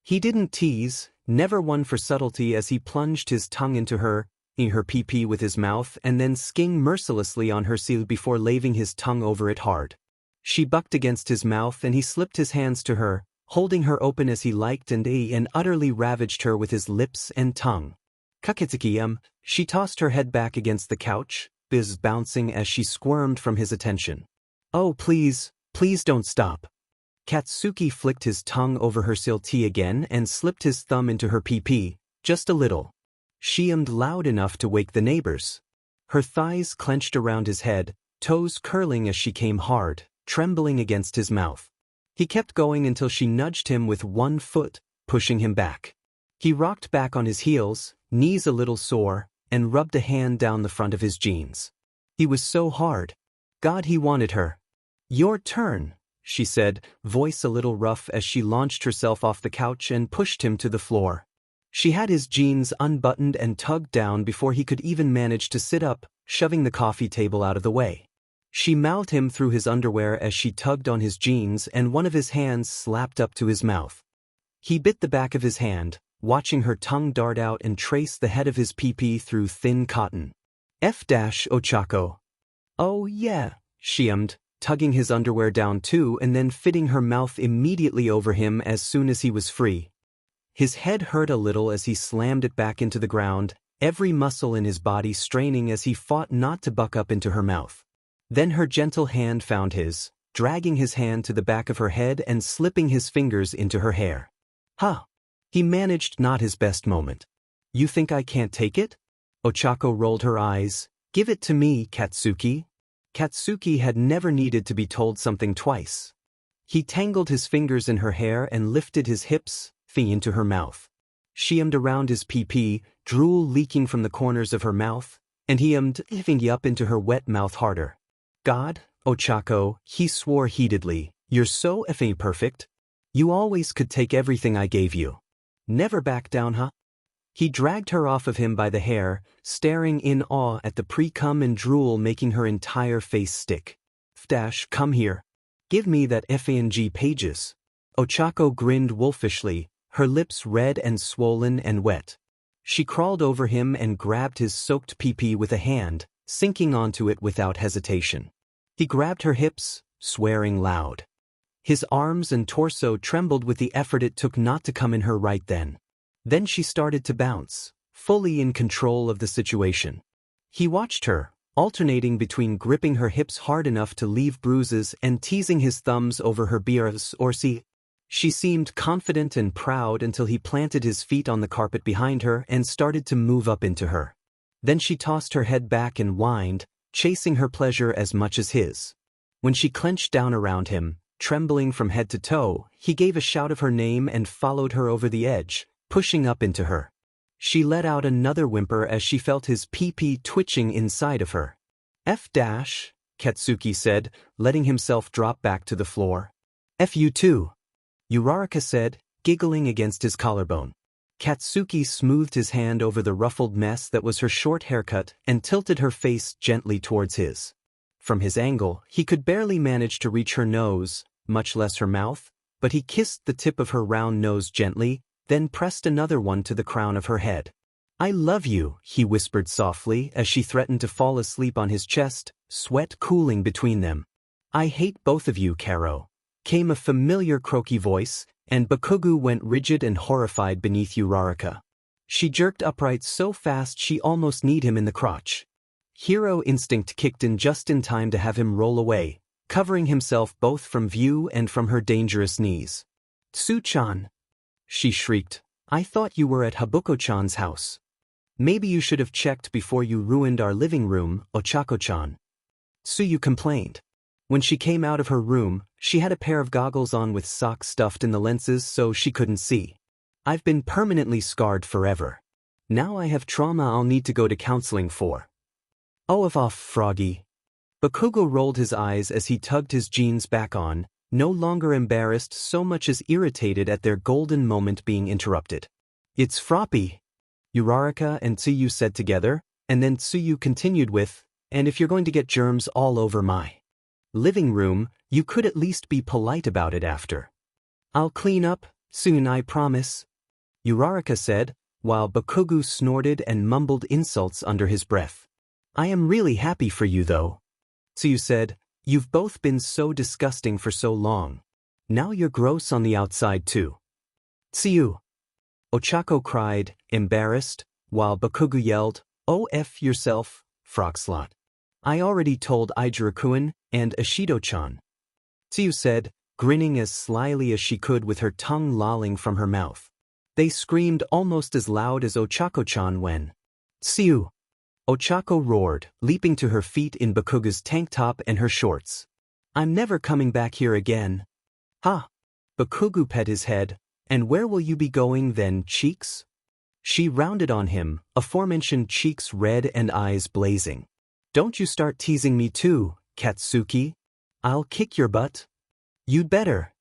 He didn't tease, never one for subtlety, as he plunged his tongue into her pee-pee with his mouth and then skimmed mercilessly on her seal before laving his tongue over it hard. She bucked against his mouth and he slipped his hands to her, holding her open as he liked, and utterly ravaged her with his lips and tongue. Kakitsuki, she tossed her head back against the couch, biz bouncing as she squirmed from his attention. Oh please, please don't stop. Katsuki flicked his tongue over her silty again and slipped his thumb into her pee-pee, just a little. She loud enough to wake the neighbors. Her thighs clenched around his head, toes curling as she came hard, trembling against his mouth. He kept going until she nudged him with one foot, pushing him back. He rocked back on his heels, knees a little sore, and rubbed a hand down the front of his jeans. He was so hard. God, he wanted her. Your turn, she said, voice a little rough as she launched herself off the couch and pushed him to the floor. She had his jeans unbuttoned and tugged down before he could even manage to sit up, shoving the coffee table out of the way. She mouthed him through his underwear as she tugged on his jeans, and one of his hands slapped up to his mouth. He bit the back of his hand, watching her tongue dart out and trace the head of his pee-pee through thin cotton. Ochako. Oh yeah, she ummed, tugging his underwear down too and then fitting her mouth immediately over him as soon as he was free. His head hurt a little as he slammed it back into the ground, every muscle in his body straining as he fought not to buck up into her mouth. Then her gentle hand found his, dragging his hand to the back of her head and slipping his fingers into her hair. Huh. He managed not his best moment. You think I can't take it? Ochako rolled her eyes. Give it to me, Katsuki. Katsuki had never needed to be told something twice. He tangled his fingers in her hair and lifted his hips, into her mouth. She ummed around his pee-pee, drool leaking from the corners of her mouth, and he ummed up into her wet mouth harder. God, Ochako, he swore heatedly, you're so effing perfect. You always could take everything I gave you. Never back down, huh? He dragged her off of him by the hair, staring in awe at the pre-cum and drool making her entire face stick. Come here. Give me that FANG pages. Ochako grinned wolfishly, her lips red and swollen and wet. She crawled over him and grabbed his soaked pee-pee with a hand, sinking onto it without hesitation. He grabbed her hips, swearing loud. His arms and torso trembled with the effort it took not to come in her right then. Then she started to bounce, fully in control of the situation. He watched her, alternating between gripping her hips hard enough to leave bruises and teasing his thumbs over her biceps or see. She seemed confident and proud until he planted his feet on the carpet behind her and started to move up into her. Then she tossed her head back and whined, chasing her pleasure as much as his. When she clenched down around him, trembling from head to toe, he gave a shout of her name and followed her over the edge, pushing up into her. She let out another whimper as she felt his pee-pee twitching inside of her. Katsuki said, letting himself drop back to the floor. You too. Uraraka said, giggling against his collarbone. Katsuki smoothed his hand over the ruffled mess that was her short haircut and tilted her face gently towards his. From his angle, he could barely manage to reach her nose, much less her mouth, but he kissed the tip of her round nose gently, then pressed another one to the crown of her head. I love you, he whispered softly as she threatened to fall asleep on his chest, sweat cooling between them. I hate both of you, Karo. Came a familiar croaky voice, and Bakugu went rigid and horrified beneath Uraraka. She jerked upright so fast she almost kneed him in the crotch. Hero instinct kicked in just in time to have him roll away, covering himself both from view and from her dangerous knees. Tsu-chan! She shrieked. I thought you were at Habuko-chan's house. Maybe you should have checked before you ruined our living room, Ochako-chan. Tsuyu complained. When she came out of her room, she had a pair of goggles on with socks stuffed in the lenses so she couldn't see. I've been permanently scarred forever. Now I have trauma I'll need to go to counseling for. Oh, if off, Froggy. Bakugo rolled his eyes as he tugged his jeans back on, no longer embarrassed so much as irritated at their golden moment being interrupted. It's Froppy, Uraraka and Tsuyu said together, and then Tsuyu continued with, and if you're going to get germs all over my living room, you could at least be polite about it after. I'll clean up, soon I promise, Uraraka said, while Bakugo snorted and mumbled insults under his breath. I am really happy for you though. Tsuyu said, you've both been so disgusting for so long. Now you're gross on the outside too. Tsuyu. Ochako cried, embarrassed, while Bakugo yelled, oh F yourself, Frogslot. I already told Ijiro-kun and Ashido-chan. Tsuyu said, grinning as slyly as she could with her tongue lolling from her mouth. They screamed almost as loud as Ochako-chan when Tsuyu. Ochako roared, leaping to her feet in Bakugo's tank top and her shorts. I'm never coming back here again. Ha! Bakugo pet his head. And where will you be going then, Cheeks? She rounded on him, aforementioned cheeks red and eyes blazing. Don't you start teasing me too, Katsuki. I'll kick your butt. You'd better.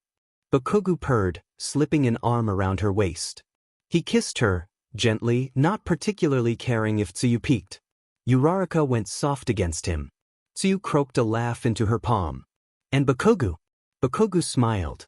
Bakugo purred, slipping an arm around her waist. He kissed her, gently, not particularly caring if Tsuyu peeked. Uraraka went soft against him. Tsuyu croaked a laugh into her palm. And Bakugo? Bakugo smiled.